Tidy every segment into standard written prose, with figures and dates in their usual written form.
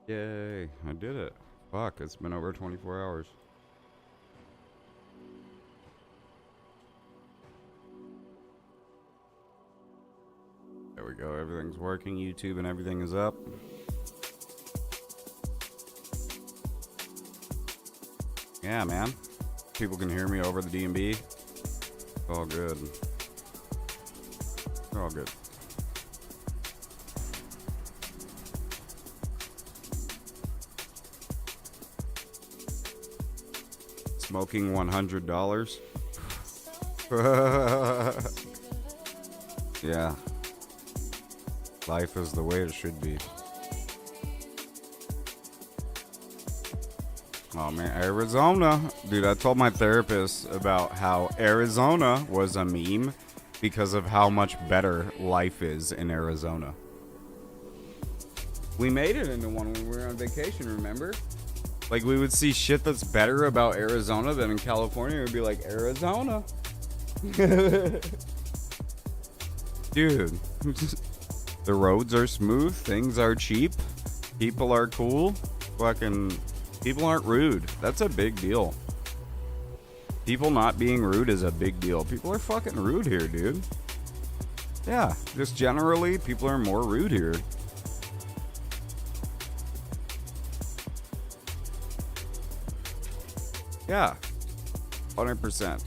Yay, I did it. Fuck, it's been over 24 hours. There we go, everything's working. YouTube and everything is up. Yeah, man. People can hear me over the D&B. It's all good. It's all good. Smoking $100. Yeah. Life is the way it should be. Oh man, Arizona. Dude, I told my therapist about how Arizona was a meme because of how much better life is in Arizona. We made it into one when we were on vacation, remember? Like, we would see shit that's better about Arizona than in California. It would be like, Arizona. Dude. The roads are smooth. Things are cheap. People are cool. Fucking... People aren't rude. That's a big deal. People not being rude is a big deal. People are fucking rude here, dude. Yeah. Just generally, people are more rude here. Yeah, 100%.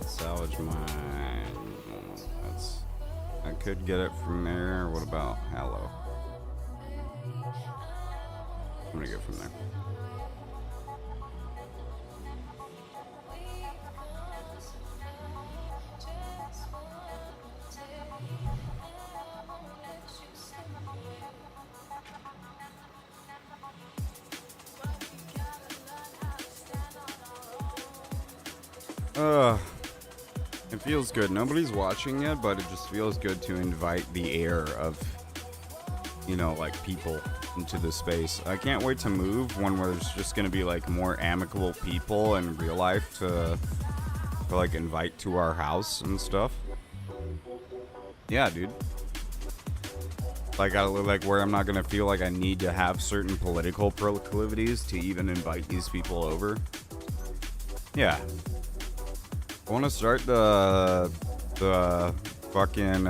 Salvage mine. That's. I could get it from there. What about Hallow? I'm gonna get from there. It feels good. Nobody's watching yet, but it just feels good to invite the air of, you know, like, people into the space. I can't wait to move when there's just gonna be like more amicable people in real life to like invite to our house and stuff. Yeah, dude. Like, where I'm not gonna feel like I need to have certain political proclivities to even invite these people over. Yeah. I want to start the fucking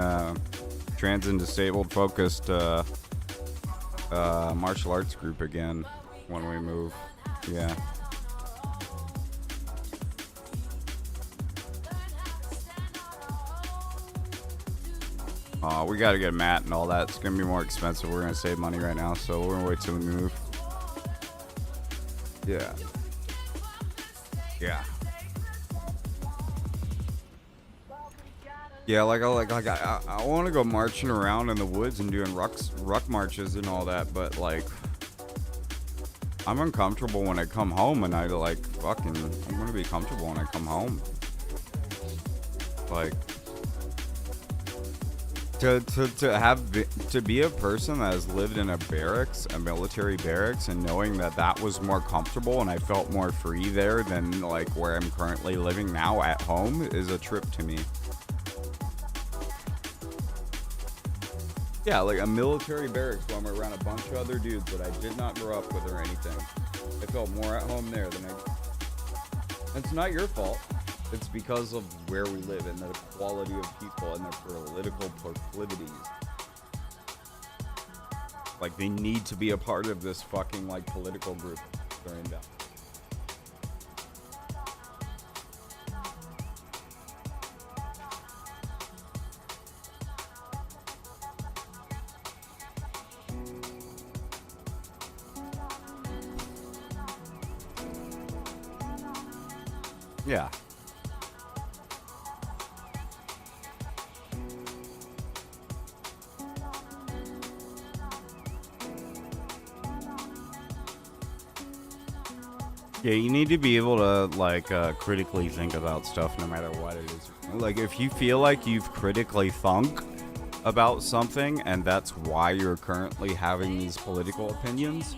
trans and disabled focused martial arts group again when we move. Yeah. We got to get a mat and all that. It's gonna be more expensive. We're gonna save money right now, so we're gonna wait till we move. Yeah. Yeah. Yeah, I want to go marching around in the woods and doing ruck marches and all that, but like, I'm uncomfortable when I come home, and I'm gonna be comfortable when I come home. Like, to be a person that has lived in a barracks, a military barracks, and knowing that was more comfortable and I felt more free there than like where I'm currently living now at home is a trip to me. Yeah, like a military barracks where I'm around a bunch of other dudes that I did not grow up with or anything. I felt more at home there than It's not your fault. It's because of where we live and the quality of people and their political proclivities. Like, they need to be a part of this fucking, like, political group they're in down. Yeah. Yeah, you need to be able to, like, critically think about stuff no matter what it is. Like, if you feel like you've critically thunk about something and that's why you're currently having these political opinions,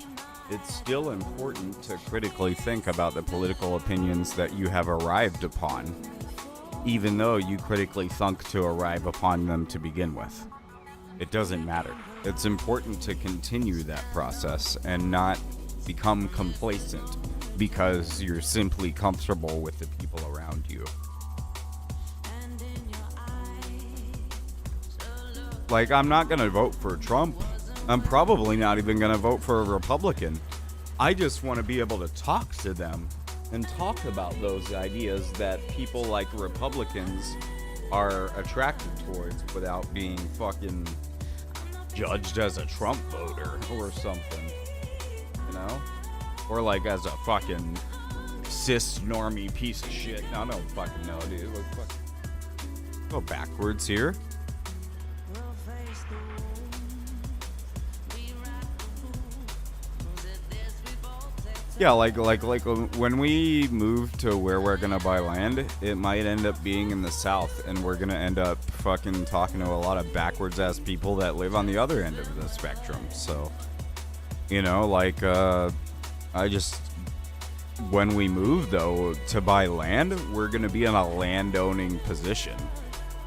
it's still important to critically think about the political opinions that you have arrived upon, even though you critically thunk to arrive upon them to begin with. It doesn't matter. It's important to continue that process and not become complacent because you're simply comfortable with the people around you. Like, I'm not gonna vote for Trump. I'm probably not even gonna vote for a Republican. I just want to be able to talk to them and talk about those ideas that people like Republicans are attracted towards without being fucking judged as a Trump voter or something, you know? Or like as a fucking cis normie piece of shit. No, I don't fucking know, dude. Like, fuck. Go backwards here. Yeah, like when we move to where we're gonna buy land, it might end up being in the south, and we're gonna end up fucking talking to a lot of backwards ass people that live on the other end of the spectrum. So, you know, like, when we move though to buy land, we're gonna be in a landowning position.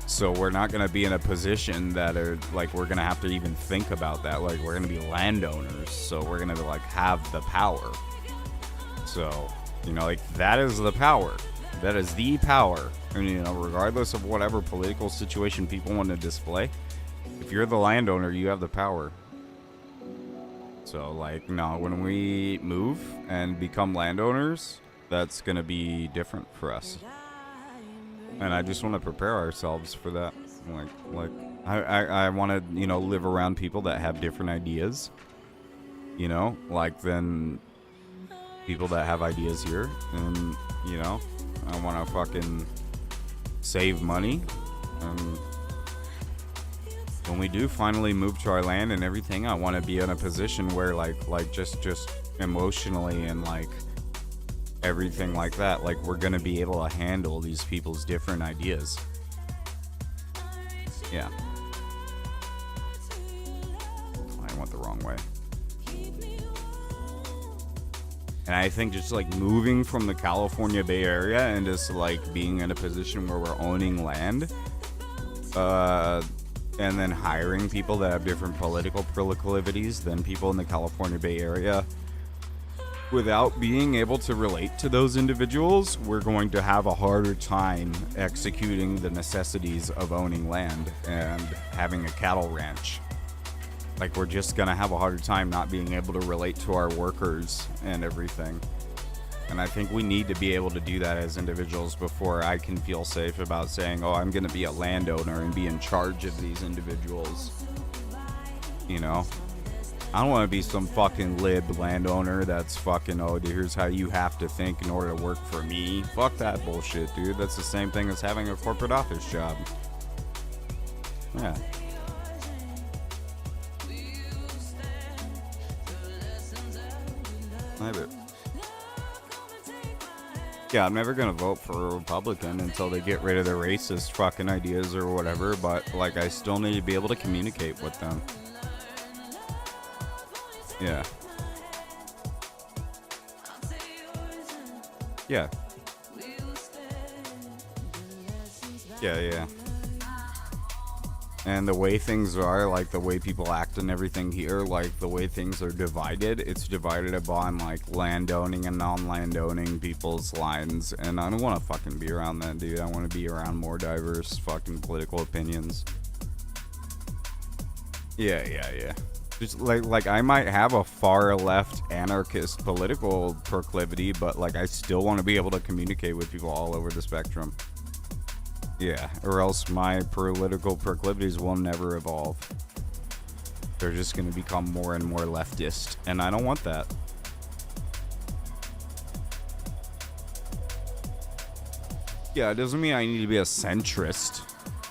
So we're not gonna be in a position that are like we're gonna have to even think about that. Like, we're gonna be landowners, so we're gonna like have the power. So, you know, like, that is the power. That is the power. And, you know, regardless of whatever political situation people want to display, if you're the landowner, you have the power. So, like, no, when we move and become landowners, that's going to be different for us. And I just want to prepare ourselves for that. Like I want to, you know, live around people that have different ideas. You know, like, then people that have ideas here, and, you know, I want to fucking save money. When we do finally move to our land and everything, I want to be in a position where like just emotionally and like everything like that, like, we're gonna be able to handle these people's different ideas. Yeah. I went the wrong way. And I think just like moving from the California Bay Area and just like being in a position where we're owning land, and then hiring people that have different political proclivities than people in the California Bay Area, without being able to relate to those individuals, we're going to have a harder time executing the necessities of owning land and having a cattle ranch. Like, we're just gonna have a harder time not being able to relate to our workers and everything. And I think we need to be able to do that as individuals before I can feel safe about saying, oh, I'm gonna be a landowner and be in charge of these individuals. You know? I don't want to be some fucking lib landowner that's fucking, oh, dude, here's how you have to think in order to work for me. Fuck that bullshit, dude. That's the same thing as having a corporate office job. Yeah. Yeah, I'm never gonna vote for a Republican until they get rid of their racist fucking ideas or whatever, but like, I still need to be able to communicate with them. Yeah. Yeah. Yeah. And the way things are, like the way people act and everything here, like the way things are divided, it's divided upon like landowning and non-landowning people's lines. And I don't want to fucking be around that, dude. I want to be around more diverse fucking political opinions. Yeah. Just like I might have a far left anarchist political proclivity, but like I still want to be able to communicate with people all over the spectrum. Yeah, or else my political proclivities will never evolve. They're just going to become more and more leftist, and I don't want that. Yeah, it doesn't mean I need to be a centrist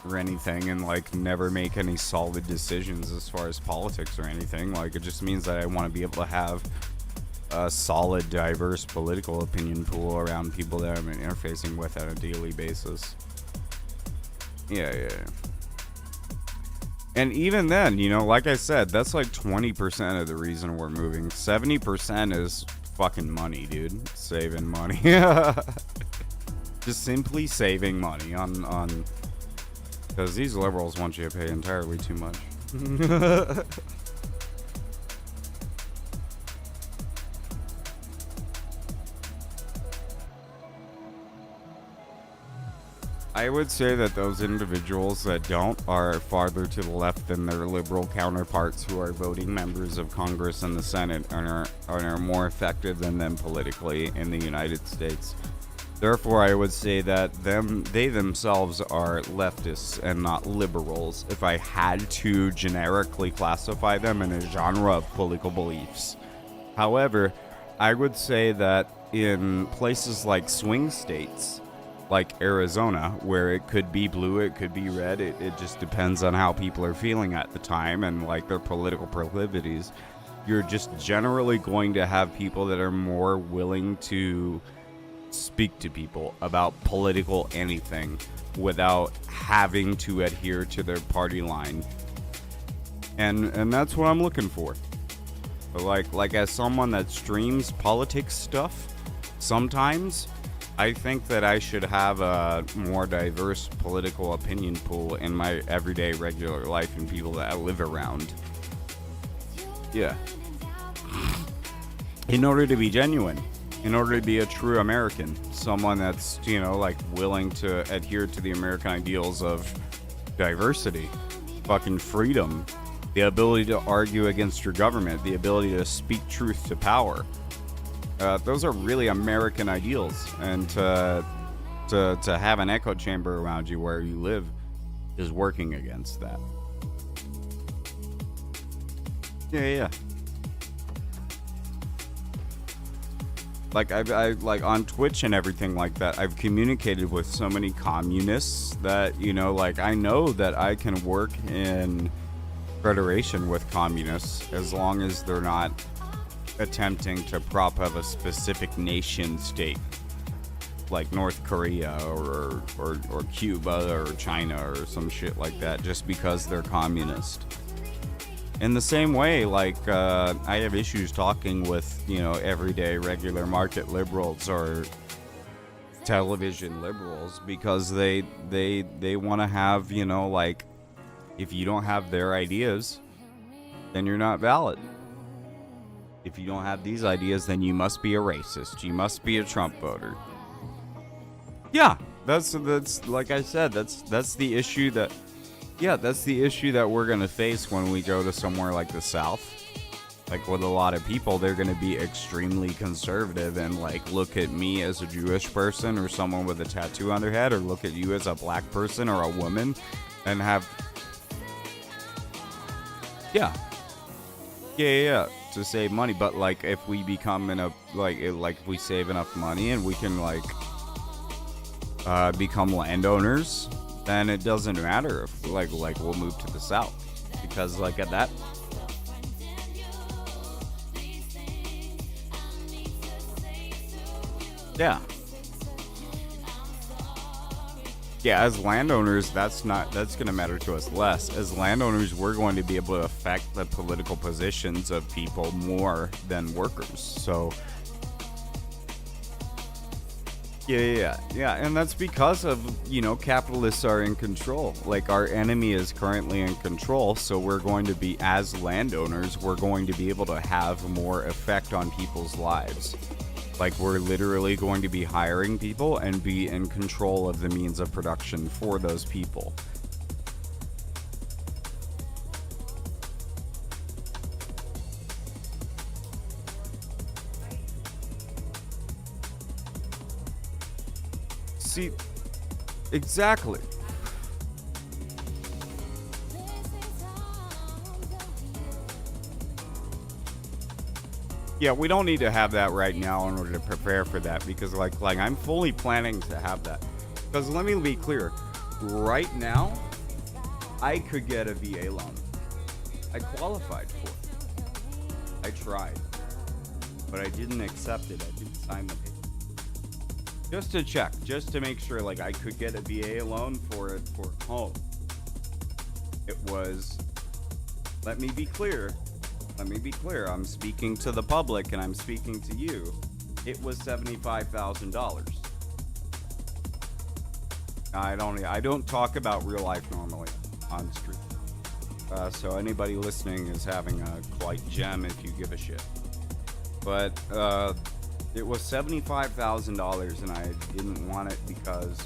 or anything and like never make any solid decisions as far as politics or anything. Like, it just means that I want to be able to have a solid, diverse political opinion pool around people that I'm interfacing with on a daily basis. Yeah. And even then, you know, like I said, that's like 20% of the reason we're moving. 70% is fucking money, dude. Saving money. Just simply saving money on because these liberals want you to pay entirely too much. I would say that those individuals that don't are farther to the left than their liberal counterparts who are voting members of Congress and the Senate and are more effective than them politically in the United States. Therefore, I would say that they themselves are leftists and not liberals if I had to generically classify them in a genre of political beliefs. However, I would say that in places like swing states, like Arizona, where it could be blue, it could be red, it just depends on how people are feeling at the time and like their political proclivities, you're just generally going to have people that are more willing to speak to people about political anything without having to adhere to their party line, and that's what I'm looking for. Like as someone that streams politics stuff, sometimes I think that I should have a more diverse political opinion pool in my everyday regular life and people that I live around. Yeah. In order to be genuine. In order to be a true American, someone that's, you know, like willing to adhere to the American ideals of diversity, fucking freedom, the ability to argue against your government, the ability to speak truth to power. Those are really American ideals, and to have an echo chamber around you where you live is working against that. Yeah. Like I like on Twitch and everything like that, I've communicated with so many communists that, you know, like I know that I can work in federation with communists as long as they're not attempting to prop up a specific nation state like North Korea or Cuba or China or some shit like that just because they're communist. In the same way, like, I have issues talking with, you know, everyday regular market liberals or television liberals because they want to have, you know, like, if you don't have their ideas, then you're not valid. If you don't have these ideas, then you must be a racist. You must be a Trump voter. Yeah, that's like I said, that's the issue that... Yeah, that's the issue that we're going to face when we go to somewhere like the South. Like, with a lot of people, they're going to be extremely conservative and, like, look at me as a Jewish person or someone with a tattoo on their head, or look at you as a black person or a woman and have... Yeah, to save money. But, like, if we become if we save enough money and we can, like, become landowners... then it doesn't matter if like we'll move to the South, because like at that as landowners, that's gonna matter to us less. As landowners, we're going to be able to affect the political positions of people more than workers. So Yeah, and that's because of, you know, capitalists are in control. Like, our enemy is currently in control, so we're going to be, as landowners, we're going to be able to have more effect on people's lives. Like, we're literally going to be hiring people and be in control of the means of production for those people. See, exactly. Yeah, we don't need to have that right now in order to prepare for that, because like I'm fully planning to have that. Because let me be clear. Right now, I could get a VA loan. I qualified for it. I tried. But I didn't accept it. I didn't sign the paper. Just to check. Just to make sure, like, I could get a VA loan for home. It was... Let me be clear. I'm speaking to the public and I'm speaking to you. It was $75,000. I don't talk about real life normally on street. So anybody listening is having a quite gem if you give a shit. But it was $75,000 and I didn't want it because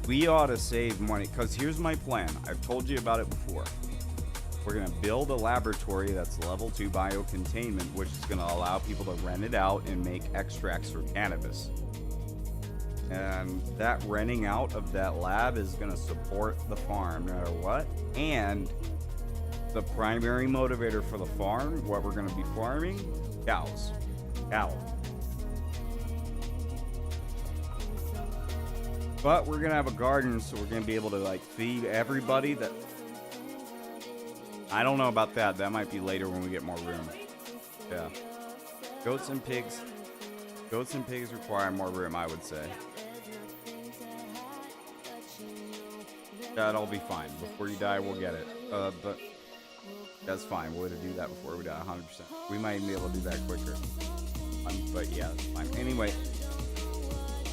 we ought to save money. Because here's my plan. I've told you about it before. We're going to build a laboratory that's level 2 biocontainment, which is going to allow people to rent it out and make extracts for cannabis. And that renting out of that lab is going to support the farm no matter what. And the primary motivator for the farm, what we're going to be farming, cows. But we're going to have a garden, so we're going to be able to like feed everybody that... I don't know about that. That might be later when we get more room. Yeah. Goats and pigs require more room, I would say. That'll be fine. Before you die, we'll get it. But that's fine. We're going to do that before we die, 100%. We might even be able to do that quicker. But yeah, that's fine. Anyway,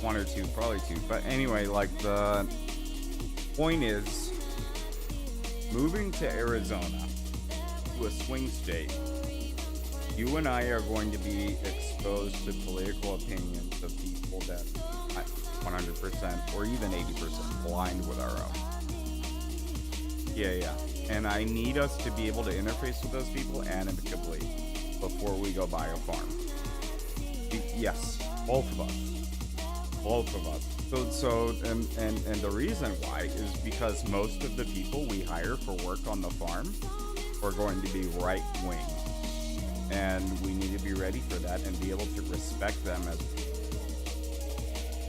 1 or 2, probably 2. But anyway, like the point is, moving to Arizona, to a swing state, you and I are going to be exposed to political opinions of people that 100% or even 80% aligned with our own. Yeah. And I need us to be able to interface with those people amicably before we go buy a farm. Yes, both of us. So the reason why is because most of the people we hire for work on the farm are going to be right wing, and we need to be ready for that and be able to respect them as.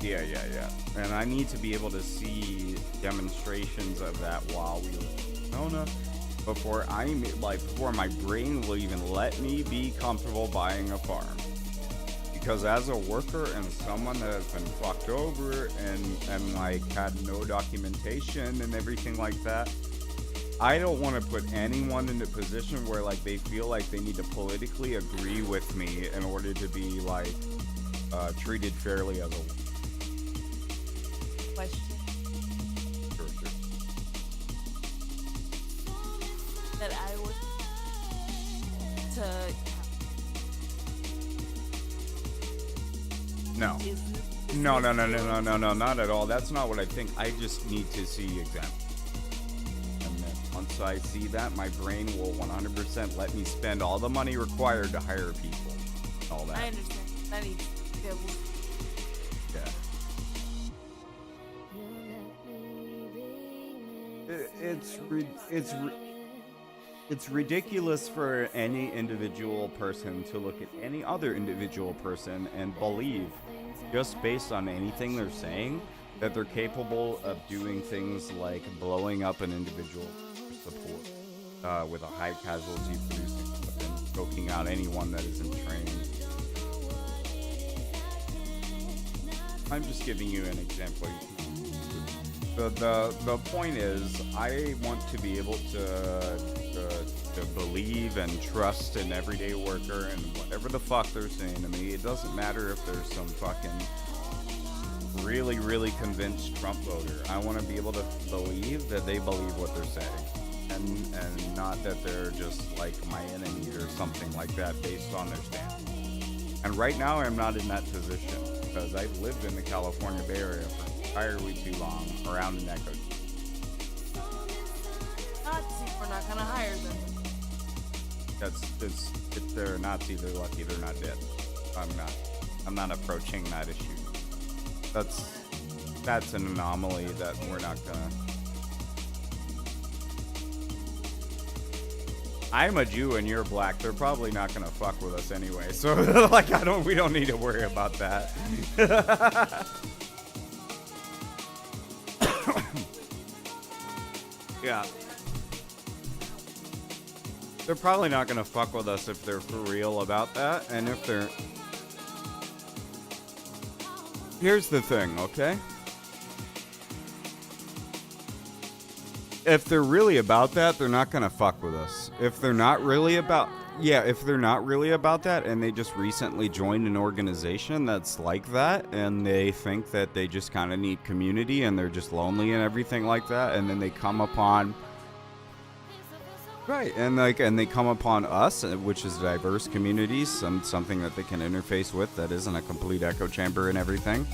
Yeah. And I need to be able to see demonstrations of that while we before my brain will even let me be comfortable buying a farm. Because as a worker and someone that has been fucked over and like had no documentation and everything like that, I don't want to put anyone in a position where like they feel like they need to politically agree with me in order to be like treated fairly as a question. Sure. That I would to. No, not at all. That's not what I think. I just need to see examples. And then once I see that, my brain will 100% let me spend all the money required to hire people. All that. I understand. That needs to go. Yeah. It's ridiculous for any individual person to look at any other individual person and believe, just based on anything they're saying, that they're capable of doing things like blowing up an individual for support with a high casualty producing and choking out anyone that isn't trained. I'm just giving you an example. The point is, I want to be able to believe and trust an everyday worker and whatever the fuck they're saying to me. It doesn't matter if there's some fucking really, really convinced Trump voter. I want to be able to believe that they believe what they're saying, and not that they're just like my enemy or something like that based on their stance. And right now, I'm not in that position because I've lived in the California Bay Area for entirely too long around an echo. Nazi, we're not gonna hire them. If they're Nazi, they're lucky they're not dead. I'm not approaching that issue. That's an anomaly that we're not gonna. I'm a Jew and you're black. They're probably not gonna fuck with us anyway. So like we don't need to worry about that. Yeah. They're probably not gonna fuck with us if they're for real about that, and if they're... Here's the thing, okay? If they're really about that, they're not gonna fuck with us. If they're not really about... Yeah, if they're not really about that, and they just recently joined an organization that's like that, and they think that they just kind of need community, and they're just lonely and everything like that, and then they come upon... Right, and they come upon us, which is diverse communities, something that they can interface with that isn't a complete echo chamber and everything.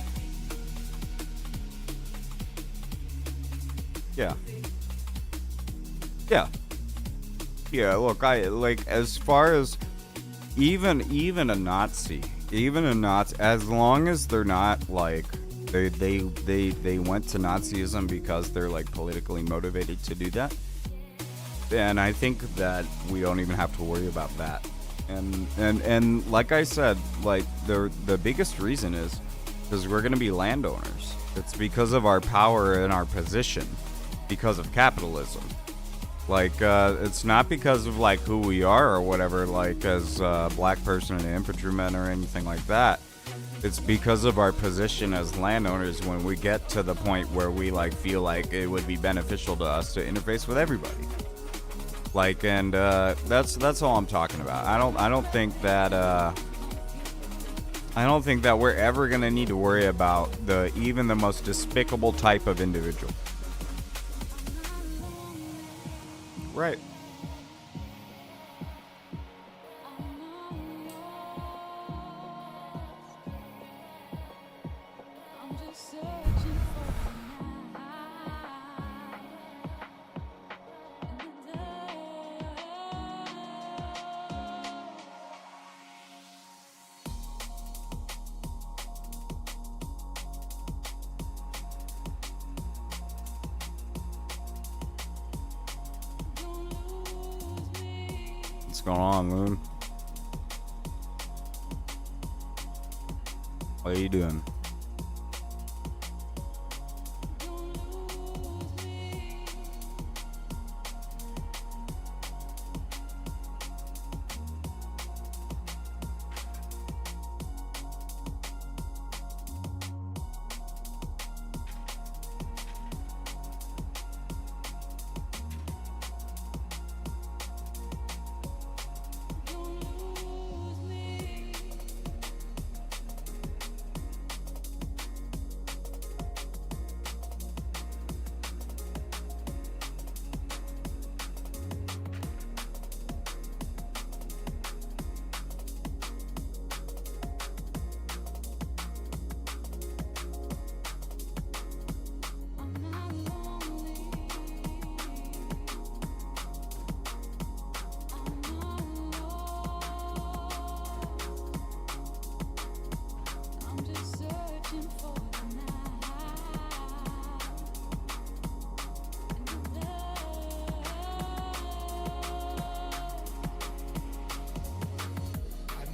Yeah. Yeah. Yeah, look, I like, as far as even a Nazi, as long as they're not like they went to Nazism because they're like politically motivated to do that, then I think that we don't even have to worry about that. And like I said, like the biggest reason is because we're gonna be landowners. It's because of our power and our position, because of capitalism. Like, it's not because of, like, who we are or whatever, like, as a black person and infantryman or anything like that. It's because of our position as landowners when we get to the point where we, like, feel like it would be beneficial to us to interface with everybody. Like, and, that's all I'm talking about. I don't think that we're ever gonna need to worry about even the most despicable type of individual. Right. What's going on, Moon? What are you doing?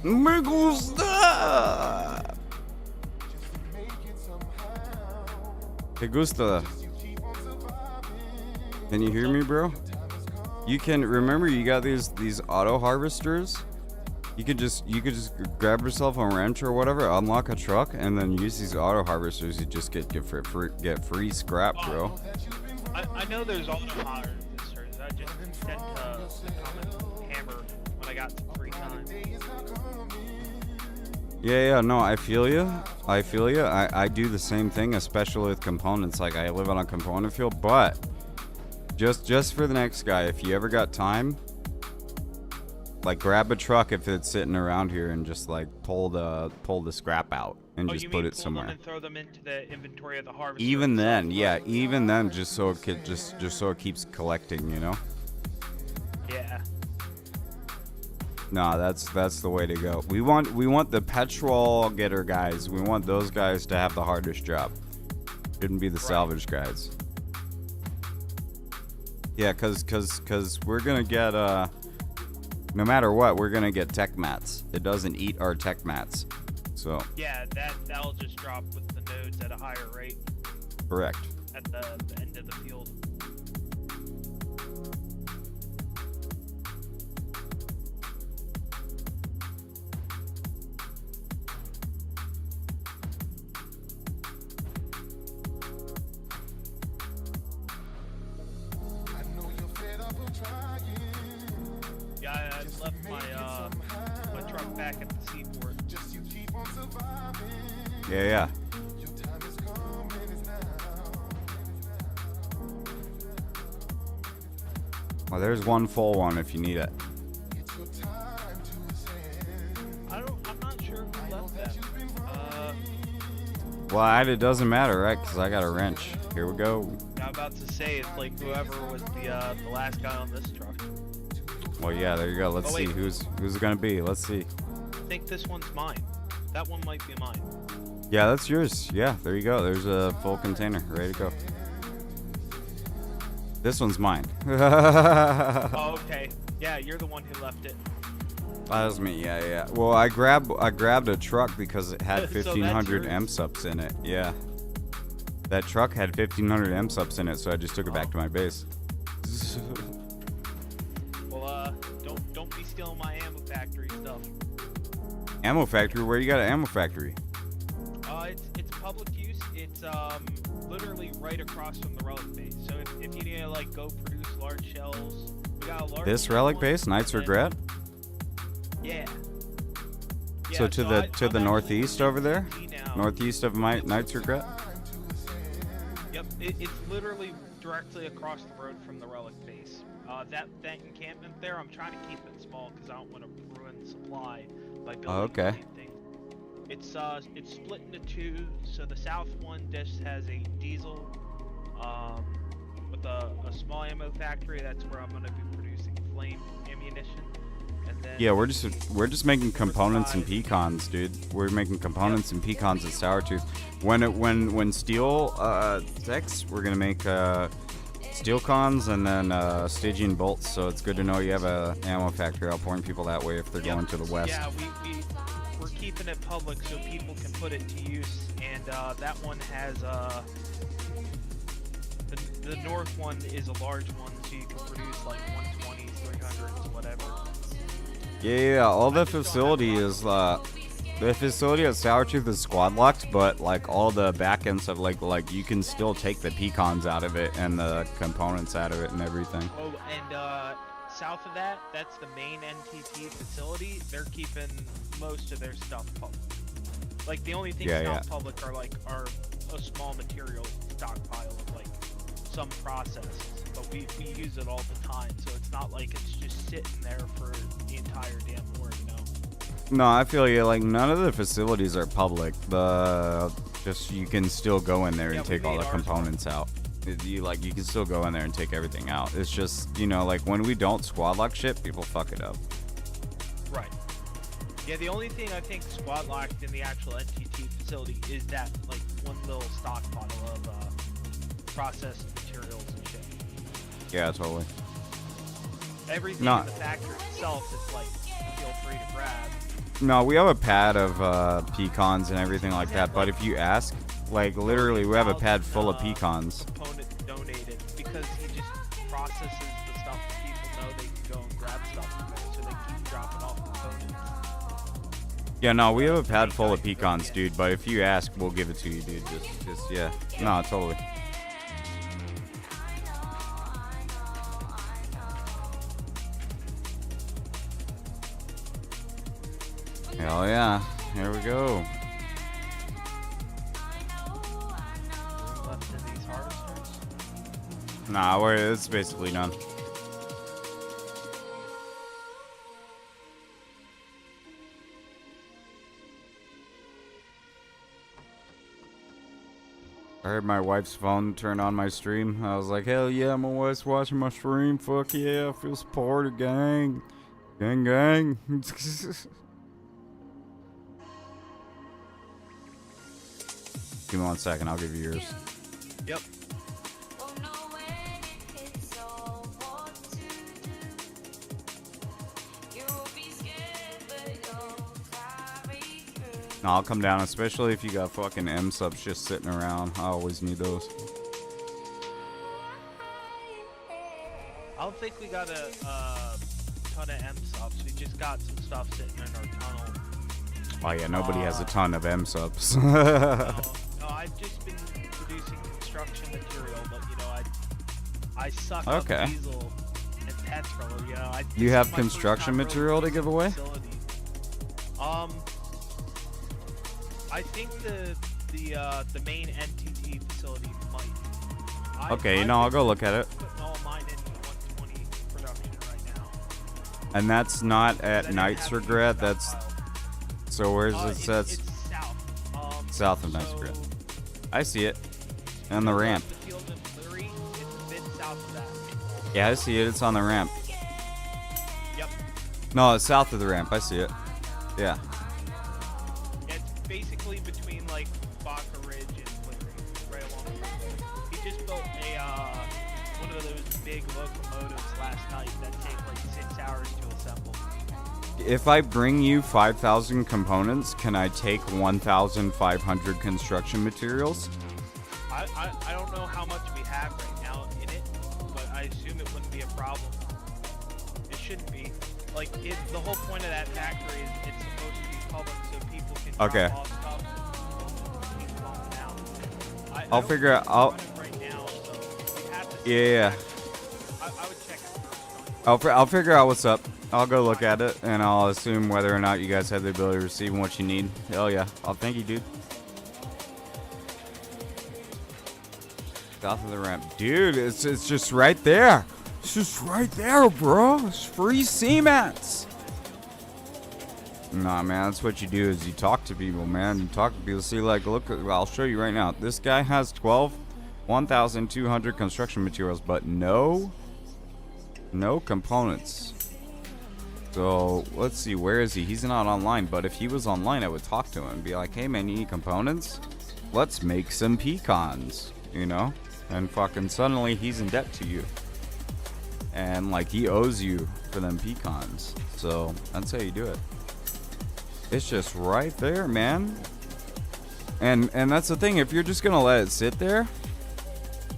Me gusta. Me gusta. Can you hear me, bro? You can remember you got these auto harvesters. You could just grab yourself a wrench or whatever, unlock a truck, and then use these auto harvesters. You just get free scrap, bro. I know there's auto harvesters. I just tend to comment hammer when I got some free time. Yeah, no, I feel you. I do the same thing, especially with components. Like, I live on a component field, but just for the next guy, if you ever got time, like, grab a truck if it's sitting around here and just like pull the scrap out and just put it somewhere. Them and throw them into the inventory of the harvester. Even then, yeah, even then, just so it could just so it keeps collecting, you know. Yeah. No, that's the way to go. We want the petrol getter guys. We want those guys to have the hardest job. Shouldn't be the salvage guys. Yeah, cause we're gonna get no matter what, we're gonna get tech mats. It doesn't eat our tech mats. So yeah, that'll just drop with the nodes at a higher rate. Correct. At the end of the field. I left my truck back at the seaport. Yeah, yeah. Well, there's one full one if you need it. I'm not sure who left that. Well, it doesn't matter, right? Because I got a wrench. Here we go. I'm about to say it's like whoever was the last guy on this truck. Well, yeah, there you go. Let's see who's it gonna be. Let's see. I think this one's mine. That one might be mine. Yeah, that's yours. Yeah, there you go. There's a full container ready to go. This one's mine. Oh, okay. Yeah, you're the one who left it. That was me. Yeah, yeah. Well, I grabbed a truck because it had So 1500 that's yours. M-subs in it. Yeah. That truck had 1500 M-subs in it, so I just took it back to my base. Well, don't be stealing my ammo factory stuff. Ammo factory? Where you got an ammo factory? It's public use. It's literally right across from the relic base. So if you need to like go produce large shells, we got a large. This shell relic one, base, Knights and then- Regret. Yeah. So to the I'm to the actually northeast in over there, DT now. northeast of my Knights Regret. Yep, it's literally directly across the road from the relic base. That encampment there, I'm trying to keep it small because I don't want to ruin supply by building okay. the same thing. It's split into two. So the south one just has a diesel, with a small ammo factory. That's where I'm going to be producing flame ammunition. And then Yeah, we're just making components and pecans, dude. We're making components and pecans at Sourtooth. When steel decks, we're gonna make steel cons and then Stygian bolts. So it's good to know you have a ammo factory. I'll point people that way if they're going to the west. Yeah, we're keeping it public so people can put it to use, and that one has the north one is a large one, so you can produce like 120s, 300s, whatever. Yeah, all the facility is the facility at Sourtooth is squad locked, but like all the back end stuff, like you can still take the pecans out of it and the components out of it and everything. Oh, and south of that, that's the main NTT facility. They're keeping most of their stuff public. Like the only things not public are a small material stockpile of like some processes, but we use it all the time, so it's not like it's just sitting there for the entire damn war, you know. No, I feel you. Like none of the facilities are public. You can still go in there and take all the components out. You can still go in there and take everything out. It's just, like when we don't squad lock shit, people fuck it up. Right. Yeah, the only thing I think squad locked in the actual NTT facility is that like one little stockpile of processed materials and shit. Yeah, totally. Everything in the factory itself is like feel free to grab. No, we have a pad of pecans and everything like that, but if you ask, like literally we have a pad full of pecans. Component donated because he just processes the stuff that people know they can go and grab stuff from there, so they keep dropping off components. Yeah, no, we have a pad full of pecans, dude, but if you ask, we'll give it to you, dude. Just yeah. No, totally. Hell yeah. Here we go. Left in these harvesters. Nah, it's basically done. I heard my wife's phone turn on my stream. I was like, hell yeah, my wife's watching my stream. Fuck yeah, I feel supported, gang. Gang, gang. Give me 1 second, I'll give you yours. Yep. No, I'll come down, especially if you got fucking M-subs just sitting around. I always need those. I don't think we got a ton of M-subs. We just got some stuff sitting in our tunnel. Oh yeah, nobody has a ton of M-subs. No, I've just been producing construction material, but I suck up diesel and pets for a little, you know. You this have is my first construction time really material to using give the away? facility. I think the main NTT facility might. Okay, you know, I'll go look at it. Putting all mine into 120 production right now. And that's not at Then I Knight's have to use Regret. the That's stockpile. so where's it It's says south. south of Knight's so Regret. I see it. And the ramp. The field in Cleary, it's a bit south of that. Yeah, I see it. It's on the ramp. Yep. No, it's south of the ramp. I see it. Yeah. It's basically between like Baca Ridge and Cleary, right along the road. He just built a one of those big locomotives last night that take like 6 hours to assemble. If I bring you 5,000 components, can I take 1,500 construction materials? I don't know how much we have right now in it, but I assume it wouldn't be a problem. It shouldn't be. Like, the whole point of that factory is it's supposed to be public so people can drop off stuff and keep going out. I'll figure out. Right now, so we have to Yeah. I would check it first. I'll figure out what's up. I'll go look at it, and I'll assume whether or not you guys have the ability to receive what you need. Hell yeah. I'll thank you, dude. South of the ramp. Dude, it's just right there. It's just right there, bro. It's free cements. Nah, man, that's what you do is you talk to people, man. You talk to people. See, like, look, I'll show you right now. This guy has 1,200 construction materials, but no components. So, let's see, where is he? He's not online, but if he was online, I would talk to him and be like, hey, man, you need components? Let's make some pecans, you know? And fucking suddenly he's in debt to you. And, like, he owes you for them pecans. So, that's how you do it. It's just right there, man. And that's the thing, if you're just gonna let it sit there,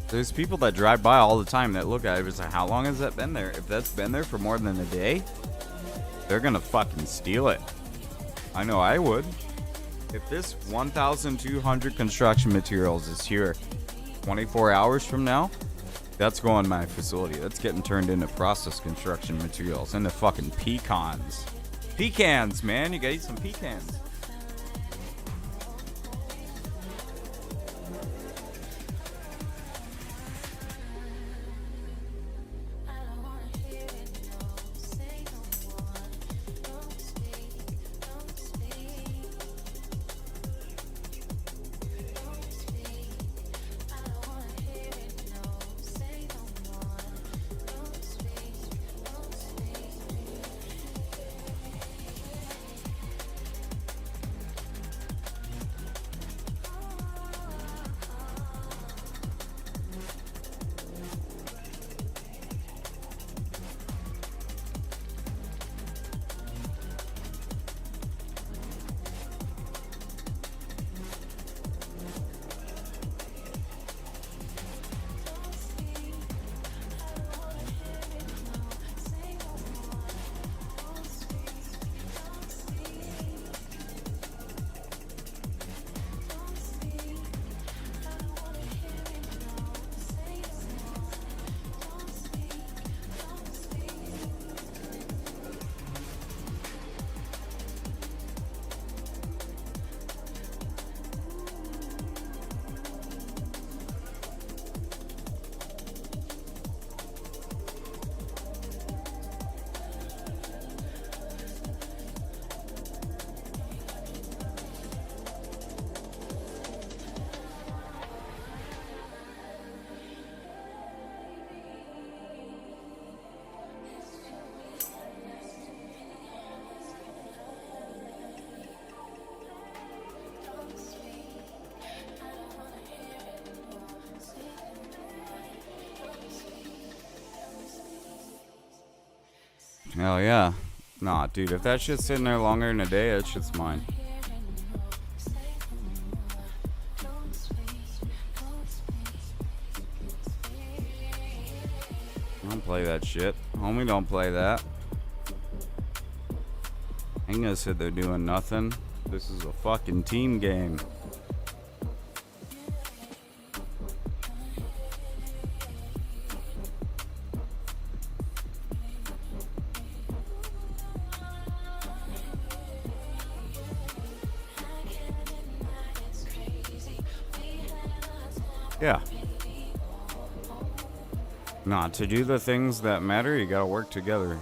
there's people that drive by all the time that look at it and say, how long has that been there? If that's been there for more than a day, they're gonna fucking steal it. I know I would. If this 1,200 construction materials is here 24 hours from now, that's going to my facility. That's getting turned into processed construction materials, into fucking pecans. Pecans, man. You gotta eat some pecans. Hell yeah. Nah, dude, if that shit's sitting there longer than a day, that shit's mine. Don't play that shit. Homie, don't play that. I ain't gonna sit there doing nothing. This is a fucking team game. Yeah. Nah, to do the things that matter, you gotta work together.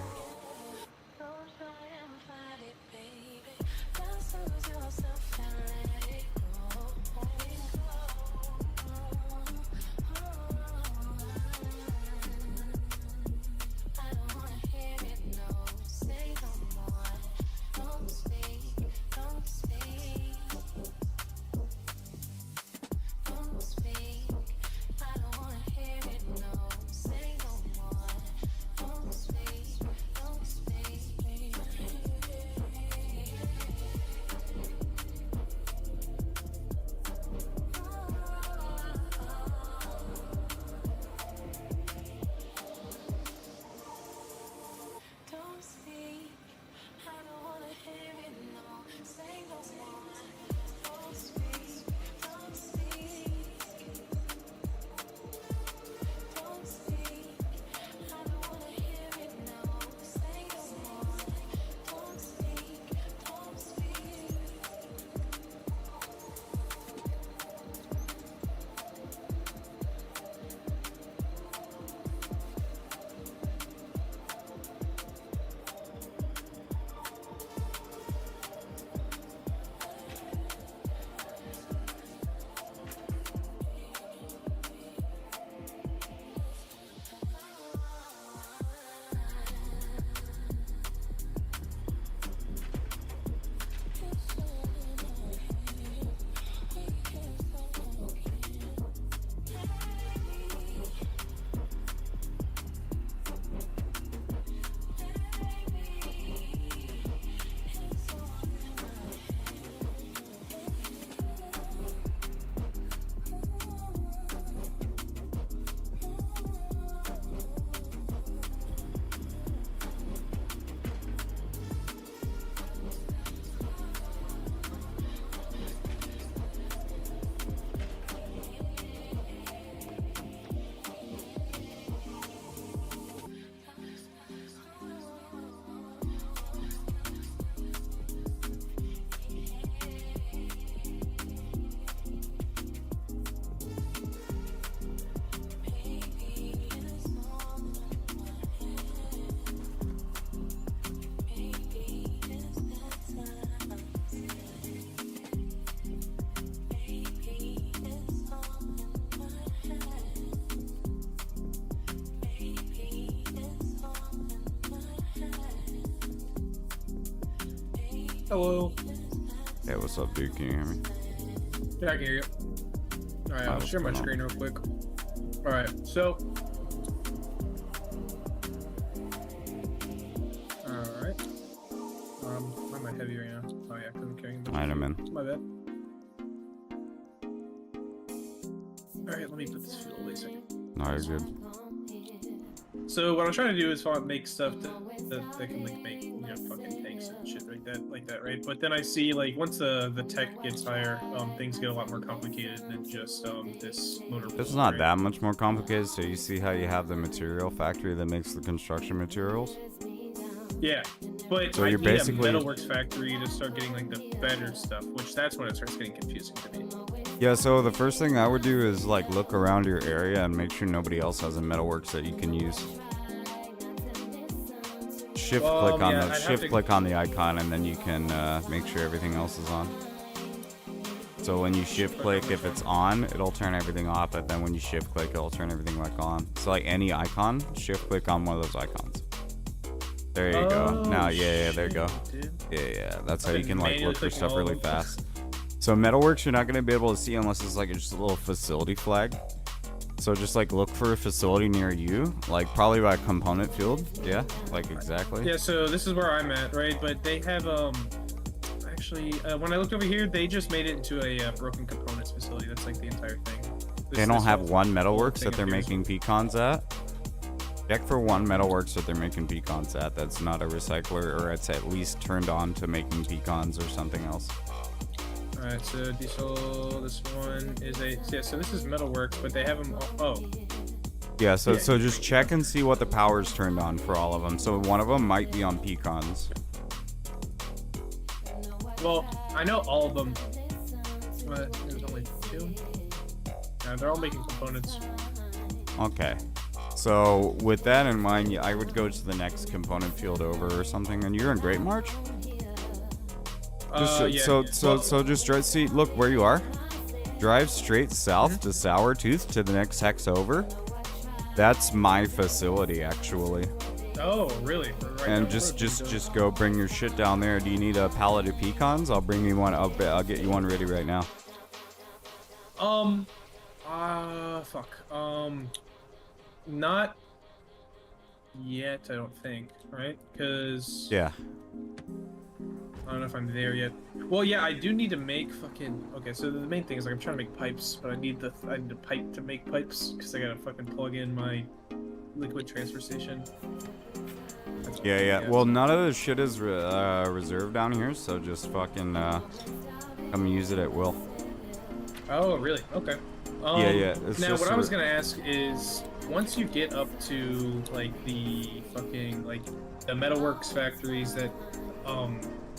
Hello. Hey, what's up, dude? Can you hear me? Yeah, I can hear you. Alright, I'll share my screen real quick. Alright, so. Alright. Why am I heavy right now? Oh, yeah, because I'm carrying the. I'm in. My bad. Alright, let me put this fuel away a second. No, you're good. So, what I'm trying to do is make stuff that can, like, make, you know, fucking tanks and shit like that, right? But then I see, like, once the tech gets higher, things get a lot more complicated than just, this motor. It's not that much more complicated, so you see how you have the material factory that makes the construction materials? Yeah, but so I you're need basically a metalworks factory to start getting, like, the better stuff, which that's when it starts getting confusing to me. Yeah, so the first thing I would do is, like, look around your area and make sure nobody else has a metalworks that you can use. Shift click on the icon, and then you can make sure everything else is on. So when you shift click, if it's on, it'll turn everything off, but then when you shift click, it'll turn everything back on. So like any icon, shift click on one of those icons. There you go. Now, yeah, there you go. Yeah, that's how you can like look for stuff really fast. So metalworks you're not gonna be able to see unless it's like just a little facility flag. So just like look for a facility near you, like probably by component field. Yeah, like exactly. Yeah, so this is where I'm at, right? But they have actually when I looked over here, they just made it into a broken components facility. That's like the entire thing. They don't have one metalworks that they're making pecans at. Check for one metalworks that they're making pecans at. That's not a recycler, or it's at least turned on to making pecans or something else. Alright, so diesel, this one is so this is metalworks, but they have them Yeah, so just check and see what the power's turned on for all of them. So one of them might be on pecans. Well, I know all of them, but there's only two. They're all making components. Okay. So with that in mind, I would go to the next component field over or something. And you're in Great March? Yeah. So just drive. See, look where you are. Drive straight south to Sourtooth to the next hex over. That's my facility, actually. Oh, really? Right And now, just go bring your shit down there. Do you need a pallet of pecans? I'll bring you one. I'll get you one ready right now. Fuck. Not yet, I don't think, right? Because Yeah. I don't know if I'm there yet. Well, yeah, I do need to make fucking. Okay, so the main thing is like I'm trying to make pipes, but I need a pipe to make pipes because I gotta fucking plug in my liquid transfer station. Yeah. Well, none of this shit is reserved down here, so just fucking come use it at will. Oh, really? Okay. Yeah. It's Now, just what I was gonna ask is, once you get up to like the fucking like the metalworks factories that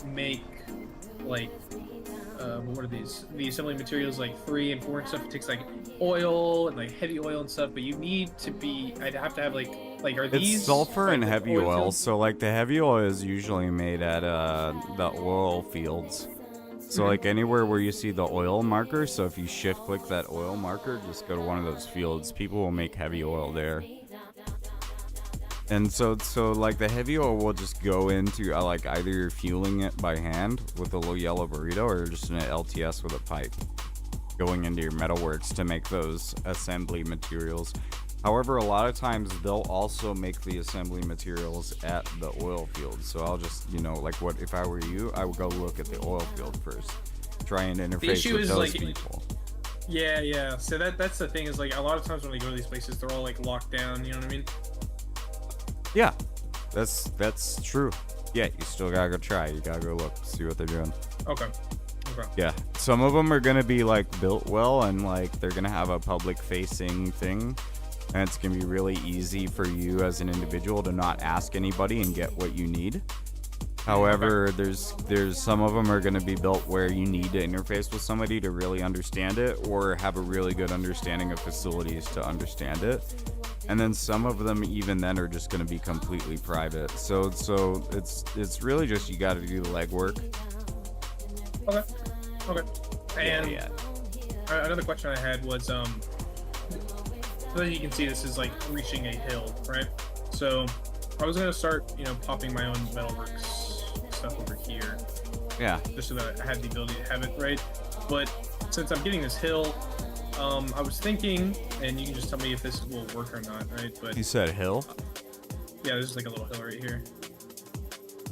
make like what are these? The assembly materials like 3 and 4 and stuff. It takes like oil and like heavy oil and stuff, but you need to be. I'd have to have like are these? It's sulfur like, and the heavy oil. fields? So like the heavy oil is usually made at the oil fields. So like anywhere where you see the oil marker, so if you shift click that oil marker, just go to one of those fields. People will make heavy oil there. And so like the heavy oil will just go into like either you're fueling it by hand with a little yellow burrito or just in an LTS with a pipe going into your metalworks to make those assembly materials. However, a lot of times they'll also make the assembly materials at the oil field. So I'll just, like what if I were you, I would go look at the oil field first. Try and interface with those people. Yeah. So that's the thing is like a lot of times when they go to these places, they're all like locked down. You know what I mean? Yeah, that's true. Yeah, you still gotta go try. You gotta go look, see what they're doing. Okay. Yeah, some of them are gonna be like built well and like they're gonna have a public facing thing. And it's going to be really easy for you as an individual to not ask anybody and get what you need. However, there's some of them are going to be built where you need to interface with somebody to really understand it or have a really good understanding of facilities to understand it. And then some of them even then are just going to be completely private. So it's really just you got to do the legwork. Okay. And yeah. Another question I had was so that you can see this is like reaching a hill, right? So I was gonna start, popping my own metalworks stuff over here. Yeah. Just so that I had the ability to have it, right? But since I'm getting this hill, I was thinking, and you can just tell me if this will work or not, right? But You said hill? yeah, there's like a little hill right here.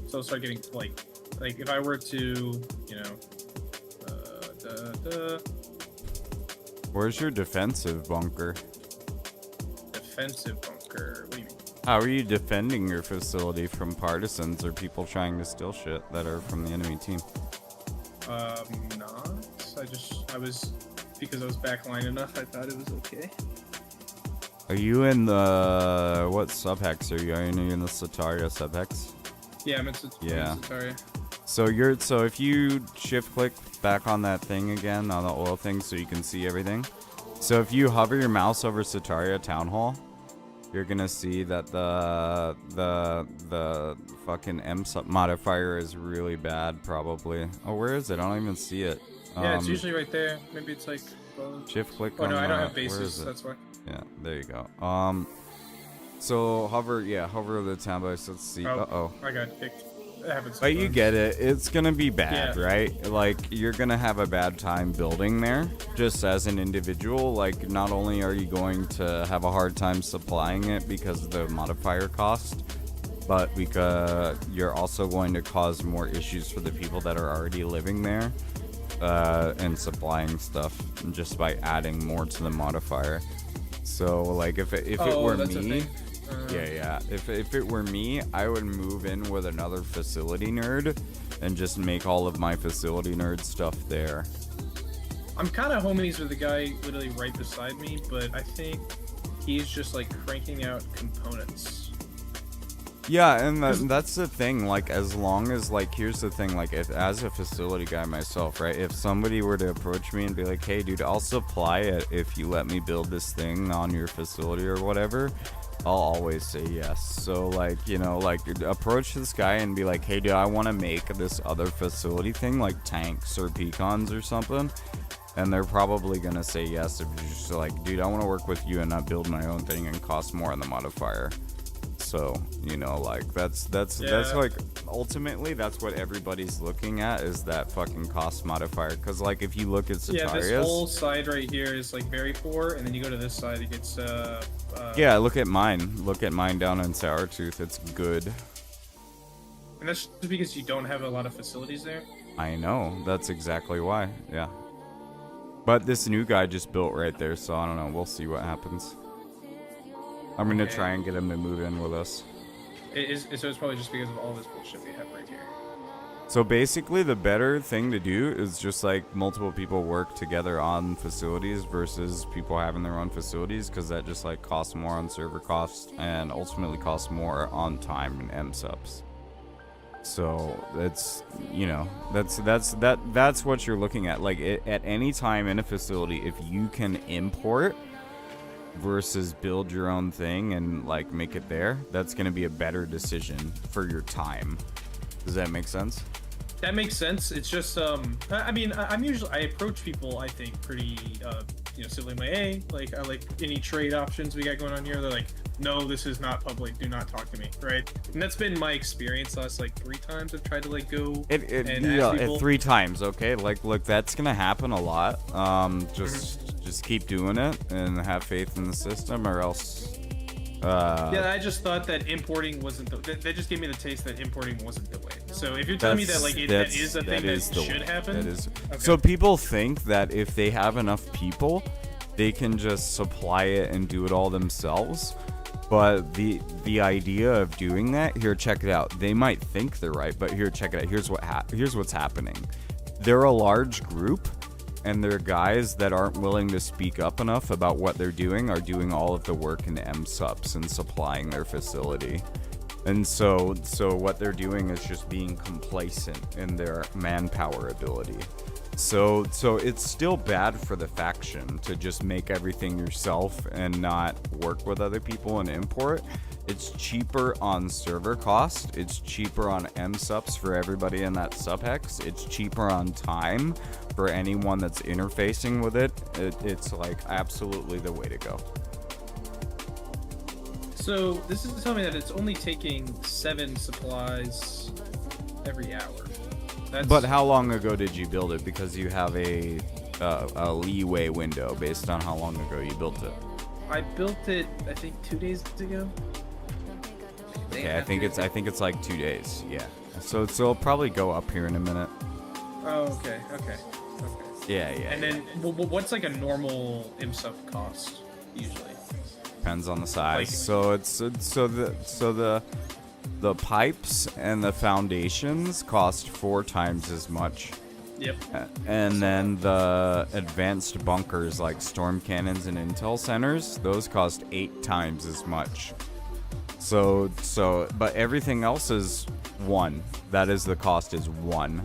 So I'll start getting like if I were to, Where's your defensive bunker? defensive bunker. What do you mean? How are you defending your facility from partisans or people trying to steal shit that are from the enemy team? Not. Because I was backline enough, I thought it was okay. Are you in the what subhex are you? Are you in the Sataria subhex? Yeah, I'm in Sataria. So if you shift click back on that thing again on the oil thing so you can see everything. So if you hover your mouse over Sataria Town Hall, you're gonna see that the fucking M sub modifier is really bad probably. Oh, where is it? I don't even see it. Yeah, it's usually right there. Maybe it's like shift click on no, I don't have bases, that's why. Yeah, there you go. So hover the town base. Let's see. I got kicked. It happens. But you get it. It's gonna be bad, right? Like you're gonna have a bad time building there, just as an individual. Like not only are you going to have a hard time supplying it because of the modifier cost, but because you're also going to cause more issues for the people that are already living there and supplying stuff just by adding more to the modifier. So like if it were me. If it were me, I would move in with another facility nerd and just make all of my facility nerd stuff there. I'm kind of homies with the guy literally right beside me, but I think he's just like cranking out components. Yeah, and that's the thing, like, as long as, like, here's the thing, like, if, as a facility guy myself, right, if somebody were to approach me and be like, hey, dude, I'll supply it if you let me build this thing on your facility or whatever, I'll always say yes. So, like, you know, like, approach this guy and be like, hey, dude, I want to make this other facility thing, like tanks or pecans or something, and they're probably going to say yes if you're just like, dude, I want to work with you and not build my own thing and cost more on the modifier. So, you know, like, that's like, ultimately, that's what everybody's looking at, is that fucking cost modifier. Because, like, if you look at Satarius... Yeah, this whole side right here is, like, very poor, and then you go to this side, it gets, yeah, look at mine. Look at mine down in Sourtooth. It's good. And that's just because you don't have a lot of facilities there? I know. That's exactly why. Yeah. But this new guy just built right there, so I don't know. We'll see what happens. I'm gonna try and get him to move in with us. So it's probably just because of all this bullshit we have right here. So basically, the better thing to do is just like multiple people work together on facilities versus people having their own facilities, because that just like costs more on server costs and ultimately costs more on time and M subs. So that's, you know, that's what you're looking at. Like at any time in a facility, if you can import versus build your own thing and like make it there, that's going to be a better decision for your time. Does that make sense? That makes sense. It's just I mean, I approach people, I think, pretty you know, civilly. Hey, like, I like any trade options we got going on here. They're like, no, this is not public, do not talk to me, right? And that's been my experience the last like 3 times I've tried to like go and ask people. 3 times, okay? Like, look, that's gonna happen a lot. Just keep doing it and have faith in the system, or else yeah, I just thought that importing wasn't they just gave me the taste that importing wasn't the way. So if you're telling me that like that is a thing that should happen, that is. Okay. So people think that if they have enough people, they can just supply it and do it all themselves. But the idea of doing that, here, check it out. They might think they're right, but here, check it out. Here's what's happening. They're a large group, and they're guys that aren't willing to speak up enough about what they're doing, are doing all of the work in M subs and supplying their facility. And so what they're doing is just being complacent in their manpower ability. So it's still bad for the faction to just make everything yourself and not work with other people and import. It's cheaper on server cost. It's cheaper on M subs for everybody in that subhex. It's cheaper on time for anyone that's interfacing with it. It's like absolutely the way to go. So this is telling me that it's only taking 7 supplies every hour. But how long ago did you build it? Because you have a leeway window based on how long ago you built it. I built it, I think, 2 days ago. Okay, I think it's like 2 days. Yeah. So it'll probably go up here in a minute. Oh, okay. Yeah. And then, what's like a normal IMSUP cost usually? Depends on the size. Like, the pipes and the foundations cost 4 times as much. Yep. And then the advanced bunkers like storm cannons and intel centers, those cost 8 times as much. But everything else is 1. That is, the cost is 1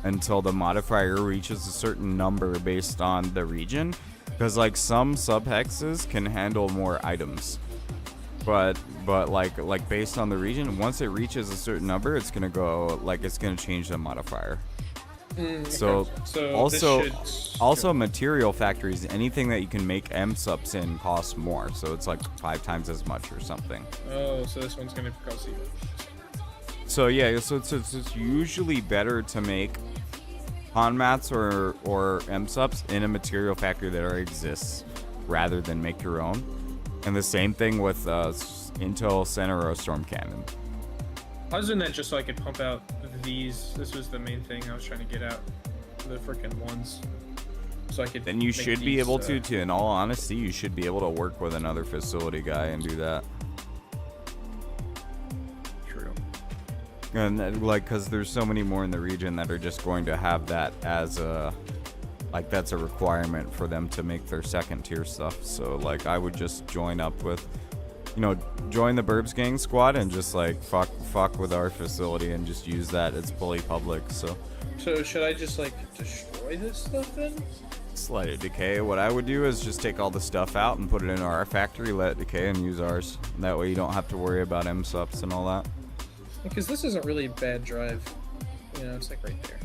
until the modifier reaches a certain number based on the region. Because like some subhexes can handle more items. But like based on the region, once it reaches a certain number, it's gonna go, like, it's gonna change the modifier. So also material factories, anything that you can make M subs in costs more, so it's like 5 times as much or something. Oh, so this one's gonna cost even. So yeah, so it's usually better to make conmats or M subs in a material factory that already exists rather than make your own. And the same thing with Intel Center or a Storm Cannon. I was doing that just so I could pump out these. This was the main thing I was trying to get out. The freaking ones. So I could. Then you should be able to, in all honesty, you should be able to work with another facility guy and do that. True. And like, because there's so many more in the region that are just going to have that as a, like, that's a requirement for them to make their second tier stuff. So like, I would just join up with, you know, join the Burbs Gang squad and just like fuck with our facility and just use that. It's fully public, so. So should I just like destroy this stuff then? Just let it decay. What I would do is just take all the stuff out and put it in our factory, let it decay, and use ours. That way you don't have to worry about MSUPs and all that. Because this isn't really a bad drive. You know, it's like right there.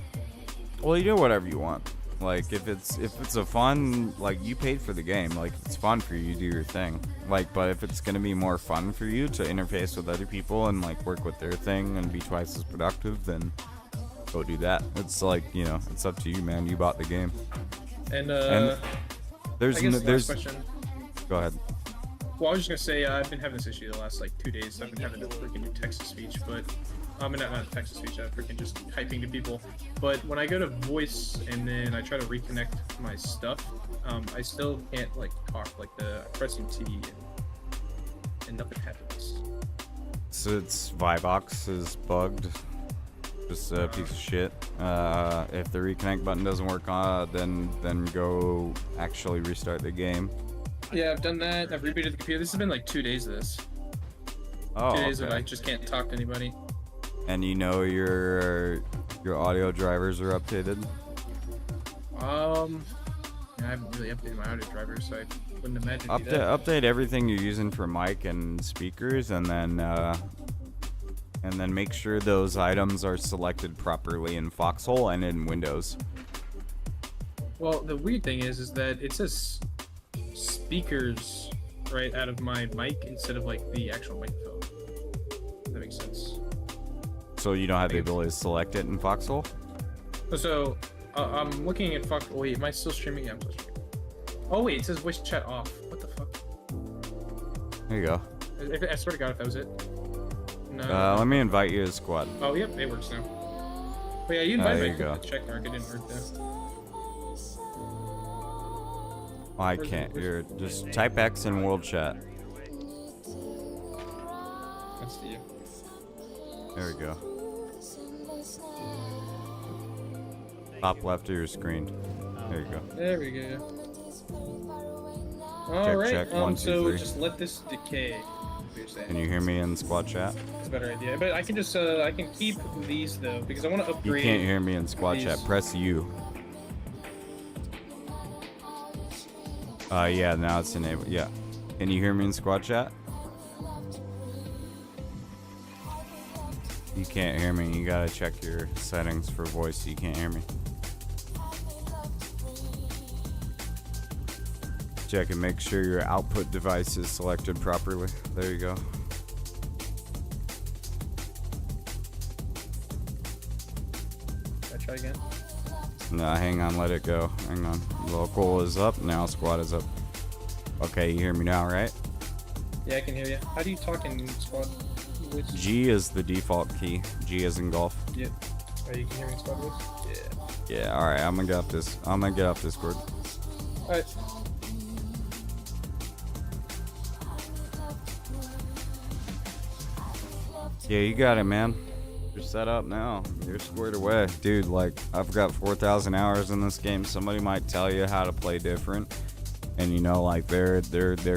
Well, you do whatever you want. Like if it's a fun, like you paid for the game, like it's fun for you, do your thing. Like, but if it's gonna be more fun for you to interface with other people and like work with their thing and be twice as productive, then go do that. It's like, you know, it's up to you, man. You bought the game. And there's I guess there's last question. Go ahead. Well, I was just gonna say I've been having this issue the last like 2 days. I've been having to freaking do text-to-speech, but not text-to-speech. Freaking just typing to people. But when I go to voice and then I try to reconnect my stuff, I still can't like talk. Like I press UT and nothing happens. So it's Vibox is bugged. Just a piece of shit. If the reconnect button doesn't work, then go actually restart the game. Yeah, I've done that. I've rebooted the computer. This has been like 2 days of this. Oh, 2 days okay. that I just can't talk to anybody. And you know your audio drivers are updated? I haven't really updated my audio driver, so I wouldn't imagine do that. Update everything you're using for mic and speakers, and then make sure those items are selected properly in Foxhole and in Windows. Well, the weird thing is that it says speakers right out of my mic instead of like the actual microphone. That makes sense. So you don't have the ability to select it in Foxhole? So I'm looking at Fox. Wait, am I still streaming? Yeah, I'm still streaming. Oh wait, it says voice chat off. What the fuck? There you go. I swear to God, if that was it. No. Let me invite you to the squad. Oh yep, it works now. But yeah, you invited there me you to go. the check mark. It didn't work though. I can't. You're just type X in world chat. That's you. There we go. Top left of your screen. There you go. There we go. All right. check, 1, 2, So 3. just let this decay. You're saying. Can you hear me in squad chat? That's a better idea. But I can just I can keep these though because I want to You upgrade. can't hear me in squad these. chat. Press U. Yeah, now it's enabled. Yeah. Can you hear me in squad chat? You can't hear me. You gotta check your settings for voice. You can't hear me. Check and make sure your output device is selected properly. There you go. Should I try again? No, hang on, let it go. Hang on. Local is up, now squad is up. Okay, you hear me now, right? Yeah, I can hear you. How do you talk in squad voice? G is the default key. G is in golf. Yeah. Oh, you can hear me in squad voice? Yeah. Yeah, alright, I'm gonna get off Discord. Alright. Yeah, you got it, man. You're set up now. You're squared away. Dude, like, I've got 4,000 hours in this game. Somebody might tell you how to play different. And you know, like, they're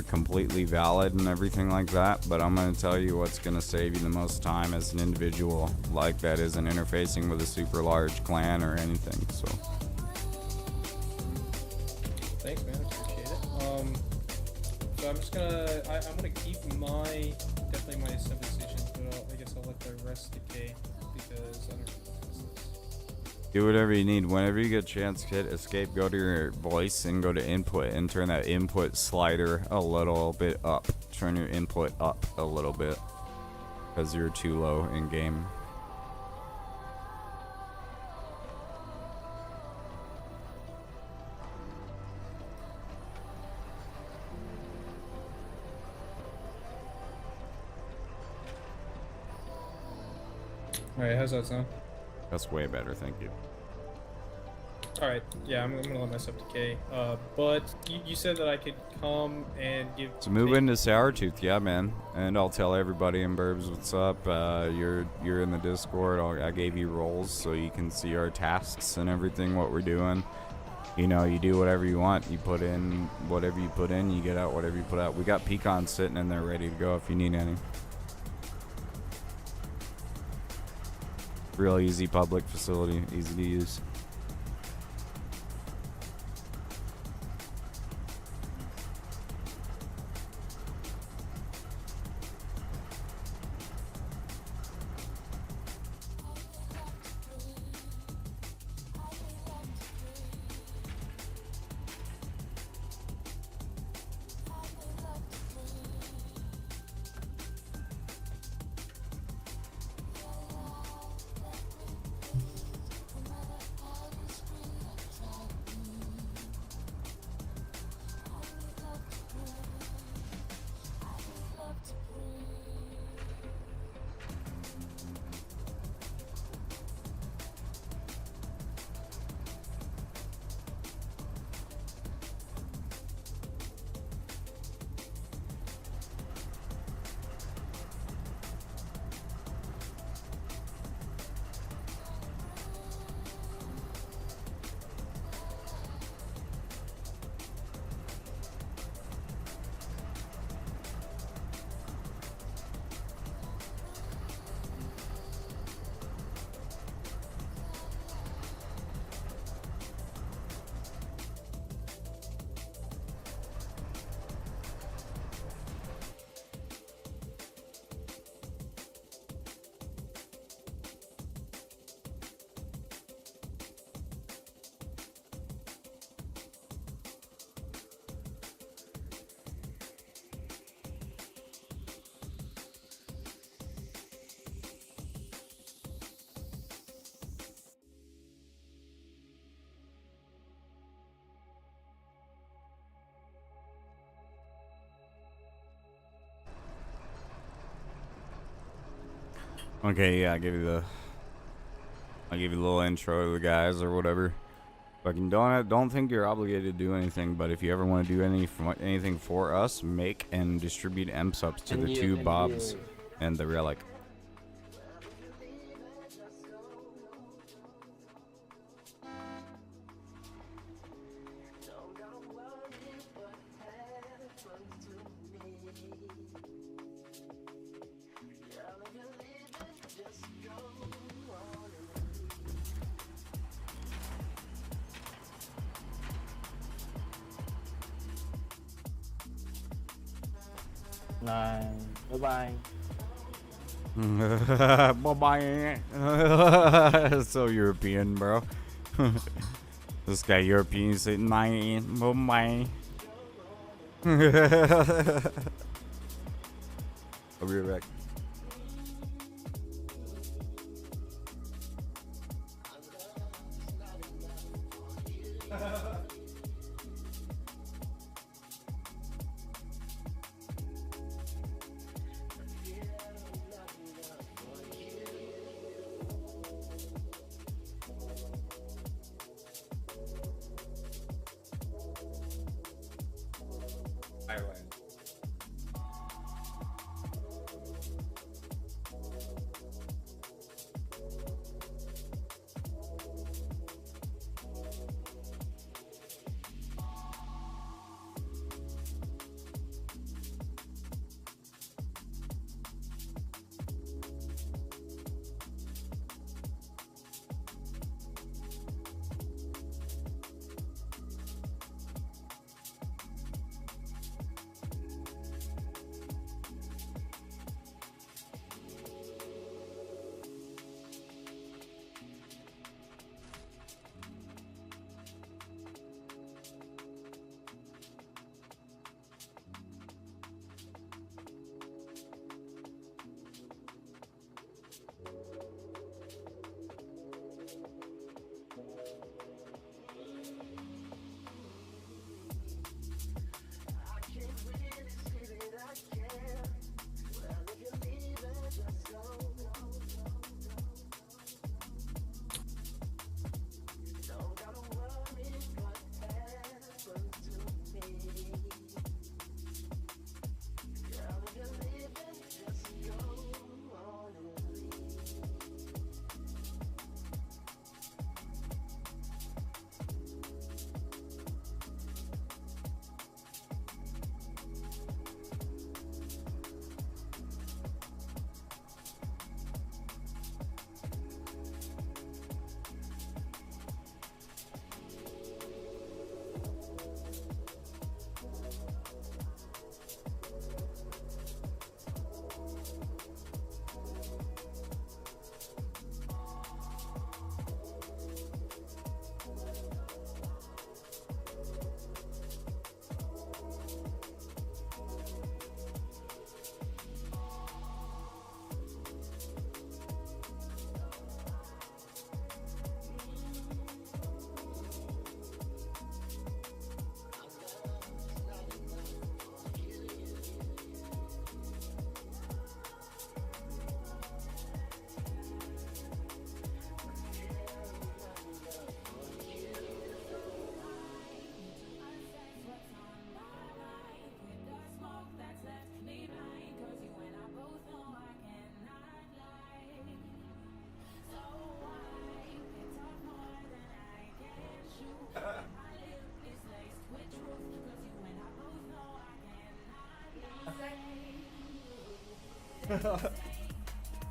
completely valid and everything like that. But I'm gonna tell you what's gonna save you the most time as an individual. Like, that isn't interfacing with a super large clan or anything, so. Thanks, man. I appreciate it. So I'm just gonna I'm gonna keep definitely my assembly stations, but I guess I'll let the rest decay because I don't know. Do whatever you need. Whenever you get a chance, hit escape, go to your voice, and go to input, and turn that input slider a little bit up. Turn your input up a little bit, because you're too low in game. Alright, how's that sound? That's way better, thank you. Alright, yeah, I'm gonna let myself decay. But you said that I could come and give. So move into Sourtooth, yeah, man. And I'll tell everybody in Burbs what's up. You're in the Discord. I gave you roles so you can see our tasks and everything, what we're doing. You know, you do whatever you want. You put in whatever you put in. You get out whatever you put out. We got pecans sitting in there ready to go if you need any. Real easy public facility, easy to use. Okay, yeah, I'll give you a little intro to the guys or whatever. Fucking don't think you're obligated to do anything, but if you ever want to do anything for us, make and distribute M subs to the two Bobs and the Relic. Bye-bye. Bye-bye. So European, bro. This guy European saying bye. Bye-bye. I'll be right back.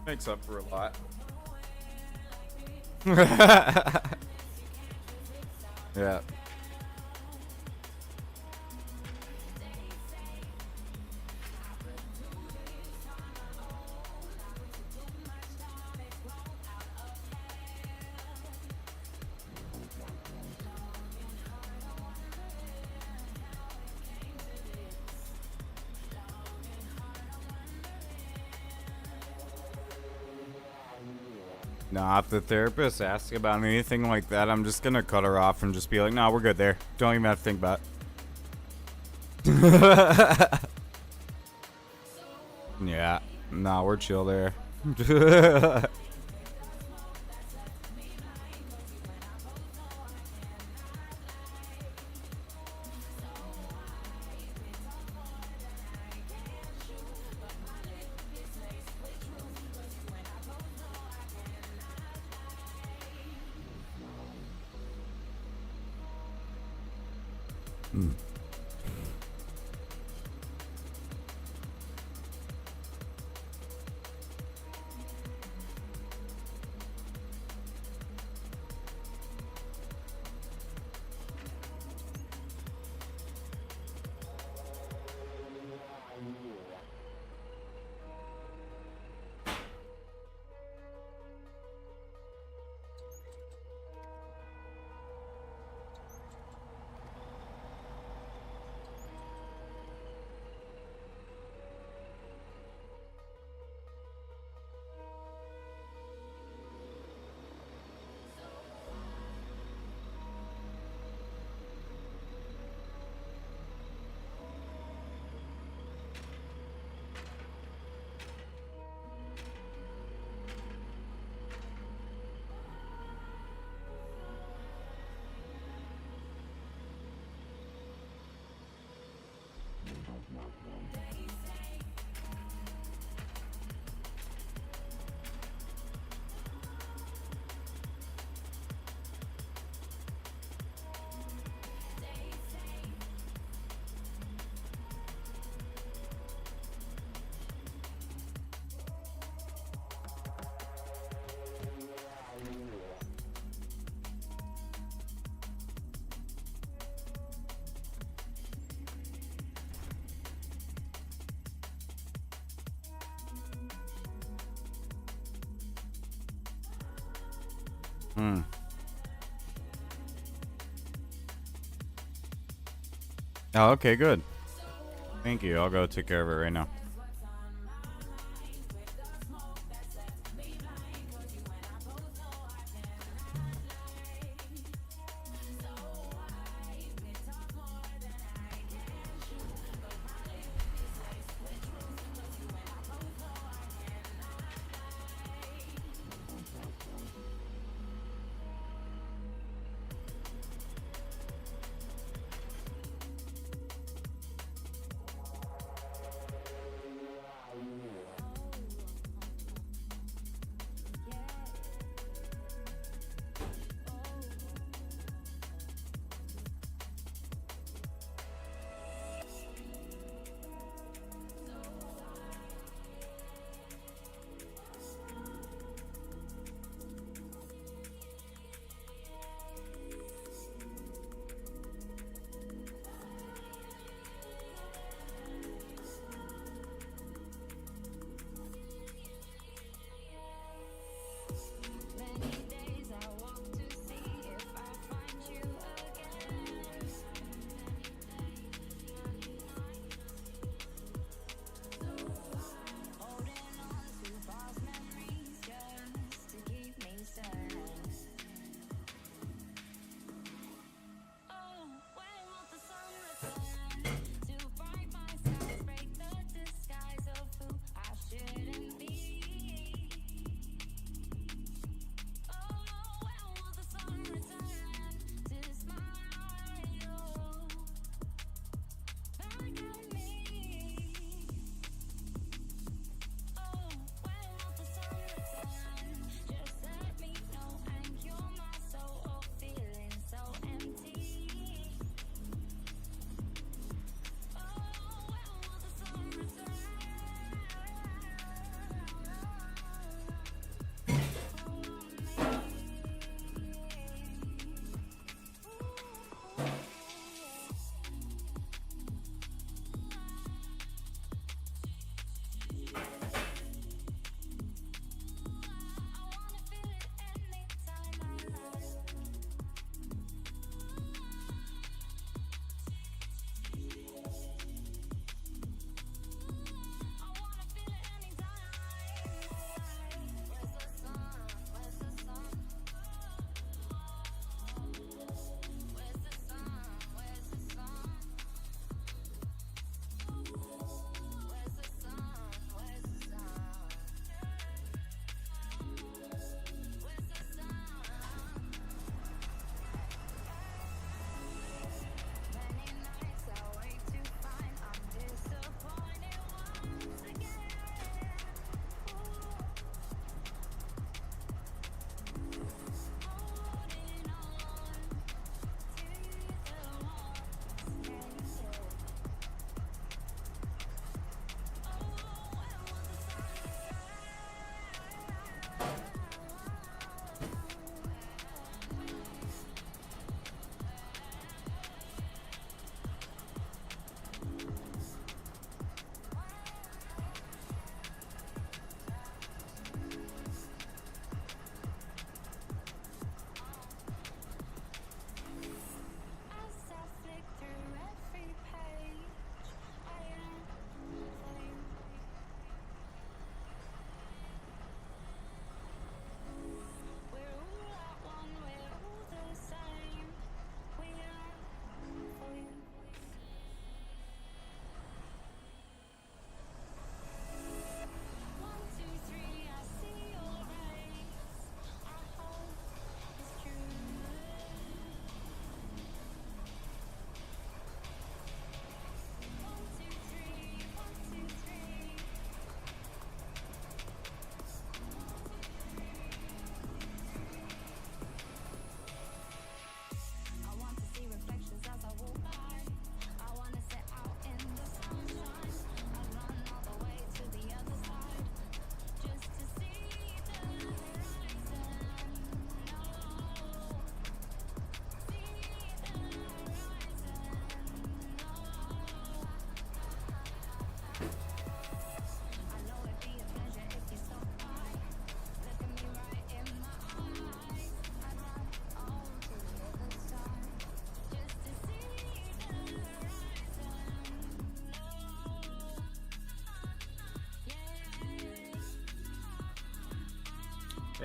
Makes up for a lot. Yeah. Nah, if the therapist asks about anything like that, I'm just gonna cut her off and just be like, "No, we're good there. Don't even have to think about it." Yeah, nah, we're chill there. Oh, okay, good. Thank you. I'll go take care of it right now.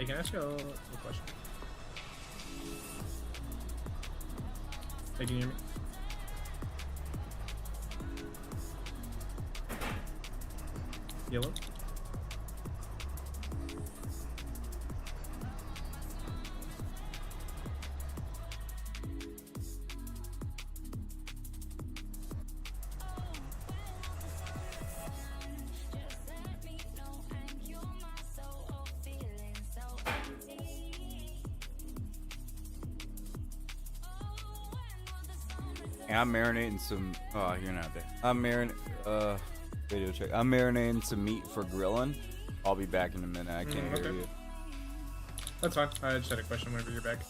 Hey, can I ask you a question? Hey, can you hear me? Yellow? Yeah, I'm marinating some. Oh, you're not there. I'm marinating. Radio check. I'm marinating some meat for grilling. I'll be back in a minute. I can't hear okay. you. That's fine. I just had a question whenever you're back.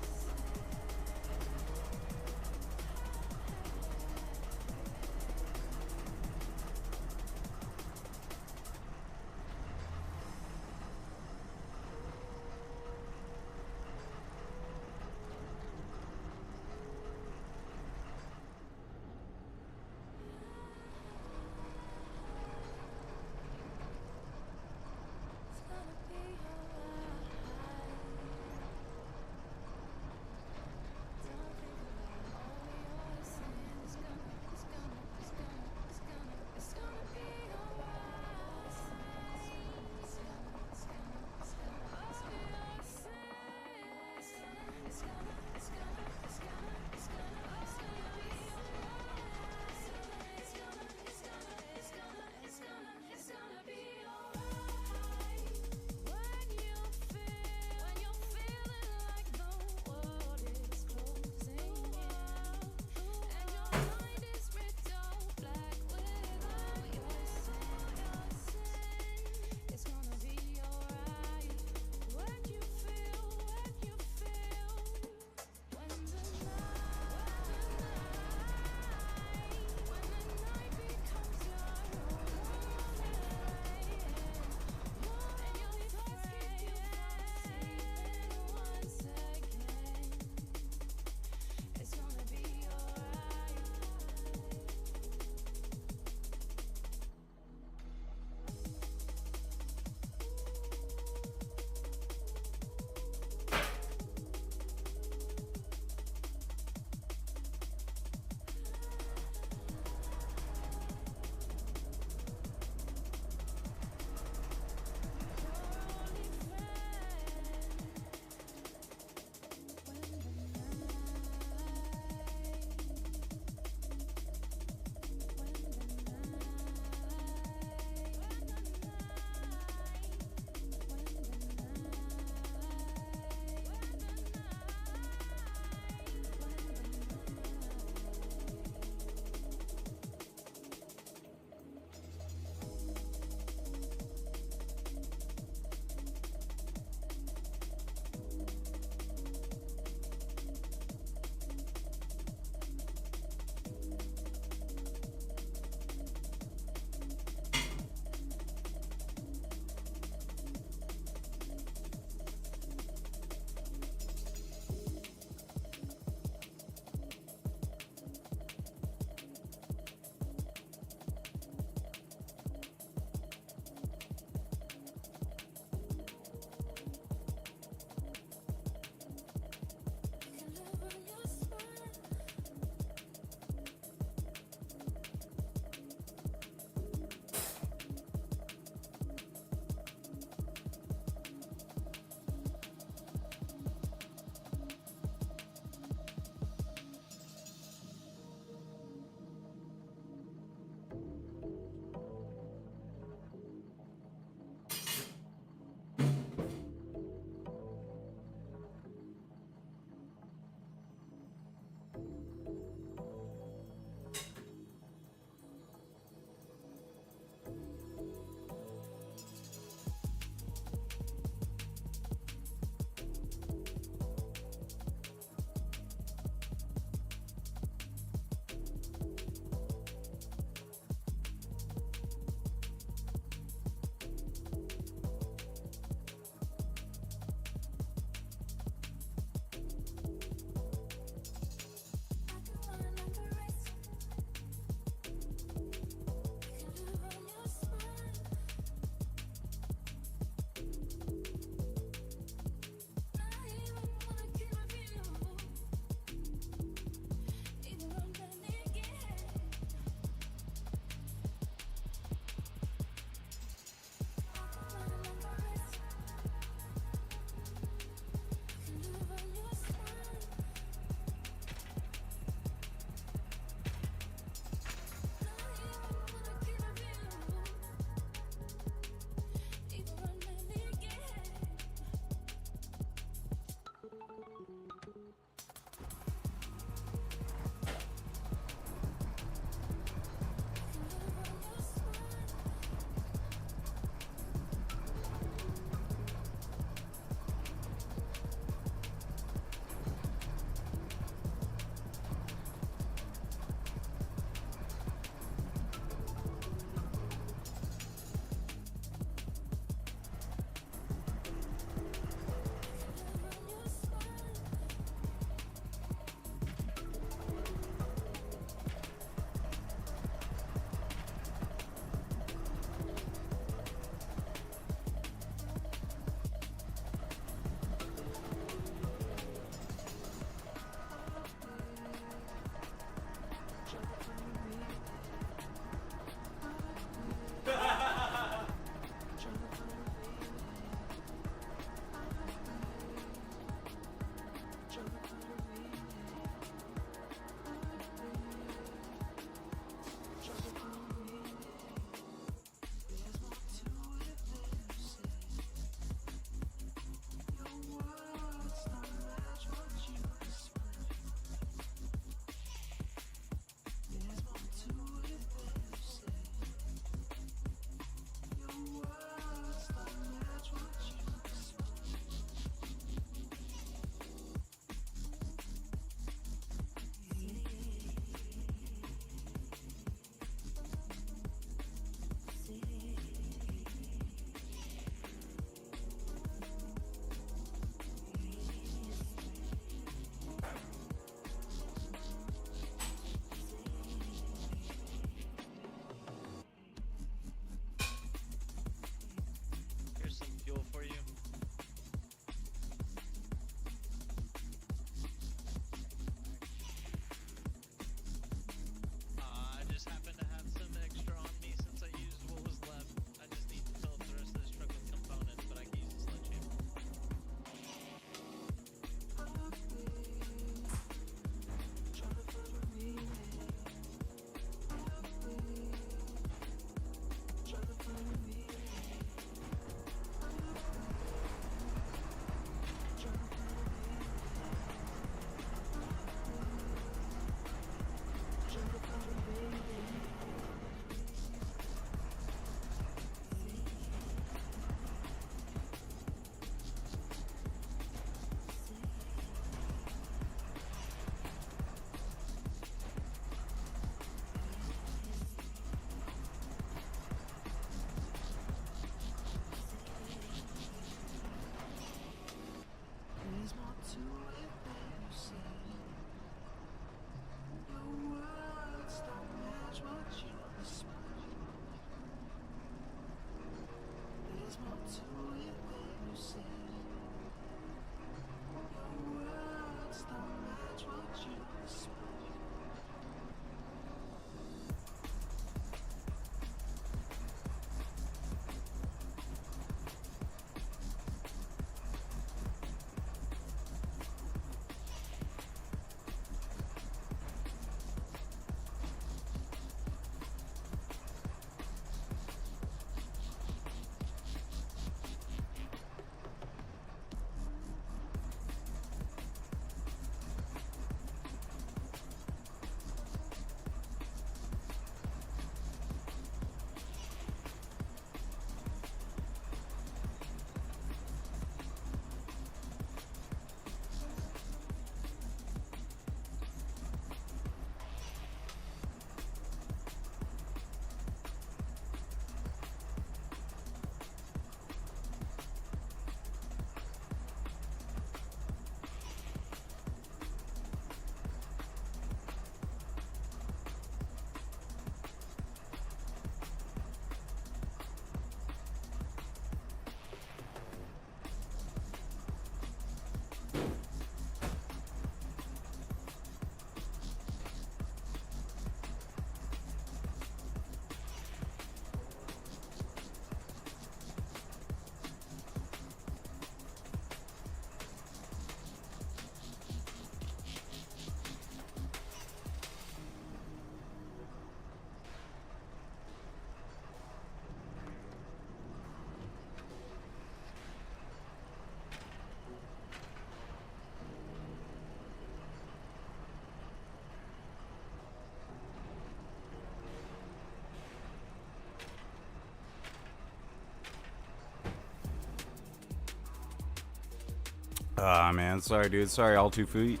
Ah, man. Sorry, dude. Sorry, all 2 feet.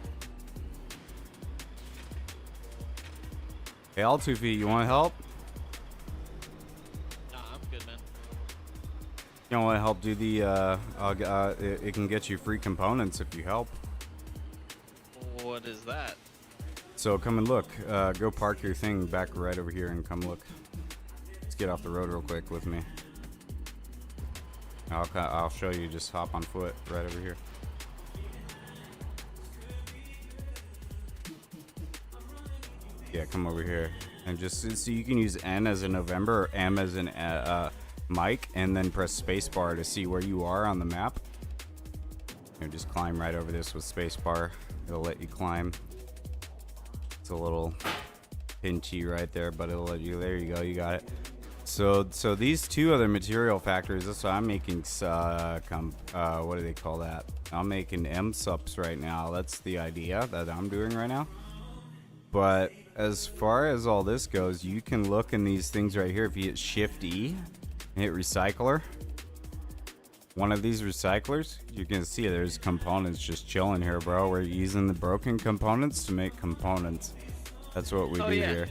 Hey, all 2 feet, you want help? Nah, I'm good, man. You want to help do the, it can get you free components if you help. What is that? So come and look. Go park your thing back right over here and come look. Let's get off the road real quick with me. I'll show you. Just hop on foot right over here. Yeah, come over here. And just so you can use N as in November or M as in Mike, and then press spacebar to see where you are on the map. And just climb right over this with spacebar. It'll let you climb. It's a little pinchy right there, but it'll let you. There you go. You got it. So these 2 other material factors. That's why I'm making. What do they call that? I'm making M subs right now. That's the idea that I'm doing right now. But as far as all this goes, you can look in these things right here. If you hit Shift E and hit Recycler, one of these recyclers, you can see there's components just chilling here, bro. We're using the broken components to make components. That's what we do here.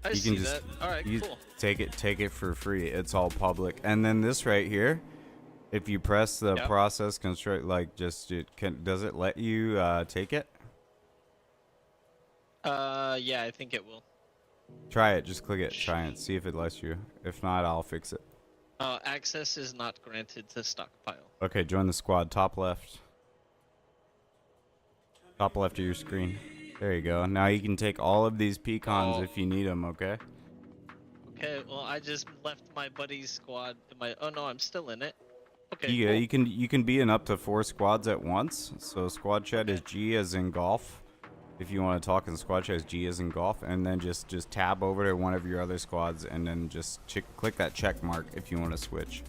I You see can just that. All right, cool. take it for free. It's all public. And then this right here, if you press the process construct, like does it let you take it? Yeah, I think it will. Try it. Just click it. Try it. See if it lets you. If not, I'll fix it. Access is not granted to stockpile. Okay, join the squad. Top left. Top left of your screen. There you go. Now you can take all of these pecans if you need them, okay? Okay, well, I just left my buddy's squad. Oh no, I'm still in it. Okay. Yeah, cool. you can be in up to 4 squads at once. So squad chat is G as in golf. If you want to talk in squad chat is G as in golf, and then just tab over to one of your other squads, and then just click that check mark if you want to switch.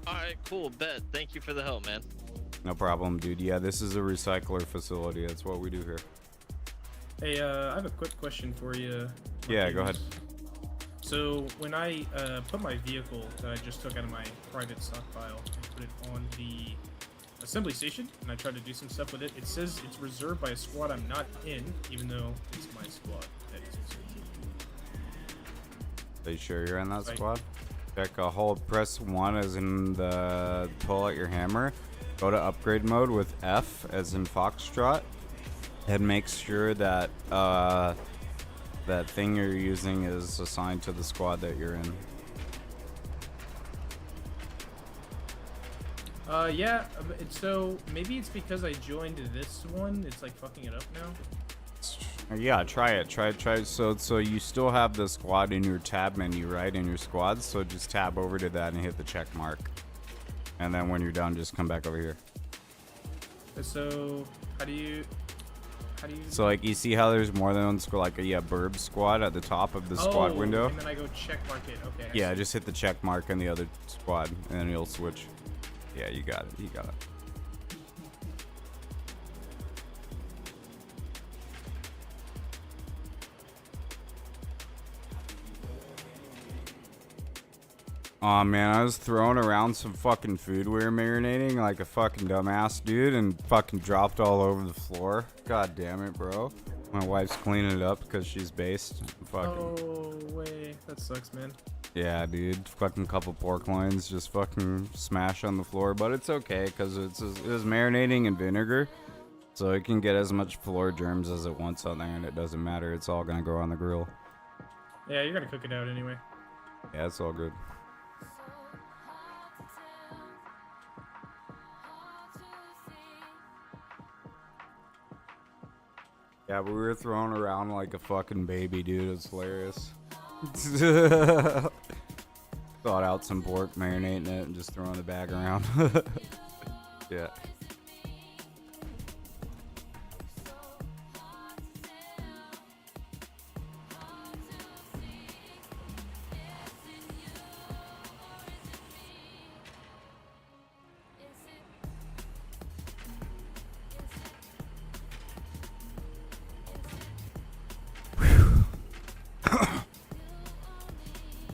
All right, cool. Bet. Thank you for the help, man. No problem, dude. Yeah, this is a recycler facility. That's what we do here. Hey, I have a quick question for you. Yeah, go ahead. So when I put my vehicle that I just took out of my private stockpile and put it on the assembly station, and I tried to do some stuff with it, it says it's reserved by a squad I'm not in, even though it's my squad that is reserved. Are you sure you're in that squad? Check hold press 1 as in the pull out your hammer. Go to upgrade mode with F as in Foxtrot, and make sure that that thing you're using is assigned to the squad that you're in. Yeah, so maybe it's because I joined this one, it's like fucking it up now. Yeah, try it. Try. So you still have the squad in your tab menu, right? In your squads. So just tab over to that and hit the check mark. And then when you're done, just come back over here. So how do you? So like you see how there's more than one squad, like a BIRB squad at the top of the squad window. And then I go check mark it. Okay. Yeah, just hit the check mark on the other squad, and then you'll switch. Yeah, you got it. You got it. Aw, man, I was throwing around some fucking food we were marinating like a fucking dumbass, dude, and fucking dropped all over the floor. God damn it, bro. My wife's cleaning it up because she's based. Fucking. Oh, way. That sucks, man. Yeah, dude. Fucking couple pork loins just fucking smash on the floor, but it's okay because it was marinating in vinegar, so it can get as much floor germs as it wants on there, and it doesn't matter. It's all gonna go on the grill. Yeah, you're gonna cook it out anyway. Yeah, it's all good. Yeah, but we were throwing around like a fucking baby, dude. It's hilarious. Thought out some pork, marinating it, and just throwing the bag around. Yeah.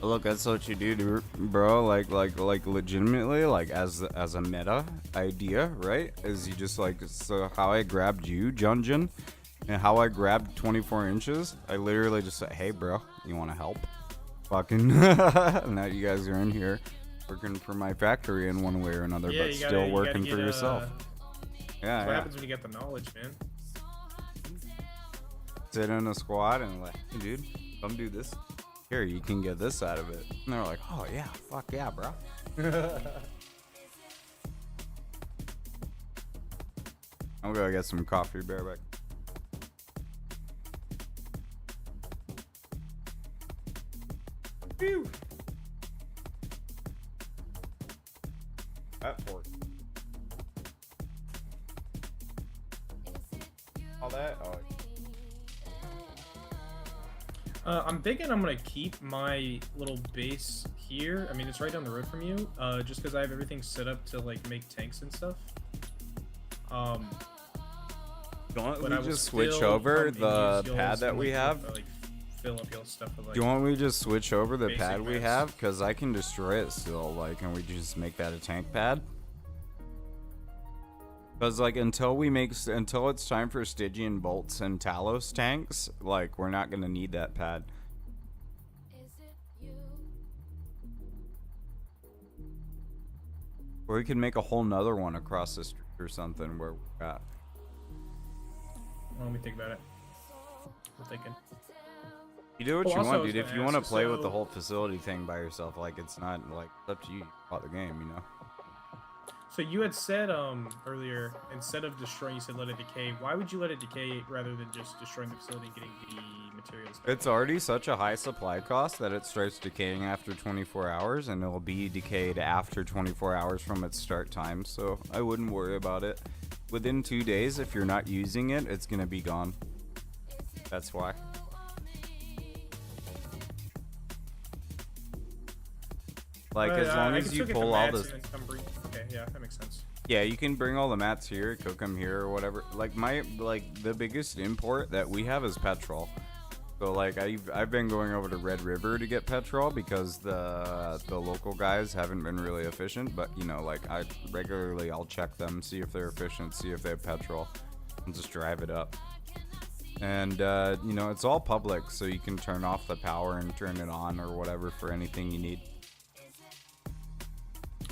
Look, that's what you do, bro. Like, legitimately, like, as a meta idea, right? Is you just like, so how I grabbed you, Junjin, and how I grabbed 24 inches. I literally just said, hey, bro, you want to help? Fucking, now you guys are in here working for my factory in one way or another, Yeah, but you still gotta working get, for yourself. Yeah, what happens when you get the knowledge, man? Sit in a squad and like, hey, dude, come do this. Here, you can get this out of it. And they're like, oh yeah, fuck yeah, bro. I'm gonna get some coffee, bareback. Phew. That fork. All that? Oh. I'm thinking I'm gonna keep my little base here. I mean, it's right down the road from you. Just because I have everything set up to like make tanks and stuff. Don't but we I will just switch still over come and the use yours pad that and, we like, have? like fill up your stuff with like. Do you want me to just switch over the basic pad we mats. have? Because I can destroy it still. Like, can we just make that a tank pad? Because like until it's time for Stygian bolts and Talos tanks, like we're not gonna need that pad. Or we could make a whole nother one across the street or something where we're at. Well, let me think about it. I'm thinking. You do what Well, you also I want, was dude. If gonna you want to ask, play with the so- whole facility thing by yourself, like it's not like it's up to you. You bought the game, you know. So you had said earlier, instead of destroying, you said let it decay. Why would you let it decay rather than just destroying the facility and getting the materials back? It's already such a high supply cost that it starts decaying after 24 hours, and it'll be decayed after 24 hours from its start time. So I wouldn't worry about it. Within 2 days, if you're not using it, it's gonna be gone. That's why. Like as long I as can you still get the pull all mats this. and then come bring- Okay, yeah, that makes sense. Yeah, you can bring all the mats here, cook them here or whatever. Like the biggest import that we have is petrol. So like I've been going over to Red River to get petrol because the local guys haven't been really efficient. But you know, like I'll check them, see if they're efficient, see if they have petrol, and just drive it up. And you know, it's all public, so you can turn off the power and turn it on or whatever for anything you need.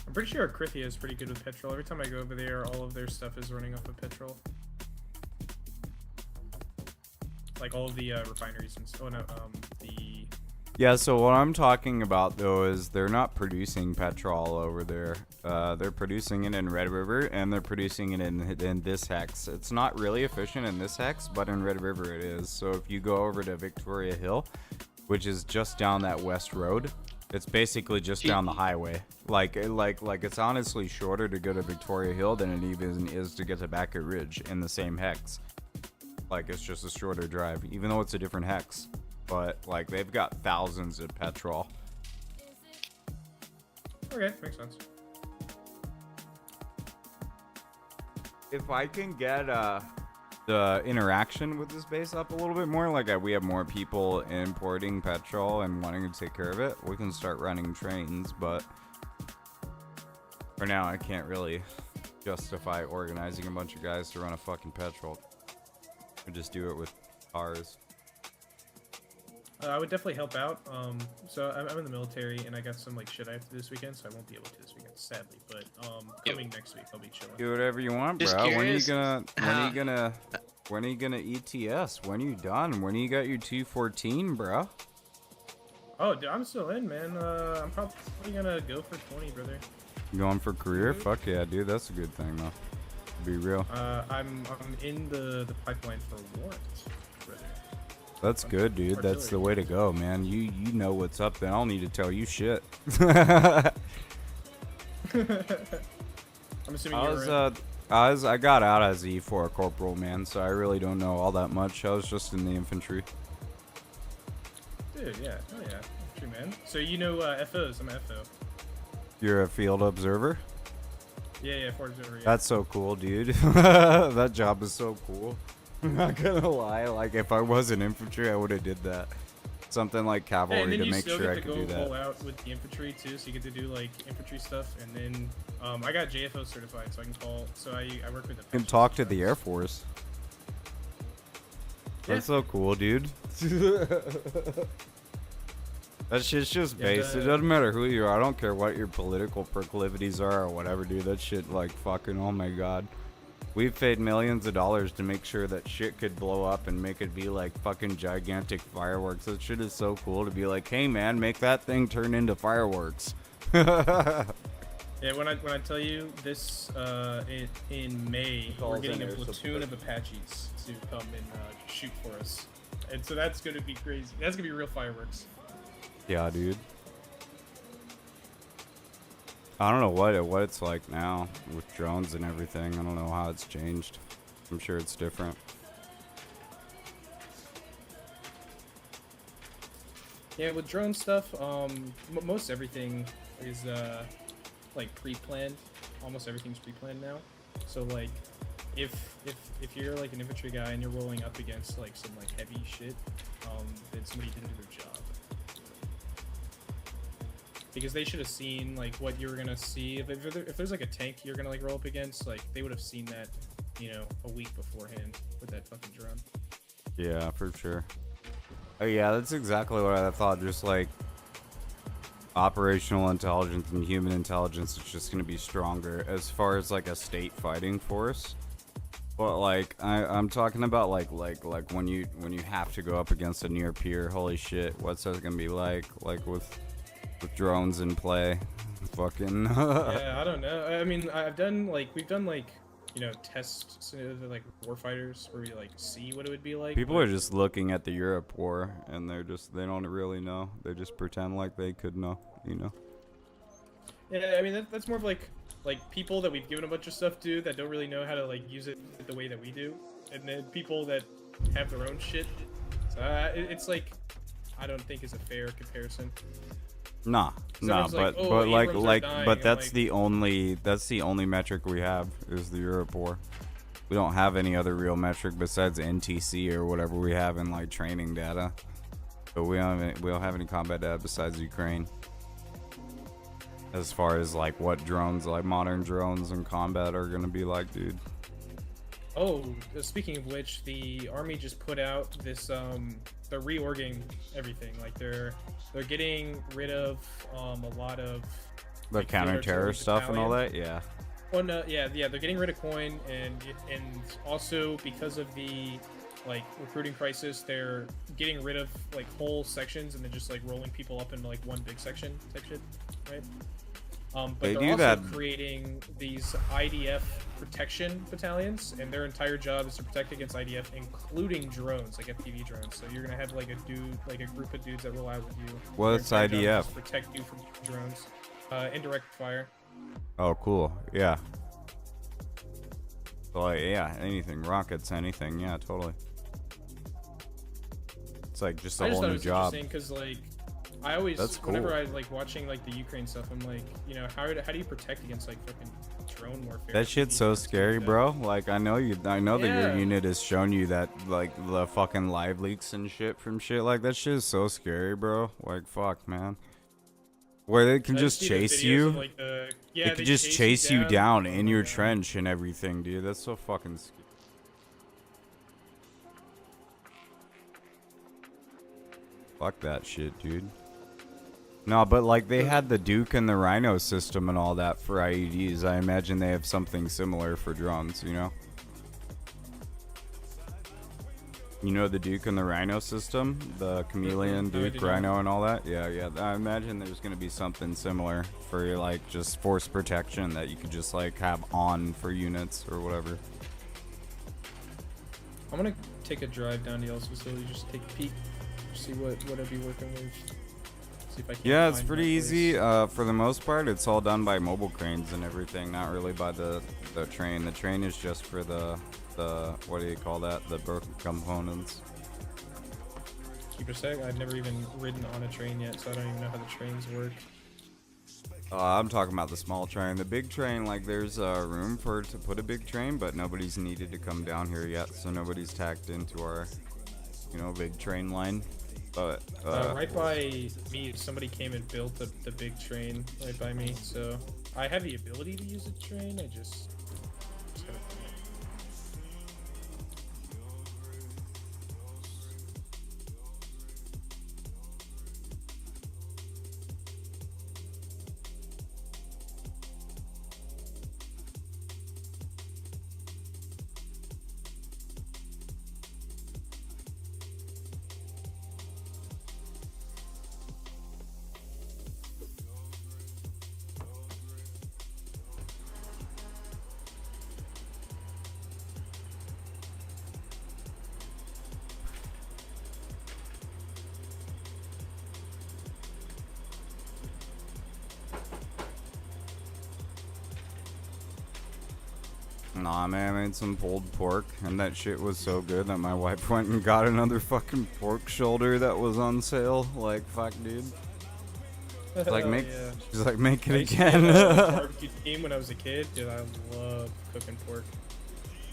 I'm pretty sure Krithia is pretty good with petrol. Every time I go over there, all of their stuff is running off of petrol. Like all of the refineries and stuff. Oh no, the. Yeah, so what I'm talking about though is they're not producing petrol over there. They're producing it in Red River and they're producing it in this hex. It's not really efficient in this hex, but in Red River it is. So if you go over to Victoria Hill, which is just down that west road, it's basically just down the highway. Like it's honestly shorter to go to Victoria Hill than it even is to get to Backer Ridge in the same hex. Like it's just a shorter drive, even though it's a different hex. But like they've got thousands of petrol. Okay, makes sense. If I can get the interaction with this base up a little bit more, like we have more people importing petrol and wanting to take care of it, we can start running trains. But for now, I can't really justify organizing a bunch of guys to run a fucking petrol. I just do it with cars. I would definitely help out. So I'm in the military and I got some like shit I have to do this weekend, so I won't be able to this weekend, sadly. But coming next week, I'll be chilling. Do whatever you want, bro. Just When are you curious, gonna ETS? When are you done? When you got your 214, bro? Oh, dude, I'm still in, man. I'm probably gonna go for 20, brother. Going for career? Fuck yeah, dude. That's a good thing, though. To be real. I'm in the pipeline for warrant, brother. That's good, dude. That's the way to go, man. You know what's up. Then I don't need to tell you shit. I'm assuming I got out as E4 corporal, man. So I really don't know all that much. I was just in the infantry. Dude, yeah, oh yeah, true, man. So you know FOs? I'm an FO. You're a field observer? Yeah, Ford Observer. Yeah. That's so cool, dude. That job is so cool. I'm not gonna lie. Like if I was in infantry, I would have did that. something like Yeah, and cavalry then to you make still sure I get to could go do that. full out with the infantry too, so you get to do like infantry stuff, and then I got JFO certified, so I can call. So I work with the. You can talk to the Air Force. Yeah. That's so cool, dude. That shit's just base. It doesn't matter who you are. I don't care what your political proclivities are or whatever, dude. That shit, like, fucking, oh my god. We've paid millions of dollars to make sure that shit could blow up and make it be like fucking gigantic fireworks. That shit is so cool to be like, hey man, make that thing turn into fireworks. Yeah, when I tell you this, in May, we're getting a platoon of Apaches to come and shoot for us, and so that's gonna be crazy. That's gonna be real fireworks. Yeah, dude. I don't know what it's like now with drones and everything. I don't know how it's changed. I'm sure it's different. Yeah, with drone stuff, most everything is like pre-planned. Almost everything's pre-planned now. So like, if you're like an infantry guy and you're rolling up against like some like heavy shit, then somebody didn't do their job. Because they should have seen like what you were gonna see. If there's like a tank you're gonna like roll up against, like they would have seen that, you know, a week beforehand with that fucking drone. Yeah, for sure. Oh yeah, that's exactly what I thought. Just like operational intelligence and human intelligence is just gonna be stronger as far as like a state fighting force. But like I'm talking about like when you have to go up against a near peer. Holy shit, what's that gonna be like with drones in play? Fucking. Yeah, I don't know. I mean, we've done like, you know, tests like warfighters where we like see what it would be like. People are just looking at the Europe war and they don't really know. They just pretend like they could know, you know. Yeah, I mean that's more of like people that we've given a bunch of stuff to that don't really know how to like use it the way that we do, and then people that have their own shit. So it's like, I don't think is a fair comparison. Nah, Someone's but like, "Oh, Abrams are dying," but and that's like- the only metric we have is the Europe war. We don't have any other real metric besides NTC or whatever we have in like training data. But we don't have any combat data besides Ukraine. As far as like what drones, like modern drones in combat are gonna be like, dude. Oh, speaking of which, the army just put out this they're reorging everything. Like they're getting rid of a lot of The like, counter-terror stuff and all battalions. that, yeah. Well, no, yeah, they're getting rid of coin, and also because of the like recruiting crisis, they're getting rid of like whole sections and then just like rolling people up into like one big section type shit, right? But They they're do also that. creating these IDF protection battalions, and their entire job is to protect against IDF, including drones, like FPV drones. So you're gonna have like a group of dudes that roll out with you. What's Their entire job is IDF? to protect you from drones. Indirect fire. Oh, cool. Yeah. So, like, yeah, anything, rockets, anything. Yeah, totally. It's like just a I just whole thought it new was job. interesting because like I always, That's cool. whenever I like watching like the Ukraine stuff, I'm like, you know, how do you protect against like fucking drone warfare? That shit's so scary, bro. Like, I know that your Yeah. unit has shown you that, like, the fucking live leaks and shit from shit. Like, that shit is so scary, bro. Like, fuck, man. Where they can I just see the chase videos you. of, like, they They can just chase you down in your trench and everything, dude. That's so fucking scary. Fuck that shit, dude. No, but like they had the Duke and the Rhino system and all that for IEDs. I imagine they have something similar for drones, you know? You know the Duke and the Rhino system? The Chameleon, No, I Duke, do not. Rhino, and all that? Yeah. I imagine there's going to be something similar for like just force protection that you could just like have on for units or whatever. I'm gonna take a drive down to y'all's facility, just take a peek, see what I'd be working with. See if I can. Yeah, it's find pretty my easy. place. For the most part, it's all done by mobile cranes and everything, not really by the train. The train is just for the what do you call that? The broken components. Super sec. I've never even ridden on a train yet, so I don't even know how the trains work. I'm talking about the small train. The big train, like there's room to put a big train, but nobody's needed to come down here yet, so nobody's tacked into our, big train line. But right by me, somebody came and built the big train right by me. So I have the ability to use a train. I just haven't done it. nah, man, I made some pulled pork, and that shit was so good that my wife went and got another fucking pork shoulder that was on sale. Like, fuck, dude. She's like, Yeah. she's like, make I it used to be again. on a barbecue team when I was a kid. Dude, I love cooking pork.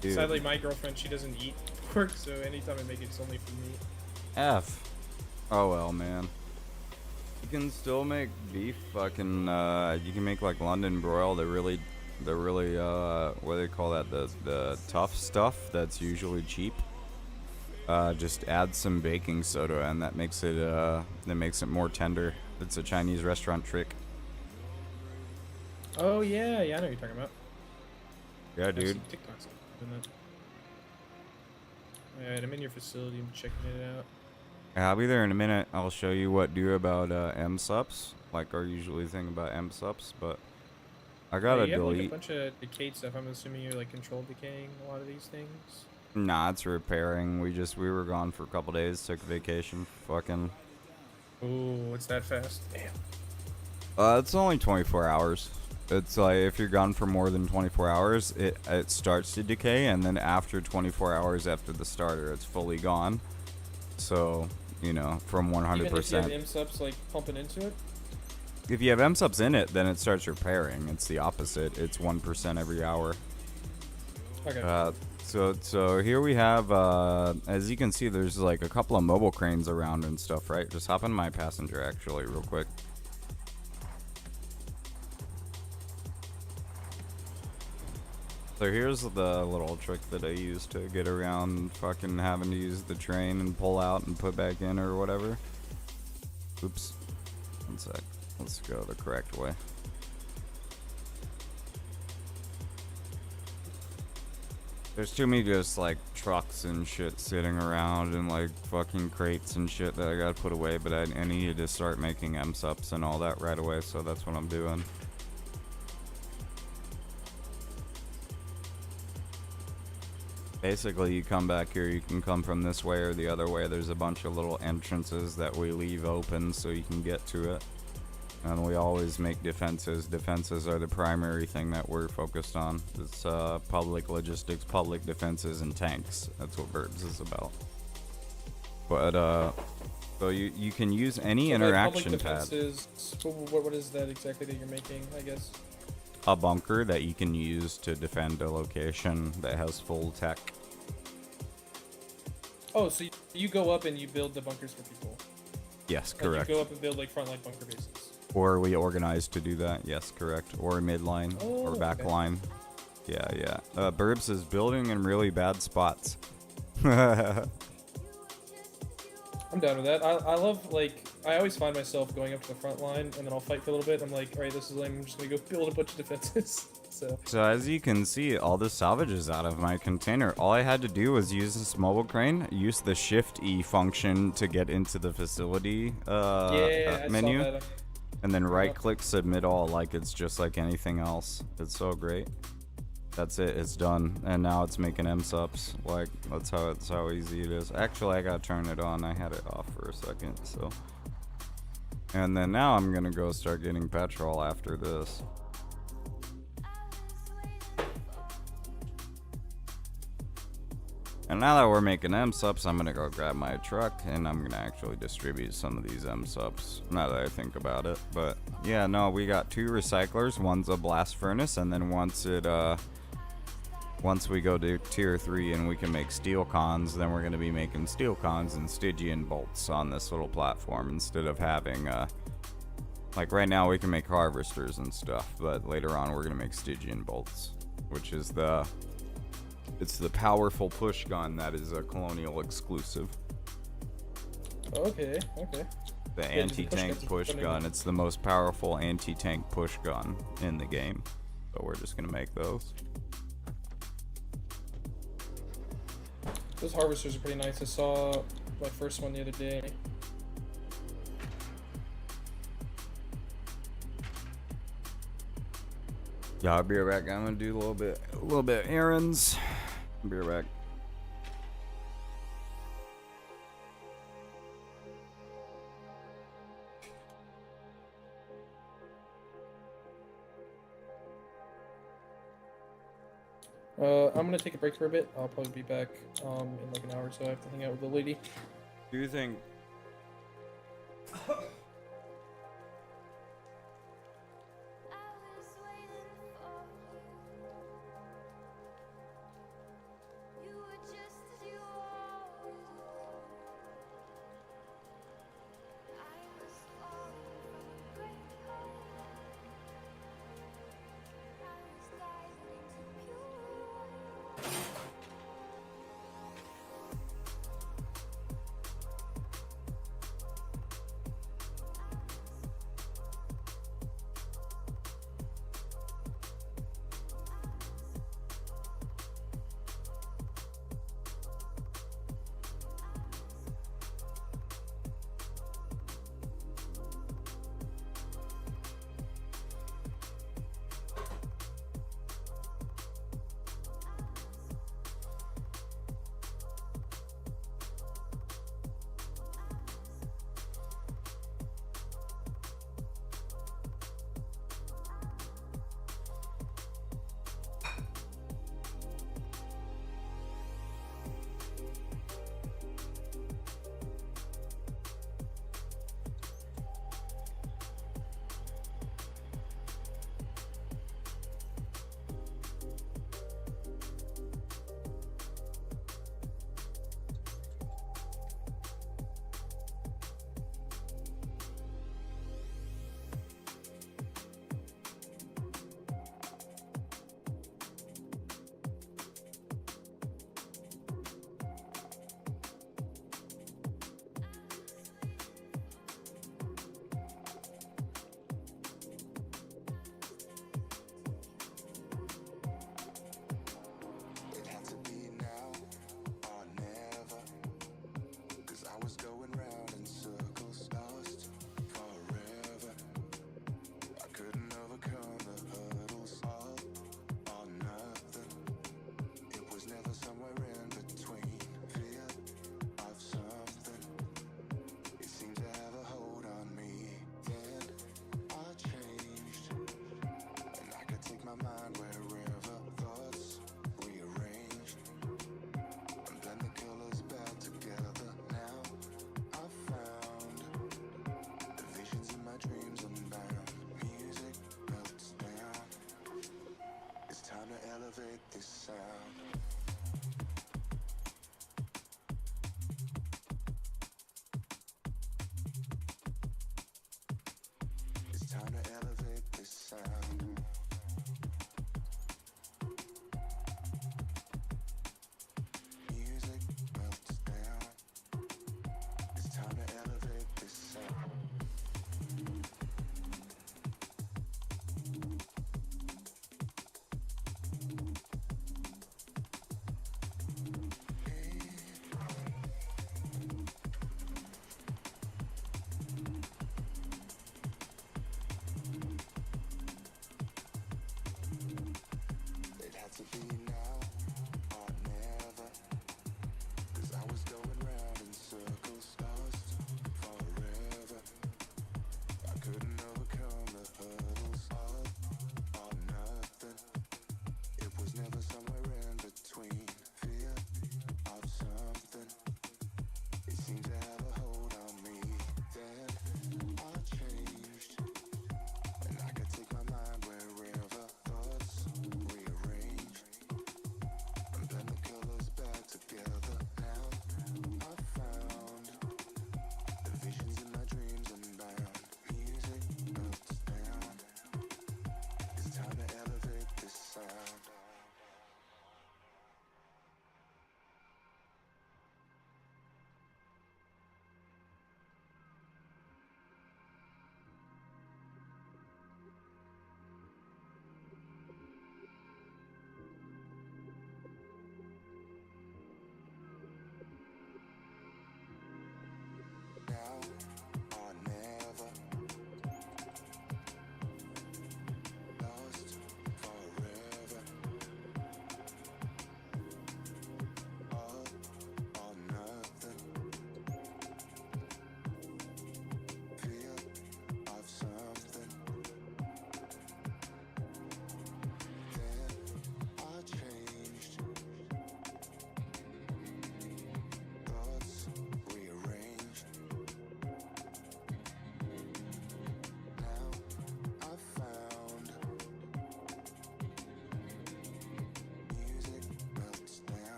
Dude. Sadly, my girlfriend, she doesn't eat pork, so anytime I make it, it's only for me. F. Oh well, man. You can still make beef. Fucking. You can make like London broil. They're really, what do they call that? The tough stuff that's usually cheap. Just add some baking soda, and that makes it more tender. It's a Chinese restaurant trick. Oh yeah, I know what you're talking about. Yeah, I've dude. seen TikToks doing that. Alright, I'm in your facility. I'm checking it out. I'll be there in a minute. I'll show you what do about MSUPs, like our usually thing about MSUPs, but I gotta You have like a delete. bunch of decayed stuff. I'm assuming you're like control decaying a lot of these things. Nah, it's repairing. We were gone for a couple days, took a vacation. Fucking. Ooh, it's that fast. Damn. It's only 24 hours. It's like if you're gone for more than 24 hours, it starts to decay, and then after 24 hours after the starter, it's fully gone. So, you know, from 100%. Even if you have IMSUPs like pumping into it? If you have MSUPs in it, then it starts repairing. It's the opposite. It's 1% every hour. Okay. So here we have, as you can see, there's like a couple of mobile cranes around and stuff, right? Just hop in my passenger, actually, real quick. So here's the little trick that I use to get around fucking having to use the train and pull out and put back in or whatever. Oops. One sec. Let's go the correct way. There's too many just like trucks and shit sitting around and like fucking crates and shit that I gotta put away, but I needed to start making MSUPs and all that right away, so that's what I'm doing. Basically, you come back here, you can come from this way or the other way. There's a bunch of little entrances that we leave open so you can get to it. And we always make defenses. Defenses are the primary thing that we're focused on. It's public logistics, public defenses, and tanks. That's what BIRBs is about. But, so you can use any interaction public pad. defenses, what is that exactly that you're making, I guess? A bunker that you can use to defend a location that has full tech. Oh, so you go up and you build the bunkers for people? Yes, Like correct. you go up and build like front-line bunker bases? Or we organize to do that. Yes, correct. Or midline or back okay. line. Yeah. BIRBs is building in really bad spots. I'm down with that. I love, like, I always find myself going up to the front line and then I'll fight for a little bit. I'm like, alright, this is I'm just gonna go build a bunch of defenses. So as you can see, all the salvage is out of my container. All I had to do was use this mobile crane, use the Shift E function to get into the facility I menu, saw that. and then right click submit all like it's just like anything else. It's so great. That's it, it's done. And now it's making MSUPs. Like, that's how easy it is. Actually, I gotta turn it on. I had it off for a second, so. And then now I'm gonna go start getting petrol after this. And now that we're making MSUPs, I'm gonna go grab my truck and I'm gonna actually distribute some of these MSUPs. Now that I think about it, but yeah, no, we got 2 recyclers. One's a blast furnace, and then once once we go to tier 3 and we can make steel cons, then we're going to be making steel cons and Stygian bolts on this little platform instead of having, like right now we can make harvesters and stuff, but later on we're going to make Stygian bolts, which is it's the powerful push gun that is a Colonial exclusive. Okay, okay. The anti-tank push gun. It's the most powerful anti-tank push gun in the game. So we're just going to make those. Those harvesters are pretty nice. I saw my first one the other day. Yeah, I'll be right back. I'm gonna do a little bit errands. I'll be right back. I'm gonna take a break for a bit. I'll probably be back in like an hour or so. I have to hang out with the lady. Do you think?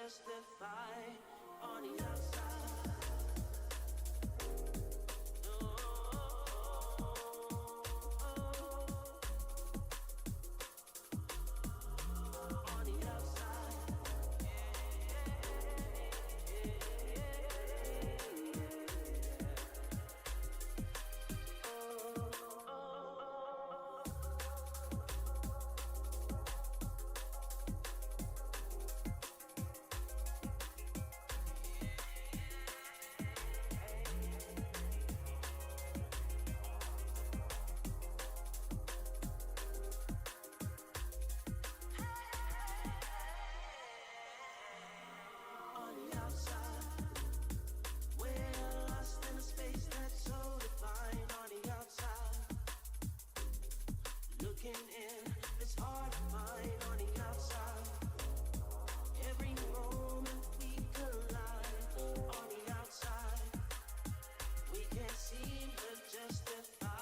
justify on the outside. On the outside. On the outside, we're lost in a space that's so defined. On the outside, looking in, it's hard to find. On the outside, every moment we collide. On the outside, we can't seem to justify.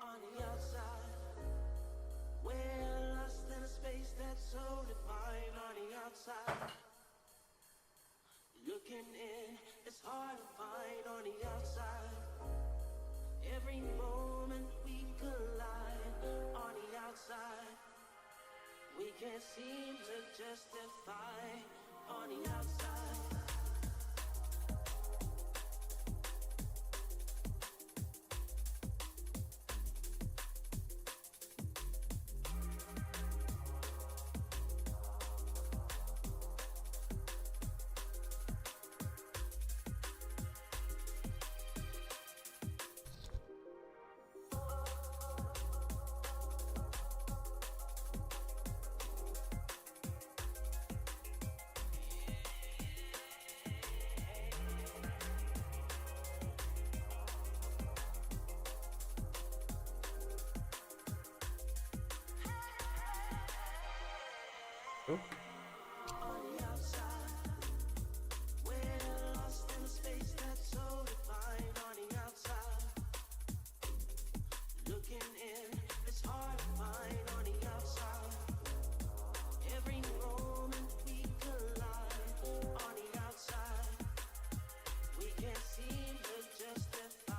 On the outside, we're lost in a space that's so defined. On the outside, looking in, it's hard to find. On the outside, every moment we collide. On the outside, we can't seem to justify. On the outside. Oh. On the outside, we're lost in a space that's so defined. On the outside, looking in, it's hard to find. On the outside, every moment we collide. On the outside, we can't seem to justify.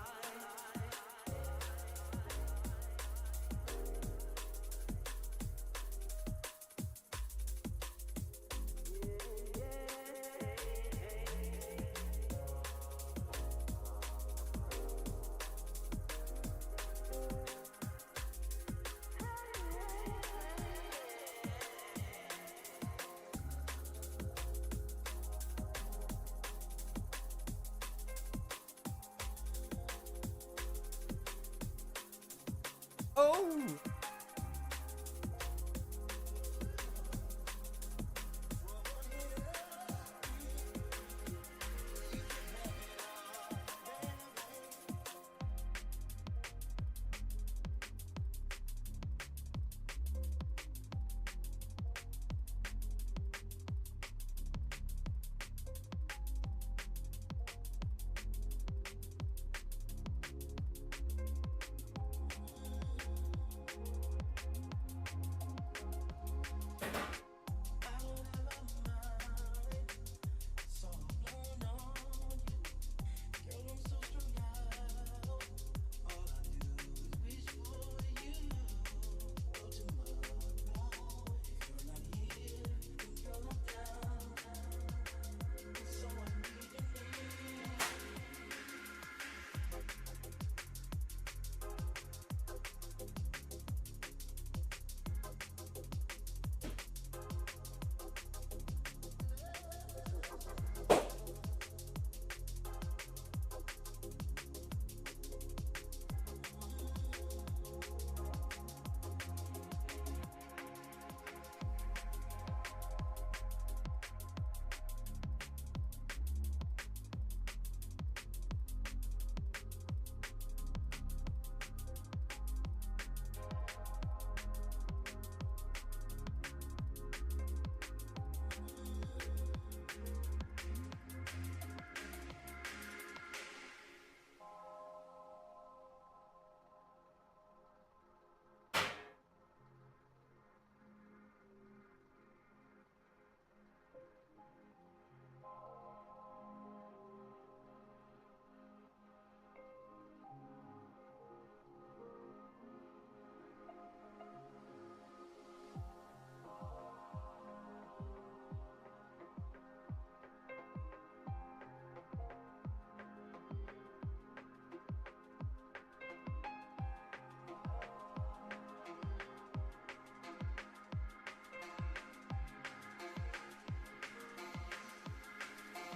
Oh!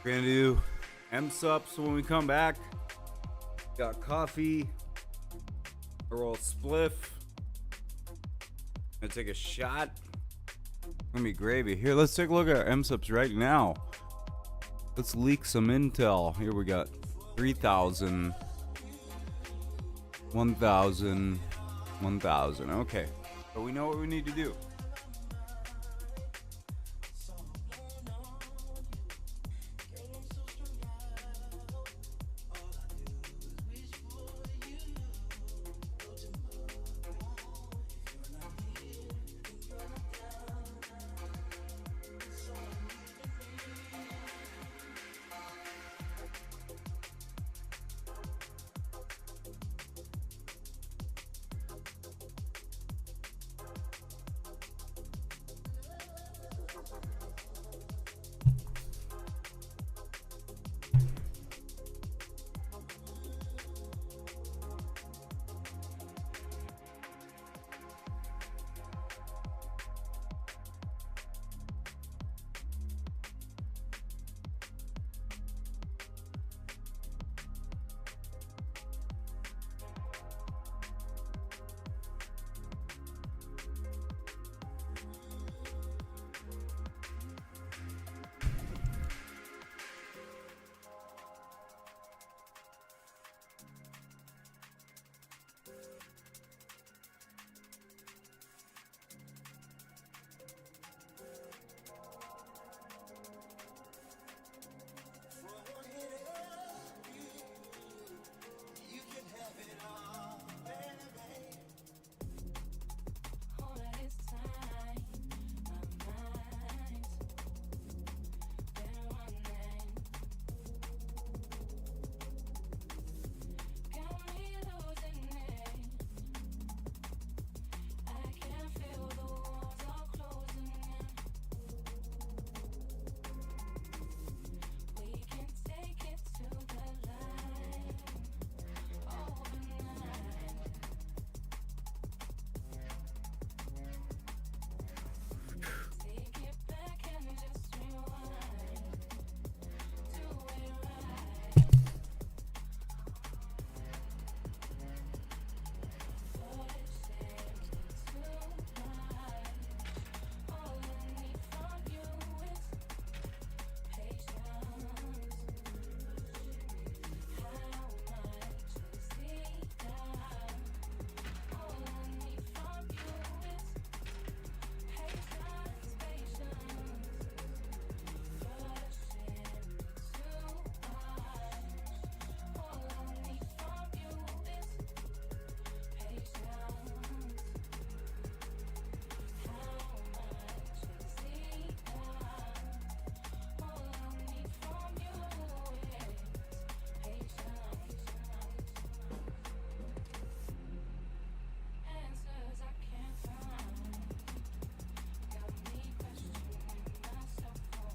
We're gonna do M-Sups when we come back. Got coffee, a roll spliff. Gonna take a shot. Gonna be gravy. Here, let's take a look at our M-Sups right now. Let's leak some intel. Here we got 3,000, 1,000, 1,000. Okay, so we know what we need to do.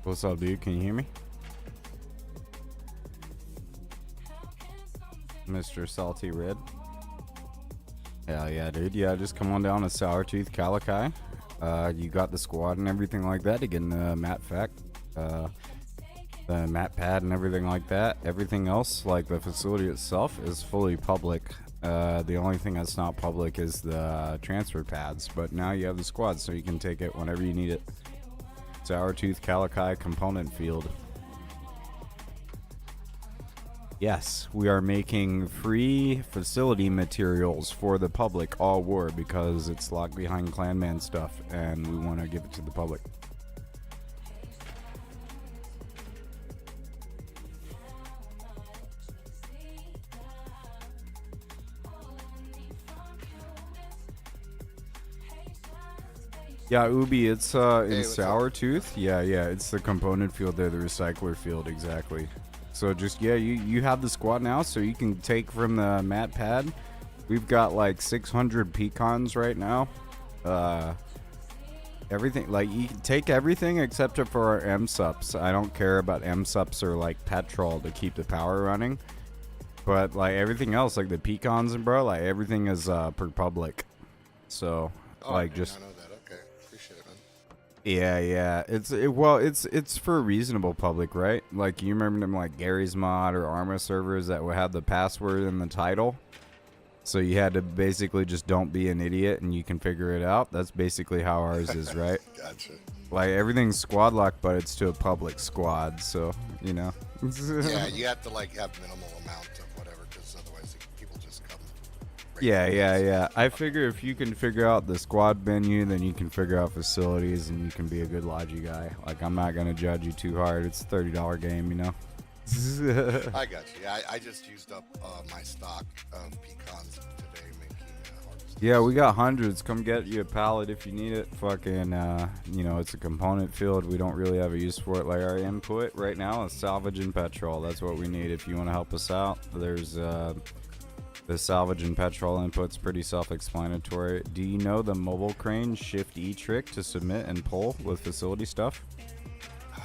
What's up, dude? Can you hear me? Mr. Salty Red. Hell yeah, dude. Yeah, just come on down to Sourtooth, Calakai. You got the squad and everything like that to get in the mat fact, the mat pad and everything like that. Everything else, like the facility itself, is fully public. The only thing that's not public is the transfer pads, but now you have the squad, so you can take it whenever you need it. Sourtooth, Calakai component field. Yes, we are making free facility materials for the public all war because it's locked behind clanman stuff and we want to give it to the public. Yeah, Ubi, it's in Sourtooth. Yeah, it's the component field there, the recycler field, exactly. So just, yeah, you have the squad now, so you can take from the mat pad. We've got like 600 pecans right now. Everything, like, you can take everything except for our M-Sups. I don't care about M-Sups or like petrol to keep the power running. But like everything else, like the pecans and bro, like everything is per public. So, like, just... Yeah. It's for a reasonable public, right? Like you remember them like Gary's Mod or Arma servers that would have the password in the title. So you had to basically just don't be an idiot and you can figure it out. That's basically how ours is, right? Gotcha. Like everything's squad locked, but it's to a public squad, so you know. Yeah, you have to like have minimal amount of whatever, because otherwise people just come. Yeah. I figure if you can figure out the squad menu, then you can figure out facilities, and you can be a good Logi guy. Like I'm not gonna judge you too hard. It's a $30 game, you know. I got you. Yeah, I just used up my stock of pecans today making harvest. Yeah, we got hundreds. Come get you a pallet if you need it. Fucking, you know, it's a component field. We don't really have a use for it. Like our input right now is salvage and petrol. That's what we need. If you want to help us out, there's the salvage and petrol input's pretty self-explanatory. Do you know the mobile crane Shift E trick to submit and pull with facility stuff?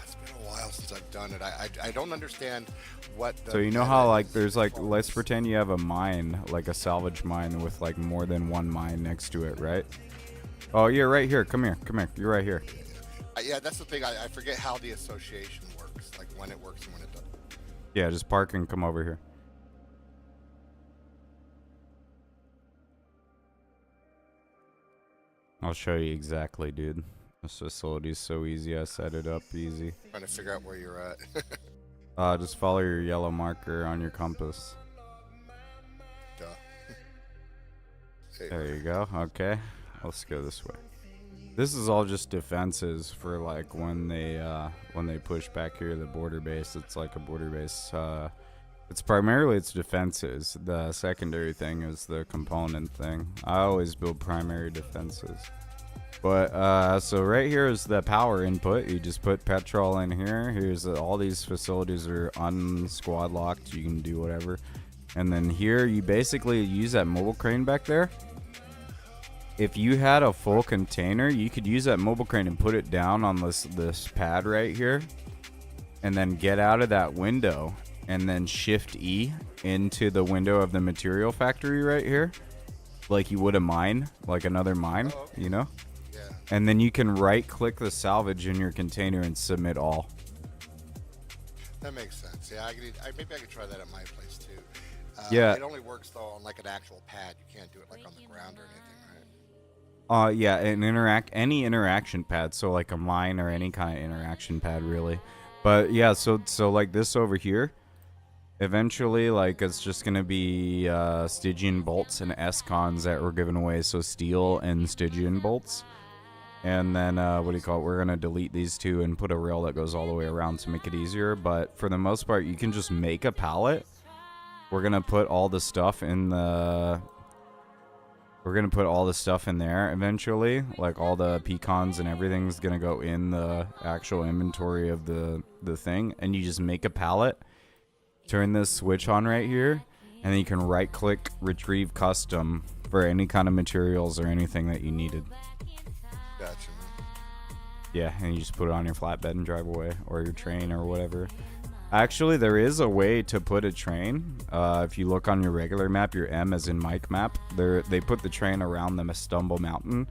It's been a while since I've done it. I don't understand what. So you know how like there's like, let's pretend you have a mine, like a salvage mine with like more than one mine next to it, right? Oh, you're right here. Come here. You're right here. Yeah, that's the thing. I forget how the association works, like when it works and when it doesn't. Yeah, just park and come over here. I'll show you exactly, dude. This facility's so easy. I set it up easy. Trying to figure out where you're at. Just follow your yellow marker on your compass. Duh. Hey, There you go. Okay, let's go this way. This is all just defenses for like when they push back here to the border base. It's like a border base. It's primarily it's defenses. The secondary thing is the component thing. I always build primary defenses. But so right here is the power input. You just put petrol in here. Here's all these facilities are unsquad locked. You can do whatever. And then here you basically use that mobile crane back there. If you had a full container, you could use that mobile crane and put it down on this pad right here, and then get out of that window and then Shift E into the window of the material factory right here, like you would a mine, like another mine, you know? Yeah. And then you can right click the salvage in your container and submit all. That makes sense. Yeah, maybe I could try that at my place too. Yeah. It only works though on like an actual pad. You can't do it like on the ground or anything, right? Yeah, any interaction pad, so like a mine or any kind of interaction pad really. But yeah, so like this over here, eventually like it's just gonna be Stygian bolts and S-cons that were given away, so steel and Stygian bolts. And then what do you call it, we're gonna delete these two and put a rail that goes all the way around to make it easier. But for the most part, you can just make a pallet. We're gonna put all the stuff in the there eventually, like all the pecans and everything's gonna go in the actual inventory of the thing, and you just make a pallet, turn this switch on right here, and then you can right click retrieve custom for any kind of materials or anything that you needed. Gotcha, man. Yeah, and you just put it on your flatbed and drive away, or your train or whatever. Actually, there is a way to put a train. If you look on your regular map, your M as in Mike map, they put the train around the Stumble Mountain.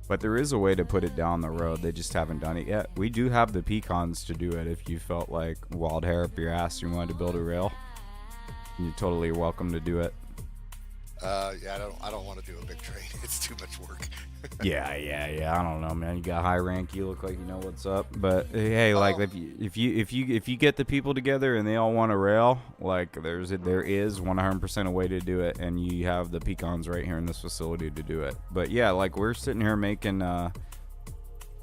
But there is a way to put it down the road. They just haven't done it yet. We do have the pecans to do it if you felt like wild hair up your ass and you wanted to build a rail. You're totally welcome to do it. Yeah, I don't want to do a big train. It's too much work. Yeah. I don't know, man. You got high rank. You look like you know what's up. But hey, like if you get the people together and they all want a rail, like there is 100% a way to do it, and you have the pecans right here in this facility to do it. But yeah, like we're sitting here making.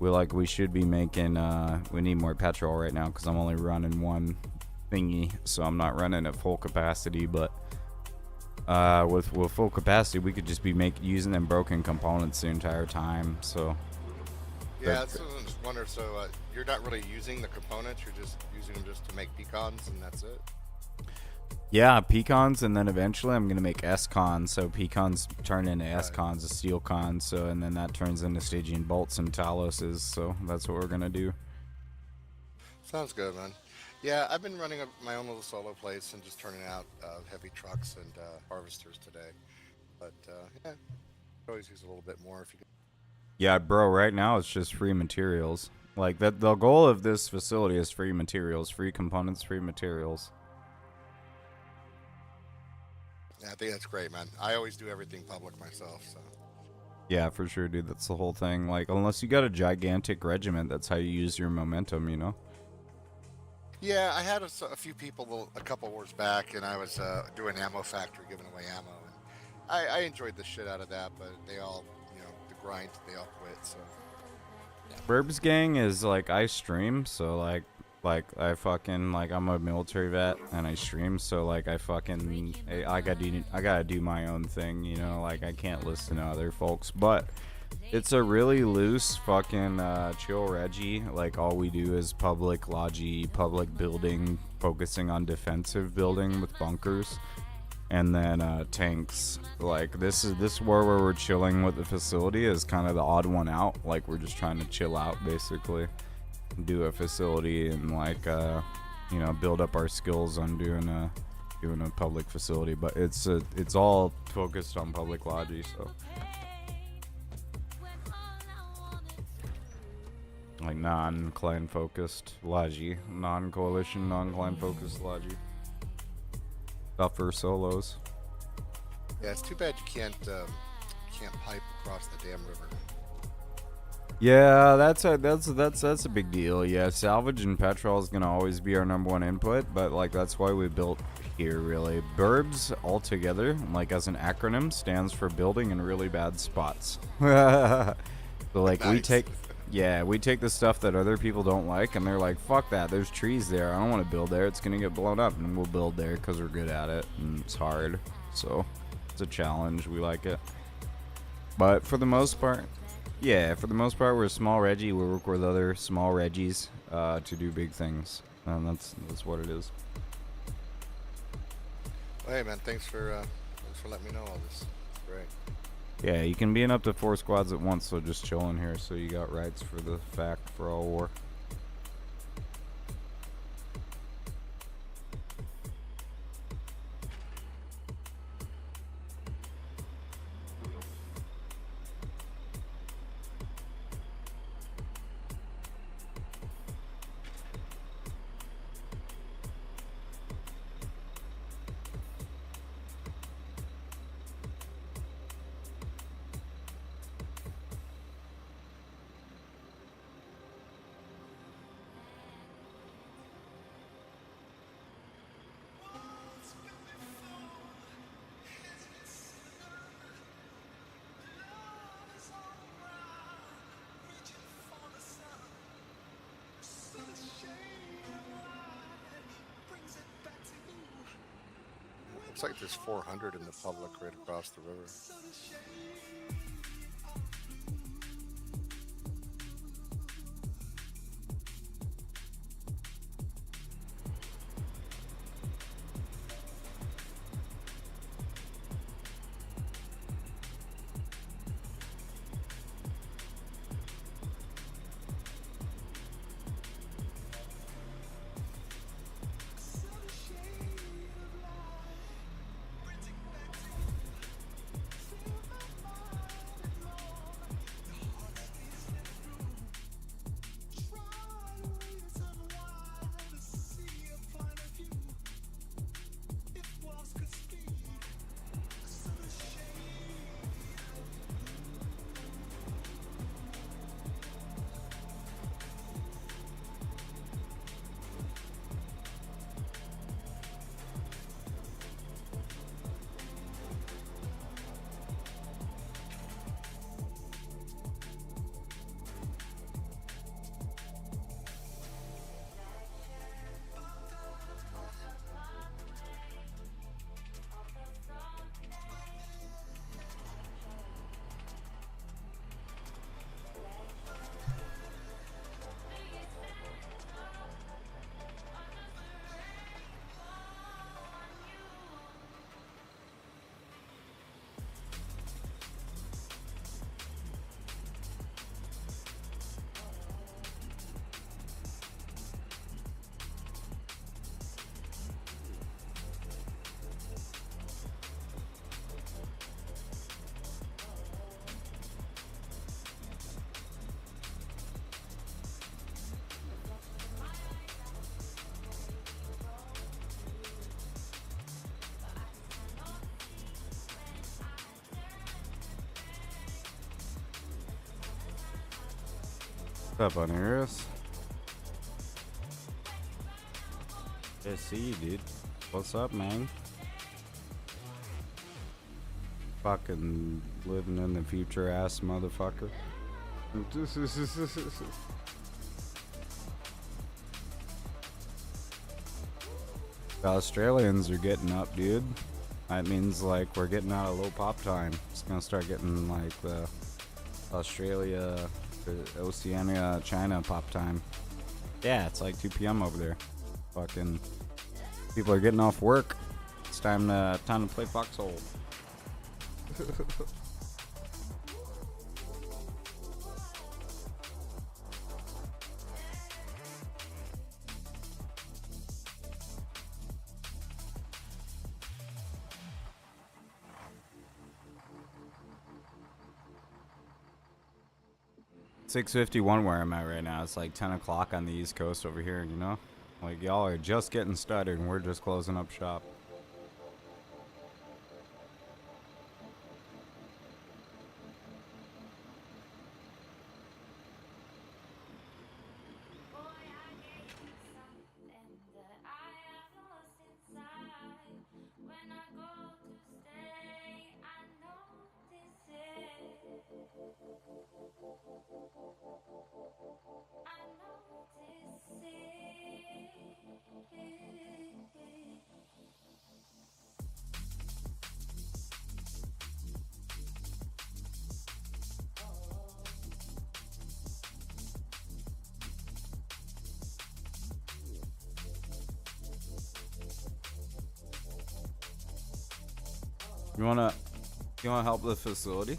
We should be making. We need more petrol right now because I'm only running one thingy, so I'm not running at full capacity, but. With full capacity, we could just be using them broken components the entire time. So yeah, that's what I just wonder. So you're not really using the components; you're just using them just to make pecans, and that's it. Yeah, pecans, and then eventually I'm gonna make S-cons. So pecans turn into S-cons, a steel con. So and then that turns into Stygian bolts and Taloses. So that's what we're gonna do. Sounds good, man. Yeah, I've been running my own little solo place and just turning out heavy trucks and harvesters today. But yeah, always use a little bit more if you can. Yeah, bro, right now it's just free materials. Like that the goal of this facility is free materials, free components, free materials. Yeah, I think that's great, man. I always do everything public myself, so. Yeah, for sure, dude. That's the whole thing. Like, unless you got a gigantic regiment, that's how you use your momentum, you know? Yeah, I had a few people a couple wars back, and I was doing ammo factory, giving away ammo, and I enjoyed the shit out of that. But they all, the grind, they all quit. So Burbs gang is like I stream, so like I fucking like I'm a military vet and I stream, so like I gotta do my own thing, you know, like I can't listen to other folks, but it's a really loose fucking chill Reggie. Like all we do is public logi, public building, focusing on defensive building with bunkers. And then tanks. Like this war where we're chilling with the facility is kind of the odd one out. Like we're just trying to chill out basically, do a facility and like build up our skills on doing a public facility. But it's all focused on public logi. So like non-clan focused logi, non-coalition, non-clan focused logi. Tougher solos. yeah, it's too bad you can't pipe across the damn river. Yeah, that's a big deal. Yeah, salvage and petrol is gonna always be our number one input, but like that's why we built here. Really, BIRBs altogether, like as an acronym, stands for building in really bad spots. So like Nice. we take the stuff that other people don't like, and they're like, "Fuck that! There's trees there. I don't want to build there. It's gonna get blown up." And we'll build there because we're good at it, and it's hard. So it's a challenge. We like it. But for the most part, we're a small Reggie. We work with other small Reggies to do big things, and that's what it is. Well, hey, man, thanks for letting me know all this. It's great. Yeah, you can be in up to 4 squads at once, so just chill in here. So you got rights for the fact for all war. Looks like there's 400 in the public right across the river. What's up, Oniris? Yeah, see you, dude. What's up, man? Fucking living in the future ass motherfucker. The Australians are getting up, dude. That means like we're getting out of low pop time. It's gonna start getting like the Australia, the Oceania, China pop time. Yeah, it's like 2 p.m. over there. Fucking people are getting off work. It's time to play foxhole. 6:51 where I'm at right now. It's like 10 o'clock on the East Coast over here, you know? Like, y'all are just getting started and we're just closing up shop. You wanna help the facility?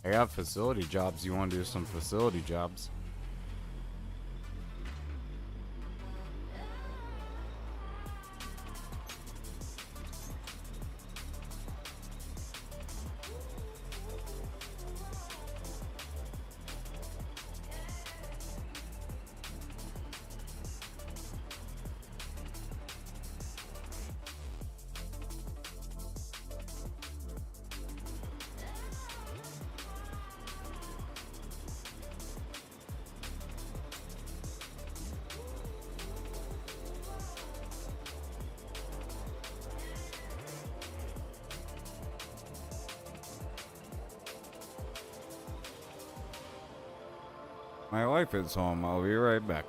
I got facility jobs. You want to do some facility jobs? My wife is home. I'll be right back.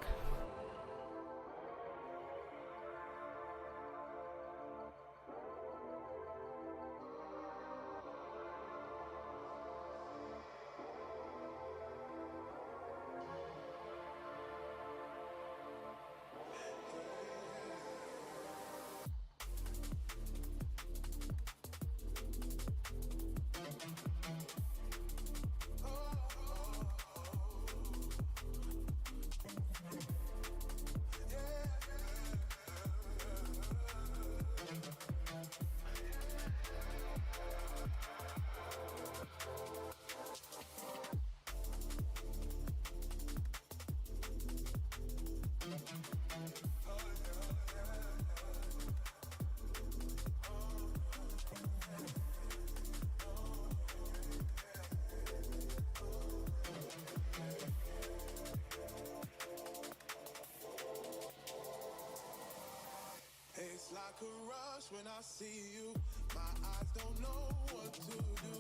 It's like a rush when I see you. My eyes don't know what to do.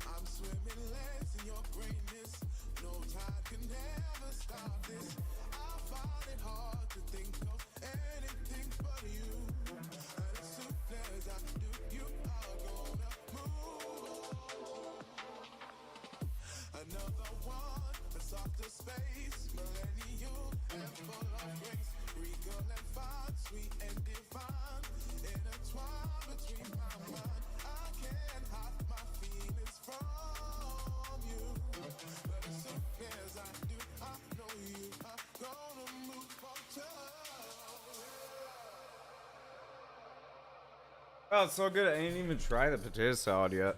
I'm swimming legs in your greatness. No tide can ever stop this. I find it hard to think of anything but you. And as soon as I do, you are gonna move. Another one, a softer space, millennial and full of grace. Regal and fine, sweet and divine, intertwined between my mind. I can't hide my feelings from you, but as soon as I do, I know you are gonna move closer. Oh, it's so good. I didn't even try the potato salad yet.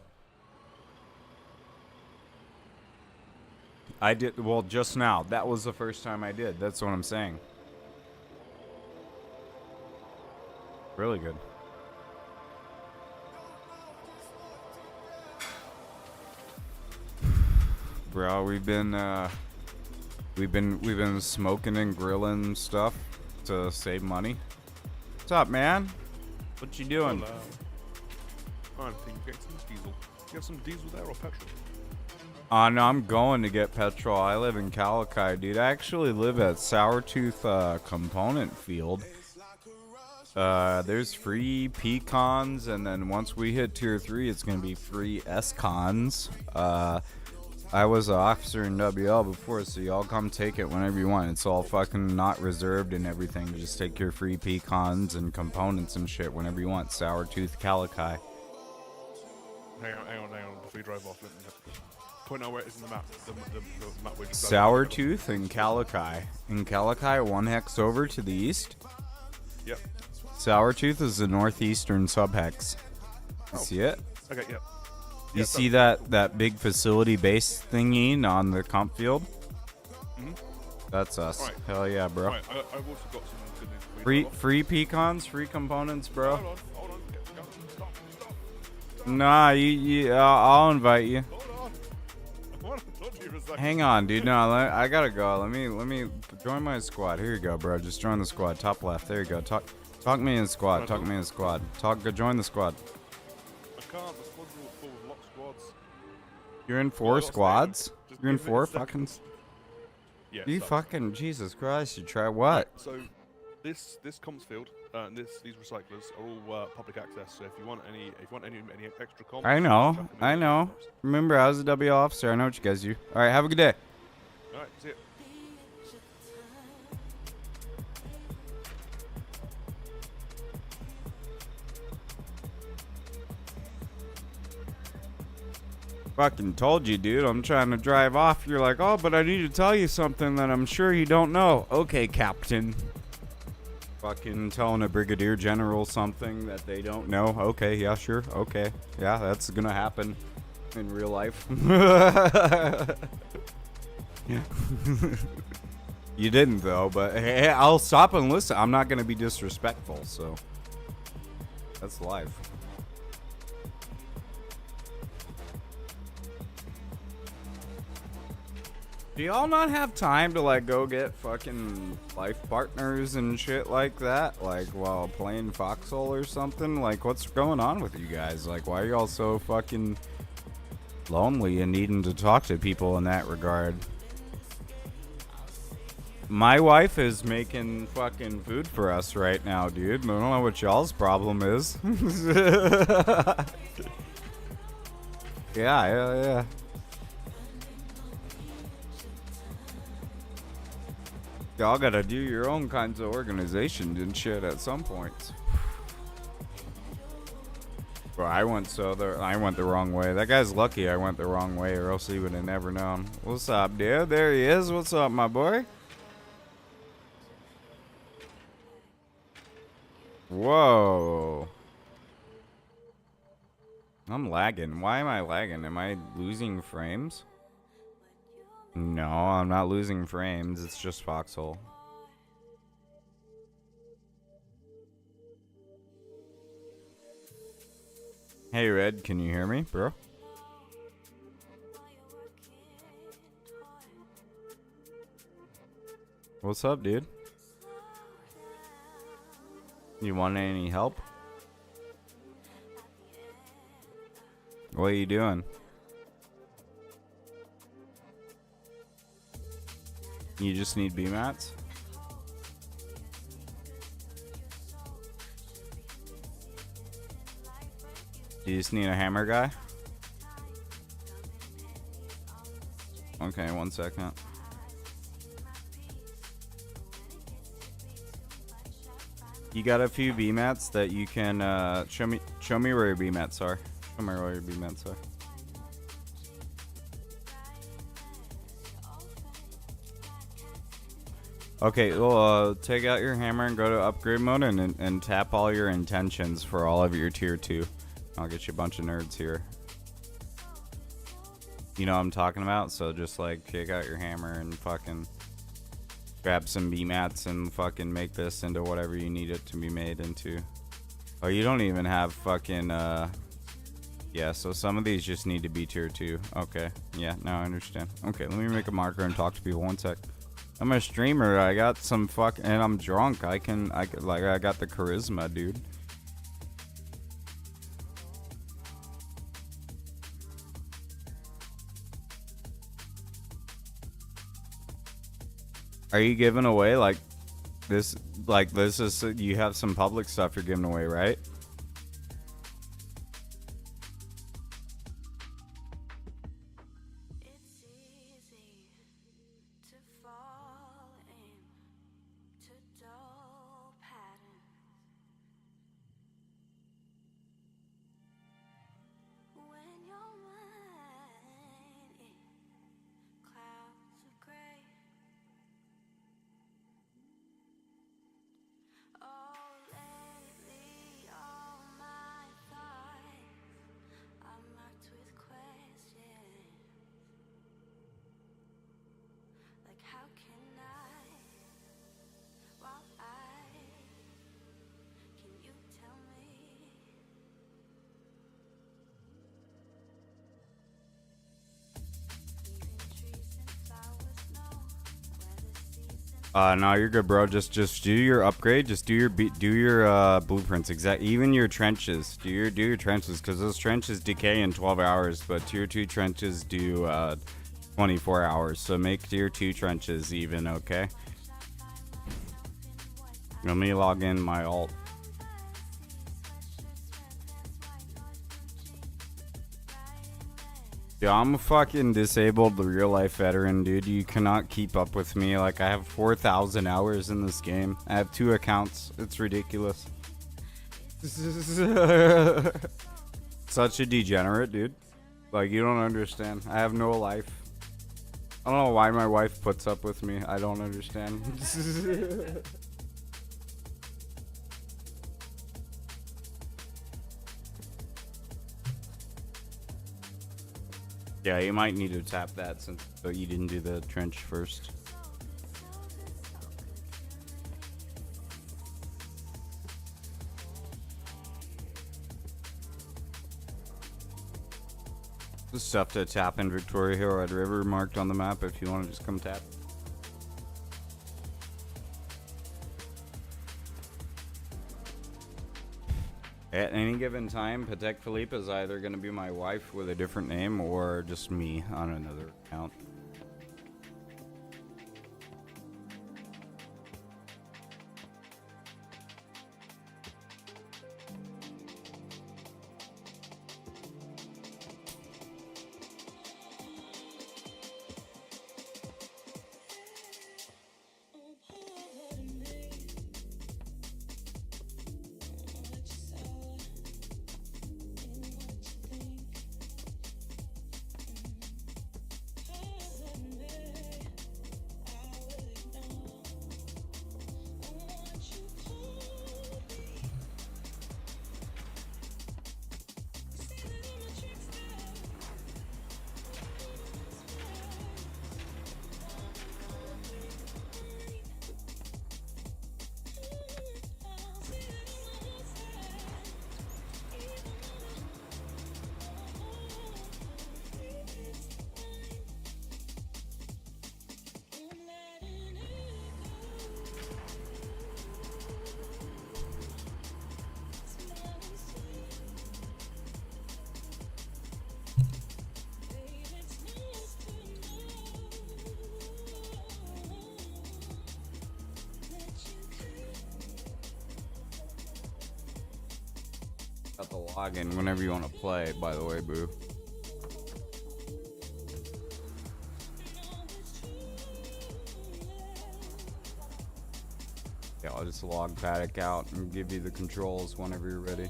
I did, well, just now. That was the first time I did. That's what I'm saying. Really good. Bro, we've been smoking and grilling stuff to save money. What's up, man? What you doing? Hello. I'm thinking get some diesel. You have some diesel there or petrol? No, I'm going to get petrol. I live in Calachi, dude. I actually live at Sourtooth Component Field. There's free pecans, and then once we hit tier 3, it's gonna be free S-cons. I was an officer in WL before, so y'all come take it whenever you want. It's all fucking not reserved and everything. Just take your free pecans and components and shit whenever you want. Sourtooth Calachi. Hang on. Before you drive off, let me point out where it is in the map. The map where you Sourtooth and Calachi. In Calachi, 1 hex over to the east. Yep. Sourtooth is the northeastern subhex. You see it? Okay, yep. You see that big facility base thingy on the comp field? Mm-hmm. That's us. Right. Hell yeah, bro. Right, I've also got some good news for you. Free pecans, free components, bro. Hold on. Stop. Nah, I'll invite you. Hold on. I want to talk to you for a second. Hang on, dude. No, I gotta go. Let me join my squad. Here you go, bro. Just join the squad. Top left. There you go. Talk me in the squad. Talk me in the squad. Join the squad. I can't. The squads are all full of lock squads. You're in 4 squads? Just You're in give me 4 a second. fucking... Yeah. You so- fucking... Jesus Christ, you try what? So, this comms field and these recyclers are all public access. So if you want any extra comms, I just know. chuck 'em in I the know. comments. Remember, I was a W officer. I know what you guys do. Alright, have a good day. All right, see ya. Fucking told you, dude. I'm trying to drive off. You're like, oh, but I need to tell you something that I'm sure you don't know. Okay, Captain. Fucking telling a brigadier general something that they don't know. Okay, yeah, sure. Okay. Yeah, that's gonna happen in real life. You didn't, though, but hey, I'll stop and listen. I'm not gonna be disrespectful, so that's life. Do y'all not have time to like go get fucking life partners and shit like that? Like while playing Foxhole or something? Like what's going on with you guys? Like why are y'all so fucking lonely and needing to talk to people in that regard? My wife is making fucking food for us right now, dude. I don't know what y'all's problem is. Yeah. Y'all gotta do your own kinds of organizations and shit at some point. Bro, I went the wrong way. That guy's lucky I went the wrong way, or else he would have never known. What's up, dude? There he is. What's up, my boy? Whoa. I'm lagging. Why am I lagging? Am I losing frames? No, I'm not losing frames. It's just Foxhole. Hey, Red, can you hear me, bro? What's up, dude? You want any help? What are you doing? You just need BMATs? You just need a hammer guy? Okay, 1 second. You got a few BMATs that you can show me where your BMATs are. Show me where your BMATs are. Okay, well, take out your hammer and go to upgrade mode and tap all your intentions for all of your tier 2. I'll get you a bunch of nerds here. You know what I'm talking about? So just like take out your hammer and fucking grab some B-mats and fucking make this into whatever you need it to be made into. Oh, you don't even have fucking, yeah, so some of these just need to be tier 2. Okay, yeah, now I understand. Okay, let me make a marker and talk to people 1 sec. I'm a streamer. I got some and I'm drunk. I got the charisma, dude. Are you giving away like this? Like this is you have some public stuff you're giving away, right? No, you're good, bro. Just do your upgrade. Just do your blueprints. Even your trenches. Do your trenches, because those trenches decay in 12 hours, but tier 2 trenches do 24 hours. So make tier 2 trenches even, okay? Let me log in my alt. Yeah, I'm a fucking disabled real life veteran, dude. You cannot keep up with me. Like, I have 4,000 hours in this game. I have 2 accounts. It's ridiculous. Such a degenerate, dude. Like, you don't understand. I have no life. I don't know why my wife puts up with me. I don't understand. Yeah, you might need to tap that since you didn't do the trench first. The stuff to tap in Victoria Hill Red River marked on the map if you want to just come tap. At any given time, Patek Philippe is either going to be my wife with a different name or just me on another account. Got the login whenever you want to play, by the way, boo. Yeah, I'll just log Paddock out and give you the controls whenever you're ready.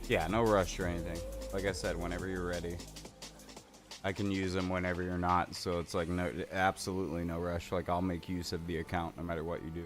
Yeah, no rush or anything. Like I said, whenever you're ready. I can use them whenever you're not, so it's like no, absolutely no rush. Like I'll make use of the account no matter what you do.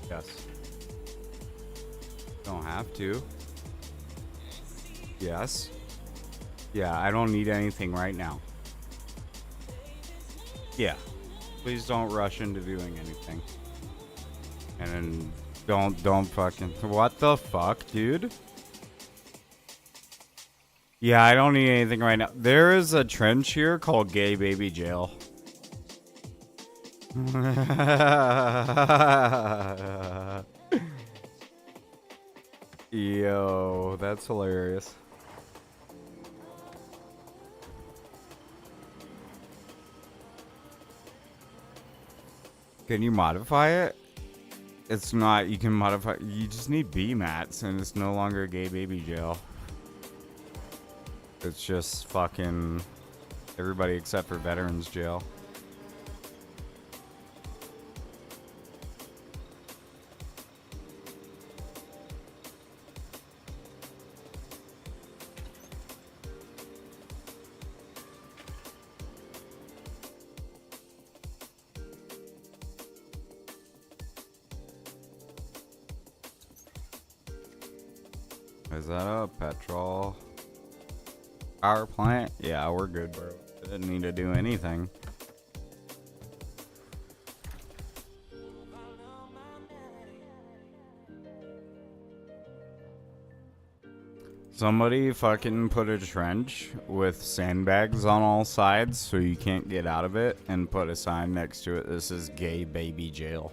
Yes. Don't have to. Yes. Yeah, I don't need anything right now. Yeah. Please don't rush into doing anything. And then don't fucking... What the fuck, dude? Yeah, I don't need anything right now. There is a trench here called Gay Baby Jail. Yo, that's hilarious. Can you modify it? It's not, you can modify, you just need B mats and it's no longer Gay Baby Jail. It's just fucking everybody except for Veterans Jail. Is that a petrol power plant? Yeah, we're good, bro. Didn't need to do anything. Somebody fucking put a trench with sandbags on all sides so you can't get out of it and put a sign next to it. This is Gay Baby Jail.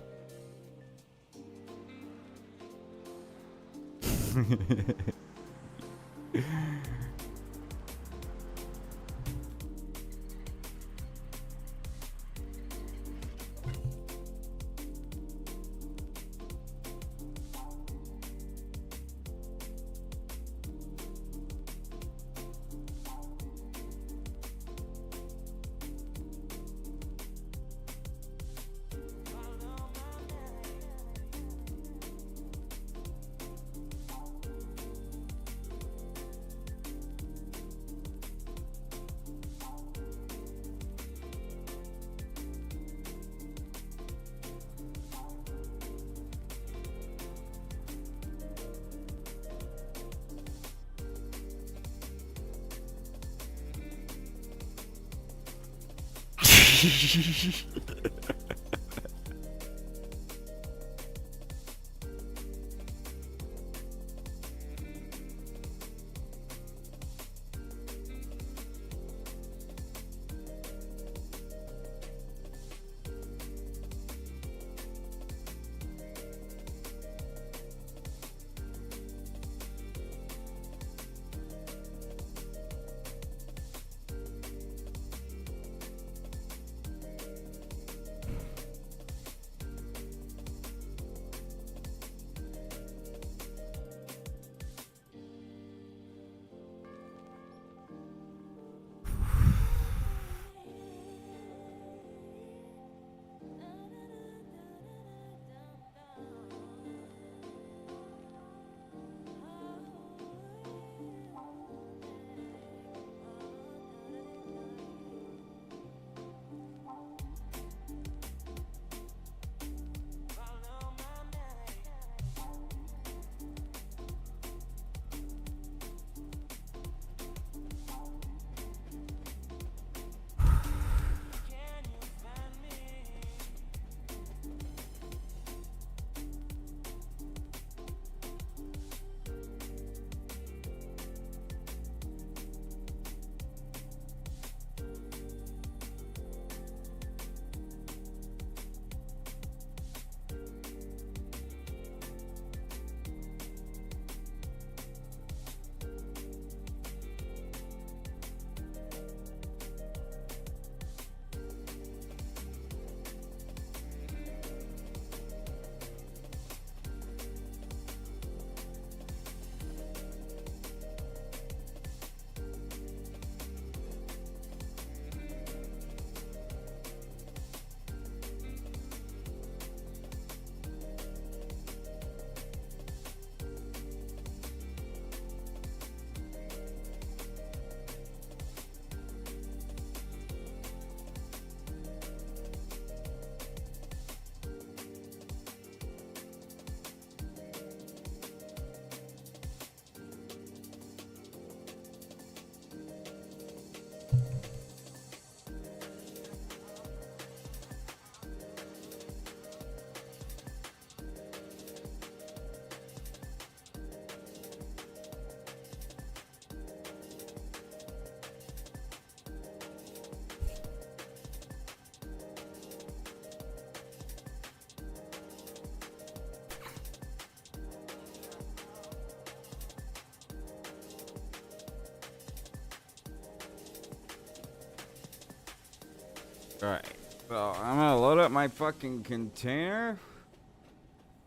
Alright, so I'm gonna load up my fucking container.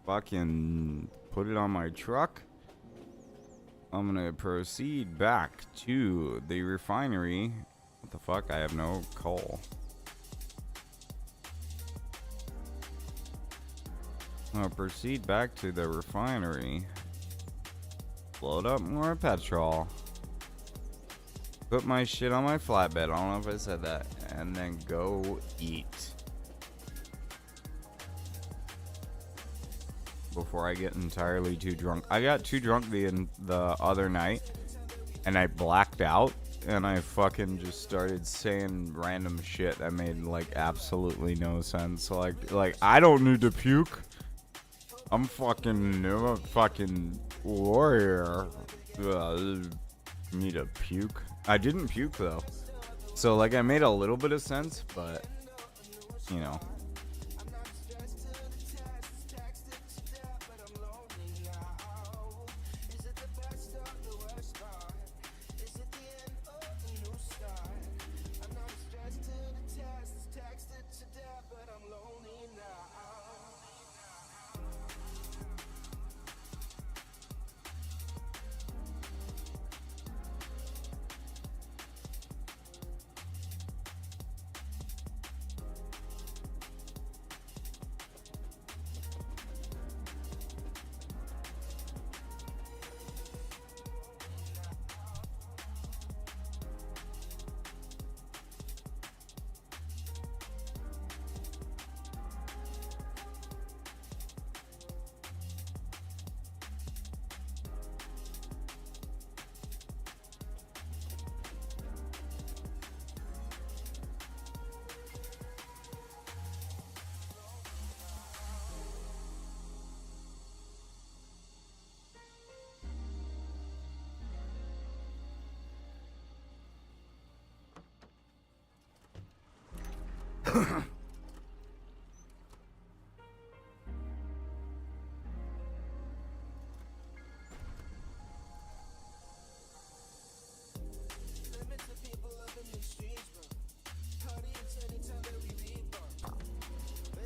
Fucking put it on my truck. I'm gonna proceed back to the refinery. What the fuck? I have no coal. I'm gonna proceed back to the refinery. Load up more petrol. Put my shit on my flatbed. I don't know if I said that. And then go eat. Before I get entirely too drunk. I got too drunk the other night. And I blacked out. And I fucking just started saying random shit that made like absolutely no sense. Like I don't need to puke. I'm a fucking warrior. Need to puke. I didn't puke though. So like I made a little bit of sense, but you know.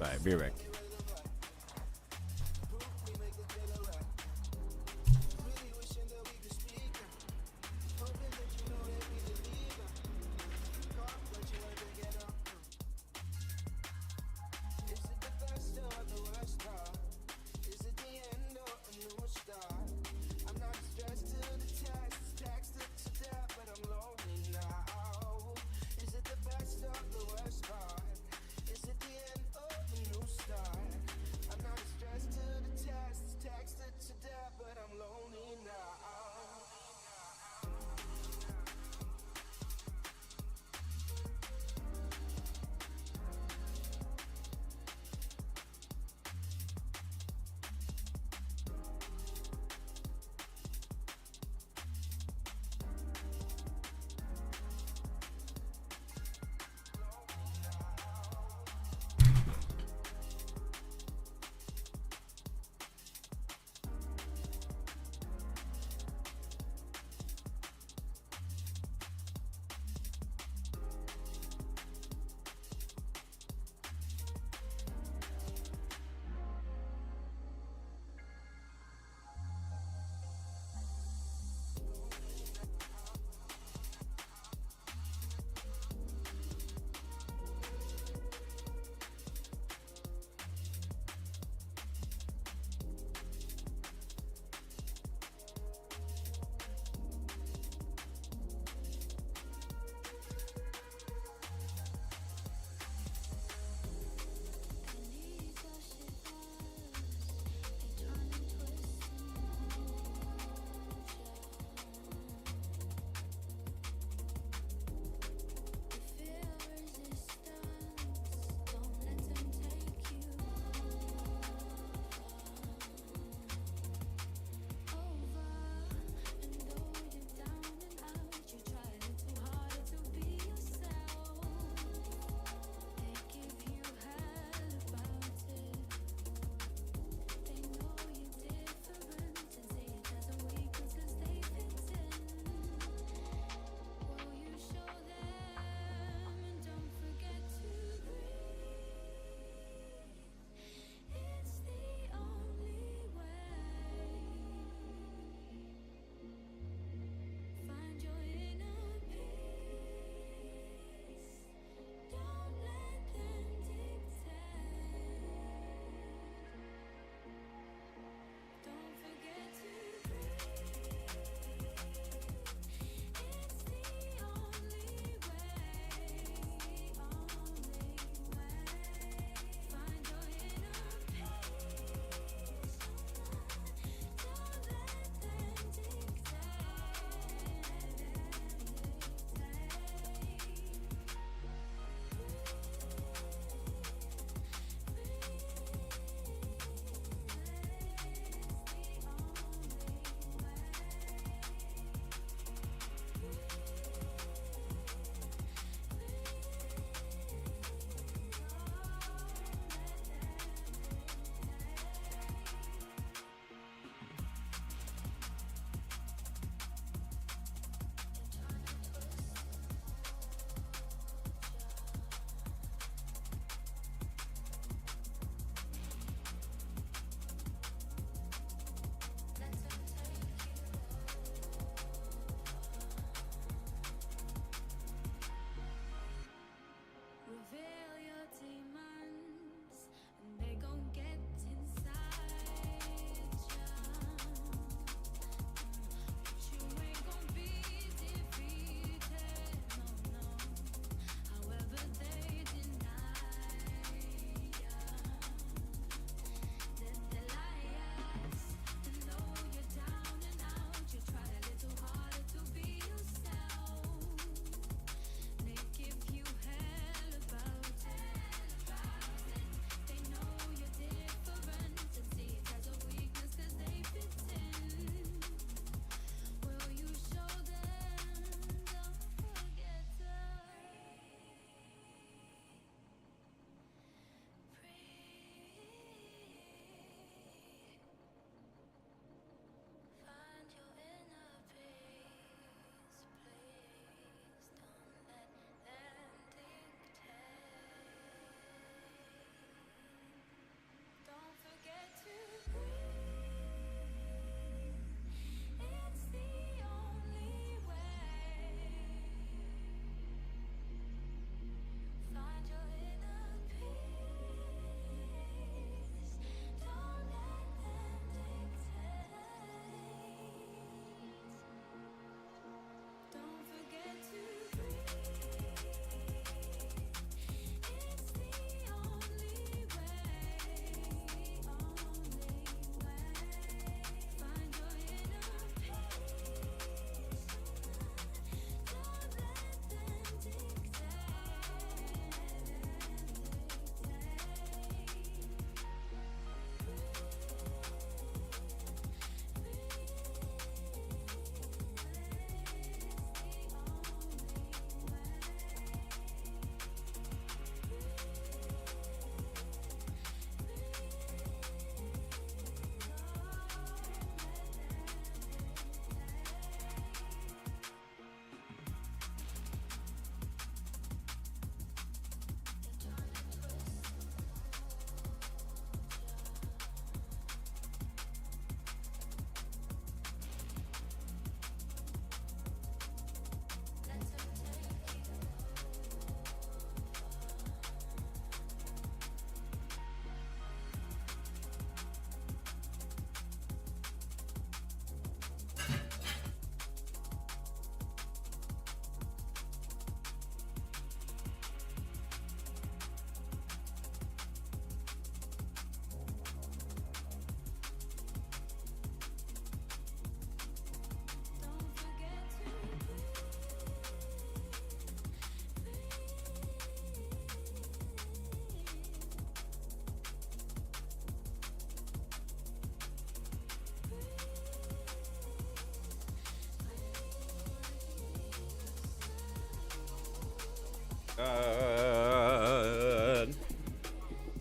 Alright, be right back. Is it the best of the worst part? Is it the end of a new start?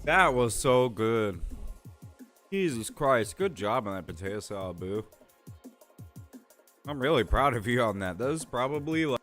That was so good. Jesus Christ, good job on that potato salad, boo. I'm really proud of you on that. That was probably like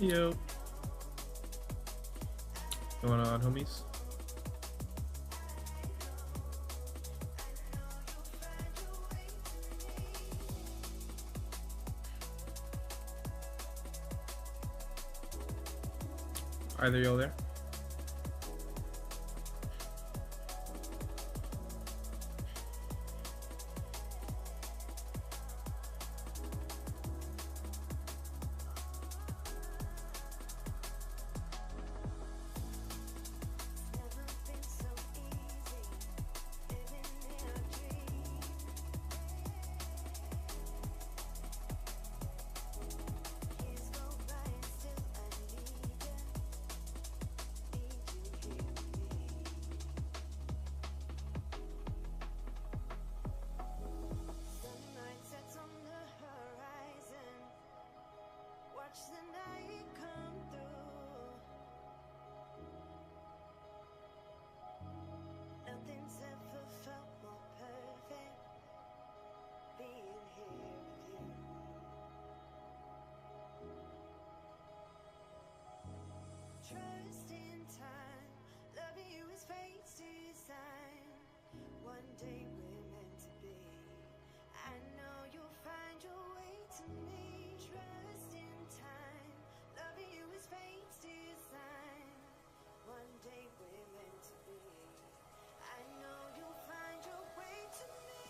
Yo. Going on, homies? Either y'all there? Trust in time, loving you is fate's design. One day we're meant to be. I know you'll find your way to me. Trust in time, loving you is fate's design. One day we're meant to be. I know you'll find your way to me.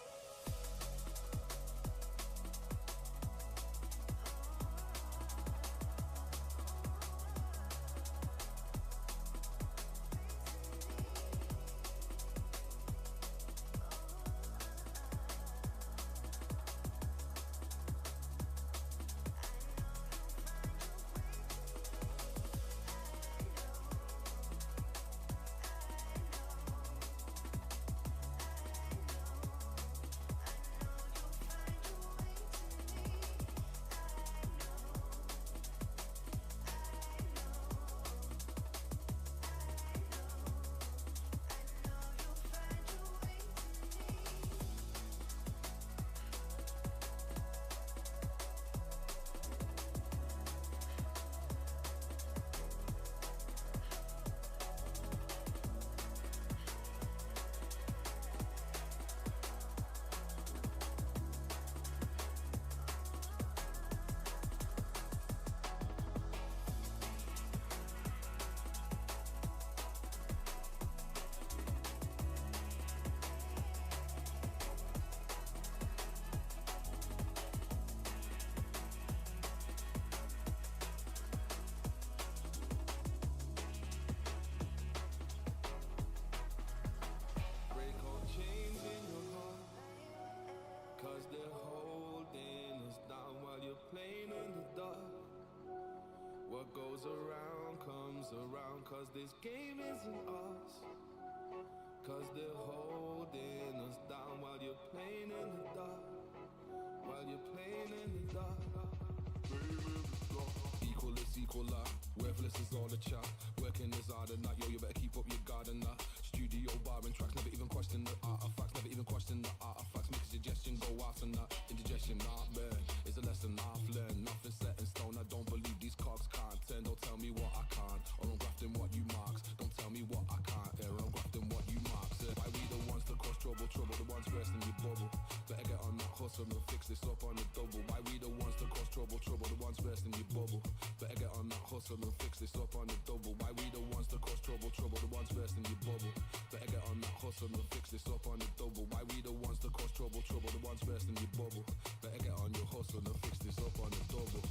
What goes around comes around, cause this game isn't us. Cause they're holding us down while you're playing in the dark. While you're playing in the dark. Equal is equaler, worthless is all the chat. Working is hard enough, yo, you better keep up your guard enough. Studio bar and tracks, never even question the artifacts, never even question the artifacts. Make a suggestion, go after that. Indigestion not burn, is a lesson I've learned. Nothing set in stone, I don't believe these cogs can't turn. Don't tell me what I can't, or I'm grafting what you marks. Don't tell me what I can't hear, I'm grafting what you marks. Why we the ones that cause trouble, the ones first in your bubble. Better get on that hustle and fix this up on the double. Why we the ones that cause trouble, the ones first in your bubble. Better get on that hustle and fix this up on the double. Why we the ones that cause trouble, the ones first in your bubble. Better get on that hustle and fix this up on the double. Why we the ones that cause trouble, the ones first in your bubble. Better get on your hustle and fix this up on the double.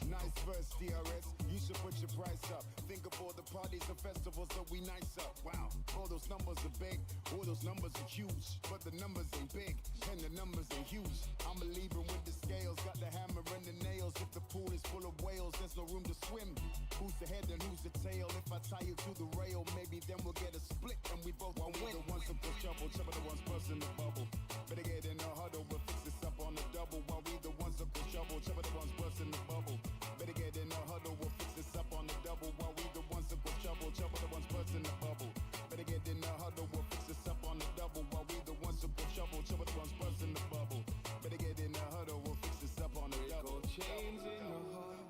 Nice verse, DRS. You should put your price up. Think of all the parties and festivals that we nice up. Wow, all those numbers are big, all those numbers are huge, but the numbers ain't big, and the numbers ain't huge. I'm a Libra with the scales, got the hammer and the nails. If the pool is full of whales, there's no room to swim. Who's the head and who's the tail? If I tie you to the rail, maybe then we'll get a split and we both win. The ones that push trouble, the ones busting the bubble. Better get in a huddle, we'll fix this up on the double. While we the ones that push trouble, the ones busting the bubble. Better get in a huddle, we'll fix this up on the double. While we the ones that push trouble, the ones busting the bubble. Better get in a huddle, we'll fix this up on the double. While we the ones that push trouble, the ones busting the bubble. Better get in a huddle, we'll fix this up on the double. Chains in the heart,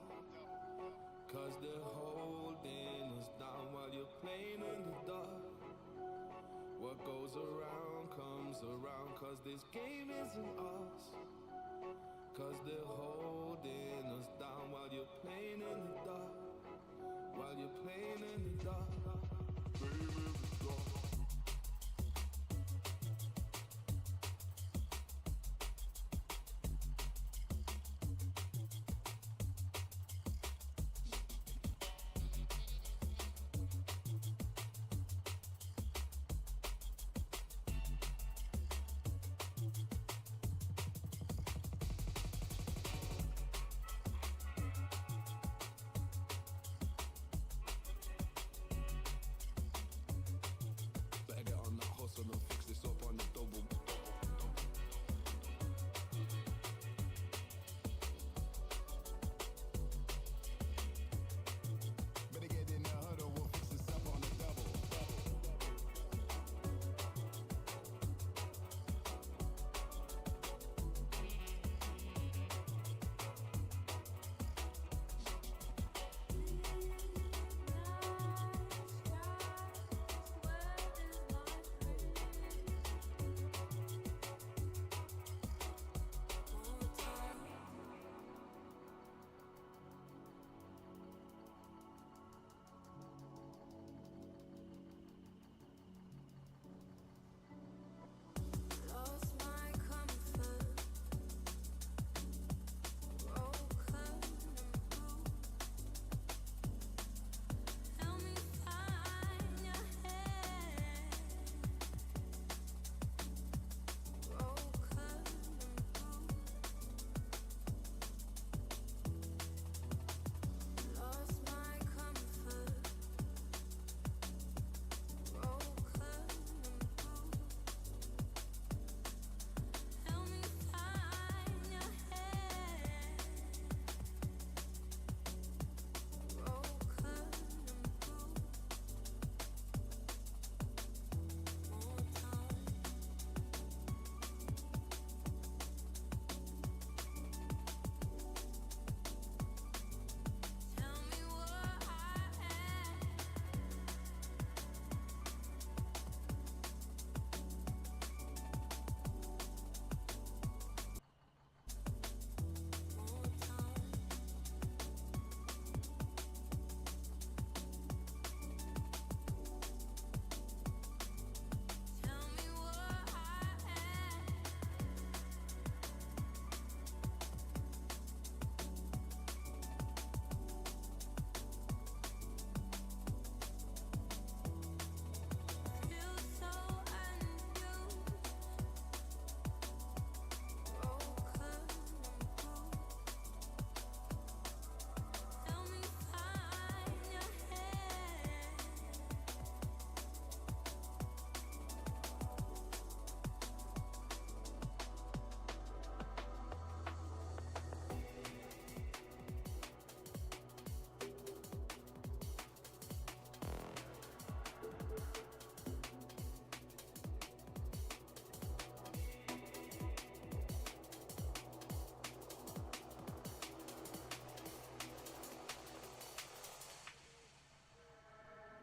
cause Cause this game isn't ours. Cause they're holding us down while you're playing in the dark. While you're playing in the dark. Playing in the dark.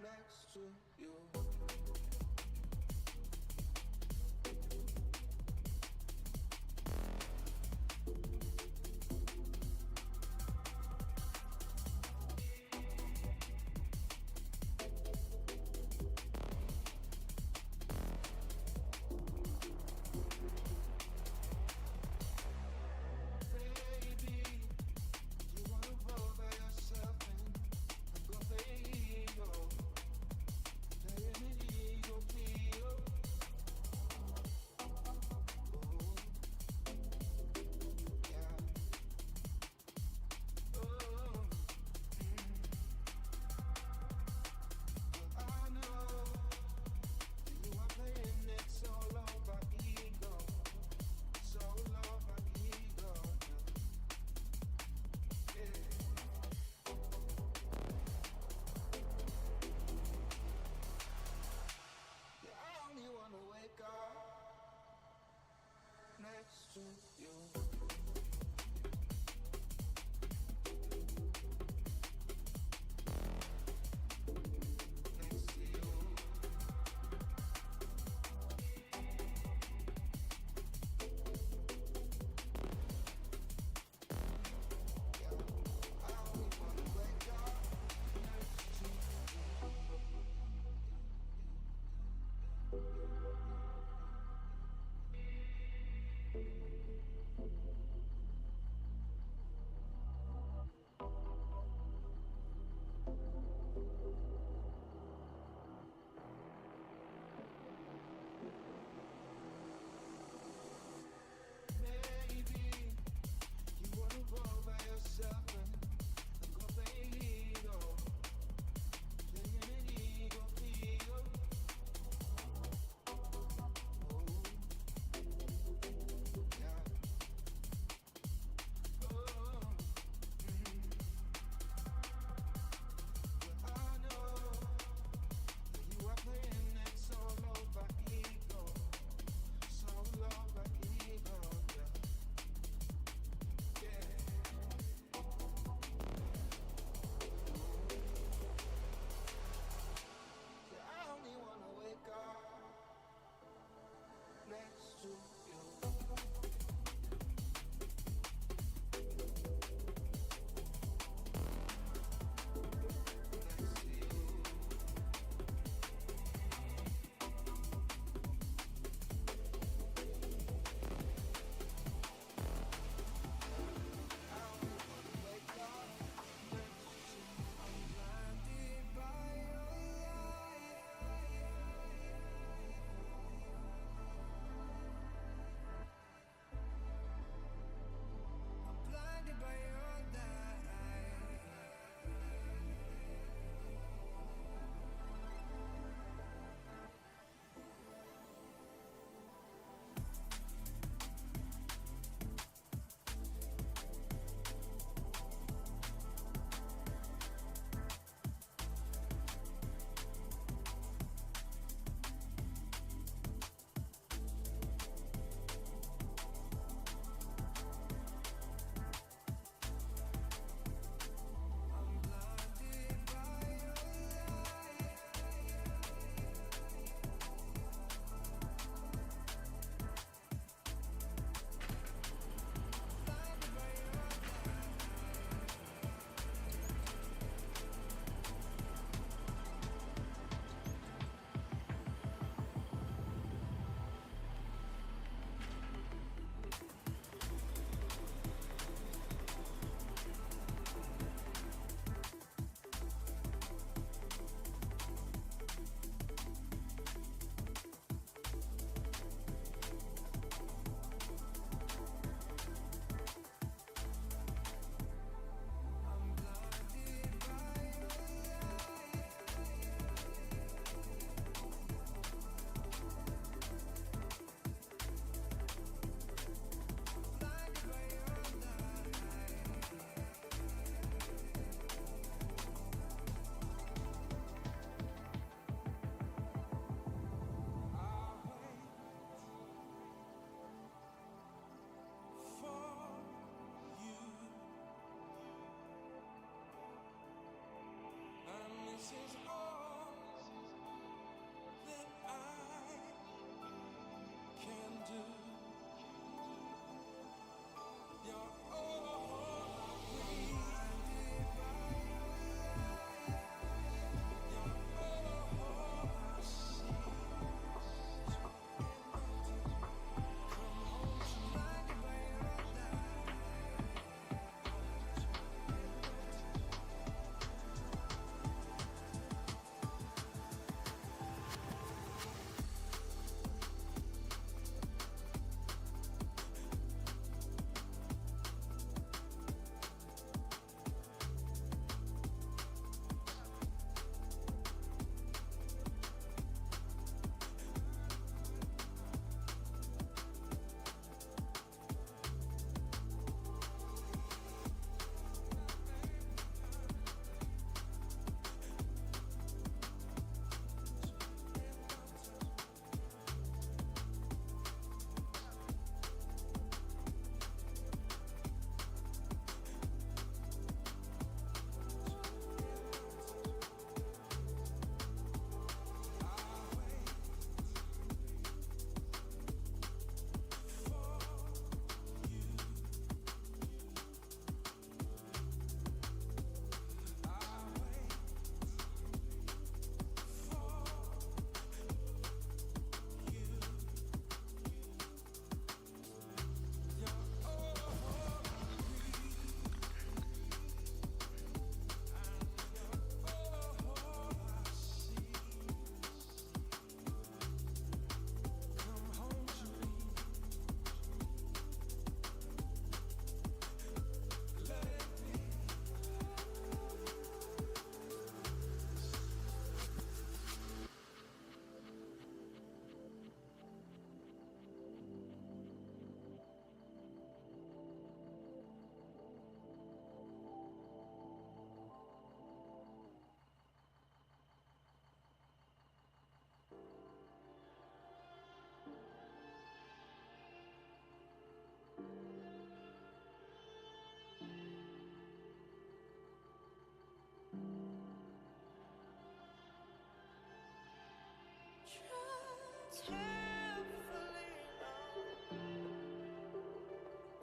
Next to you. Next to you. Next to you.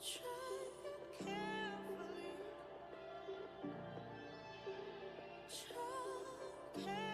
Tread carefully. Tread carefully.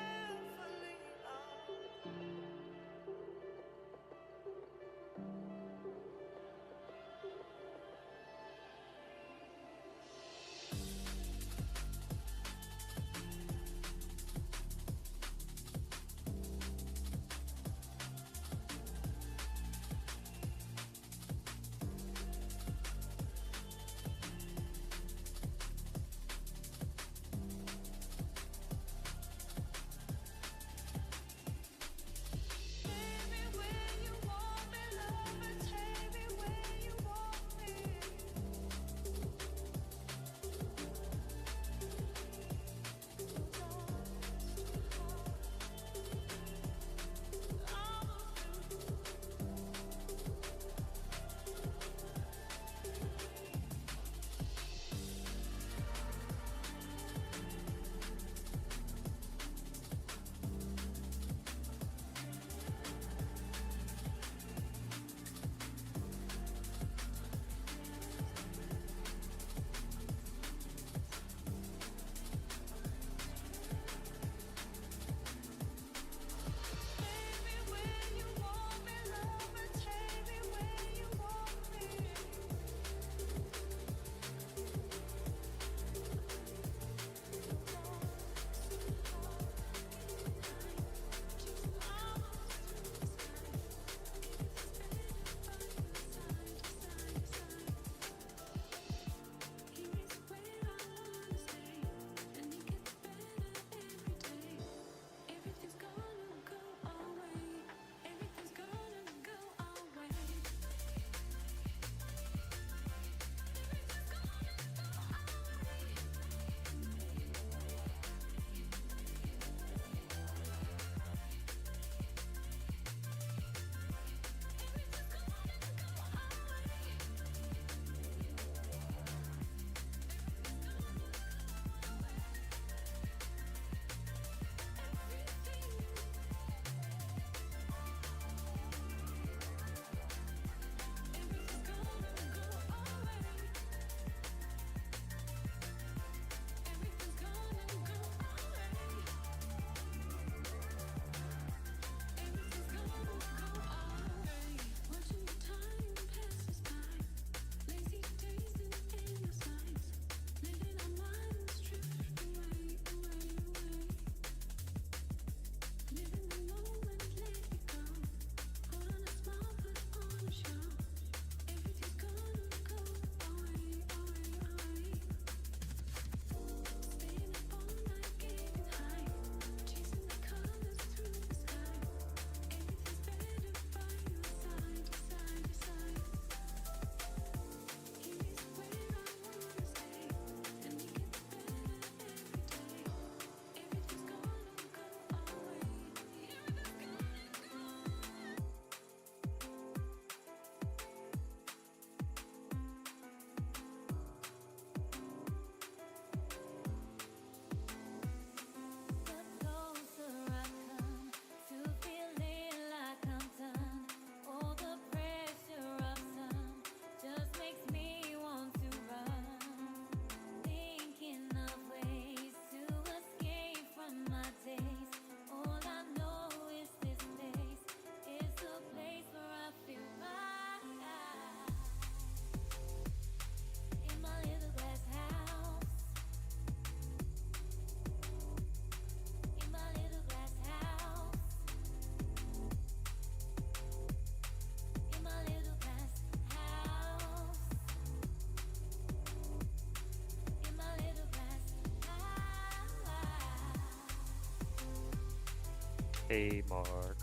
Hey, Mark.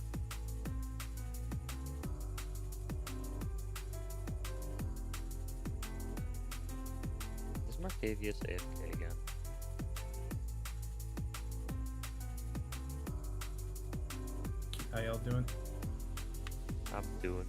Is Martavius AFK again? How y'all doing? I'm doing.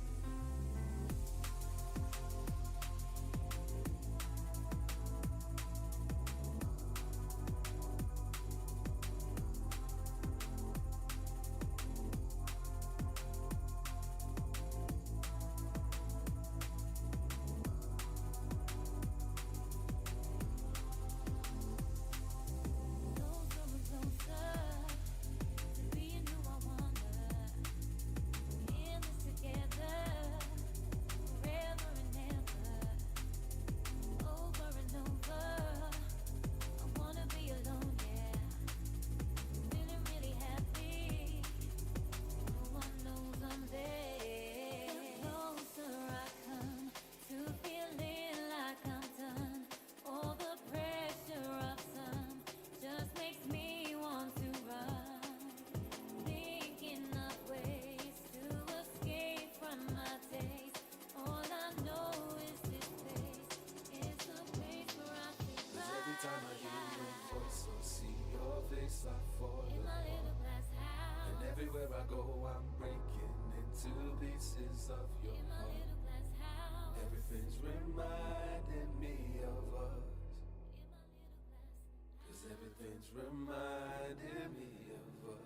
go, I'm breaking into pieces of your heart. Everything's reminding me of us. 'Cause everything's reminding me of us.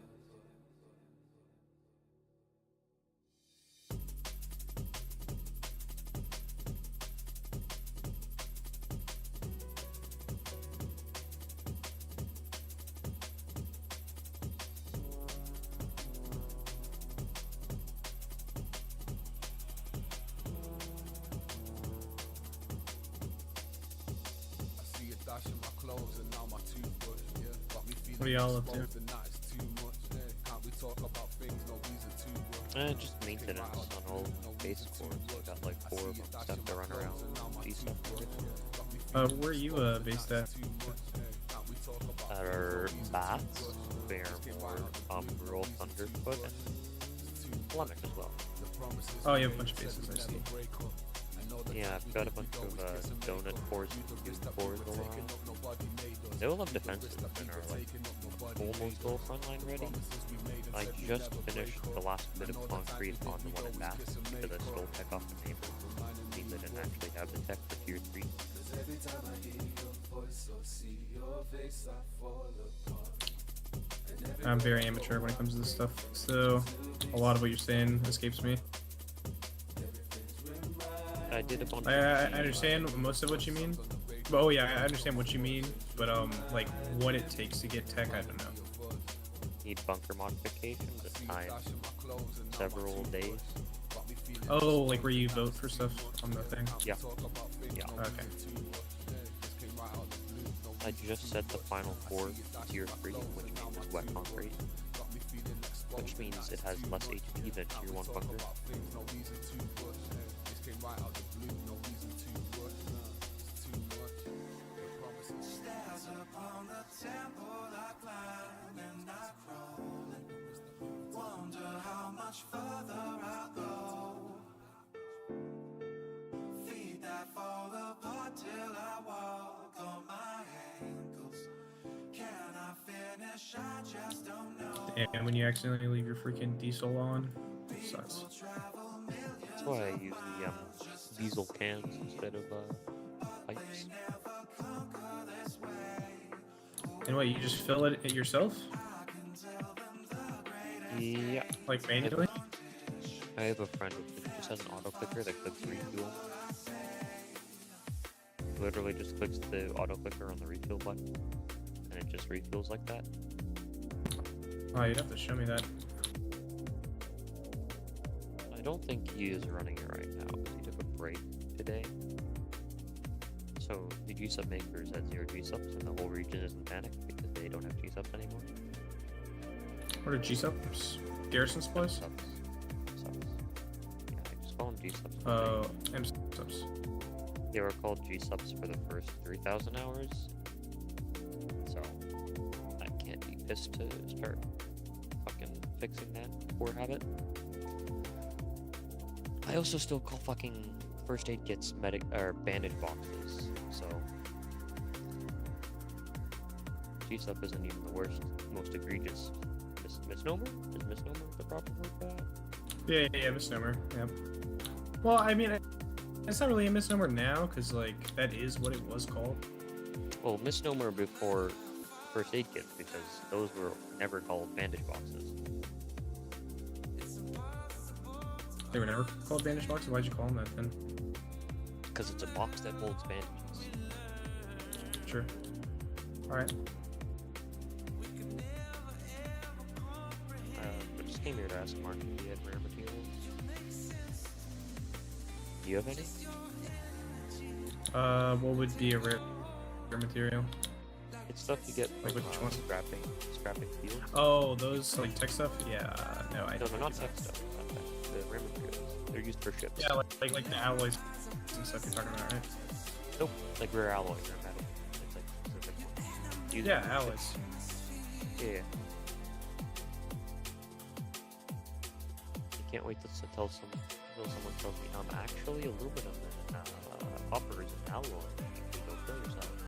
What are y'all up to? Just maintenance on all base cores. We got like 4 of them stuff to run around. Decent. Where are you based at? At our bats, they are more rural Thunderfoot and Flemish as well. Oh, you have a bunch of bases, I see. Yeah, I've got a bunch of donut cores and cube cores along. They all have defenses and are like almost all frontline ready. I just finished the last bit of concrete on the one at bat because I stole tech off the neighbor. Means I didn't actually have the tech for tier 3. I'm very amateur when it comes to this stuff, so a lot of what you're saying escapes me. I did a bunch I understand most of what you mean. But, oh yeah, I understand what you mean, but like what it takes to get tech, I don't know. Need bunker modifications at times, several days. Oh, like where you vote for stuff on the thing? Yeah. Yeah. Okay. I just set the final core to tier 3, which means it's wet concrete. Which means it has less HP than tier 1 bunker. Stairs upon the temple I climb and I crawl and wonder how much further I'll go. Feet that fall apart till I walk on my ankles. Can I finish? I just don't know. And when you accidentally leave your freaking diesel on, it sucks. That's why I use the diesel cans instead of pipes. And what, you just fill it yourself? Yeah. Like manually? I have a friend who just has an auto clicker that clicks refuel. Literally just clicks the auto clicker on the refuel button, and it just refuels like that. Oh, you'd have to show me that. I don't think he is running it right now because he took a break today. So the G-sub makers had 0 G-subs and the whole region is in panic because they don't have G-subs anymore. What are G-subs? Garrison supplies? Subs. Yeah, I just call them G-subs. M-subs. They were called G-subs for the first 3,000 hours. So I can't be pissed to start fucking fixing that poor habit. I also still call fucking first aid kits medic or bandage boxes, so G-sub isn't even the worst, most egregious misnomer? Is misnomer the proper word for that? Yeah, misnomer. Yeah. Well, I mean, it's not really a misnomer now, because like that is what it was called. Well, misnomer before first aid kits, because those were never called bandage boxes. They were never called bandage boxes? Why'd you call them that then? Because it's a box that holds bandages. Sure. Alright. I just came here to ask Mark if he had rare materials. Do you have any? What would be a rare material? It's stuff you get Like from which one? scrapping fields. Oh, those like tech stuff? Yeah, no, I No, don't. they're not tech stuff. Not tech. The rare materials. They're used for ships. Yeah, like the alloys and stuff you're talking about, right? Nope. Like rare alloys or metal. It's like specific. Used Yeah, for alloys. ships. Yeah. I can't wait to tell someone tells me I'm actually aluminum and copper is an alloy.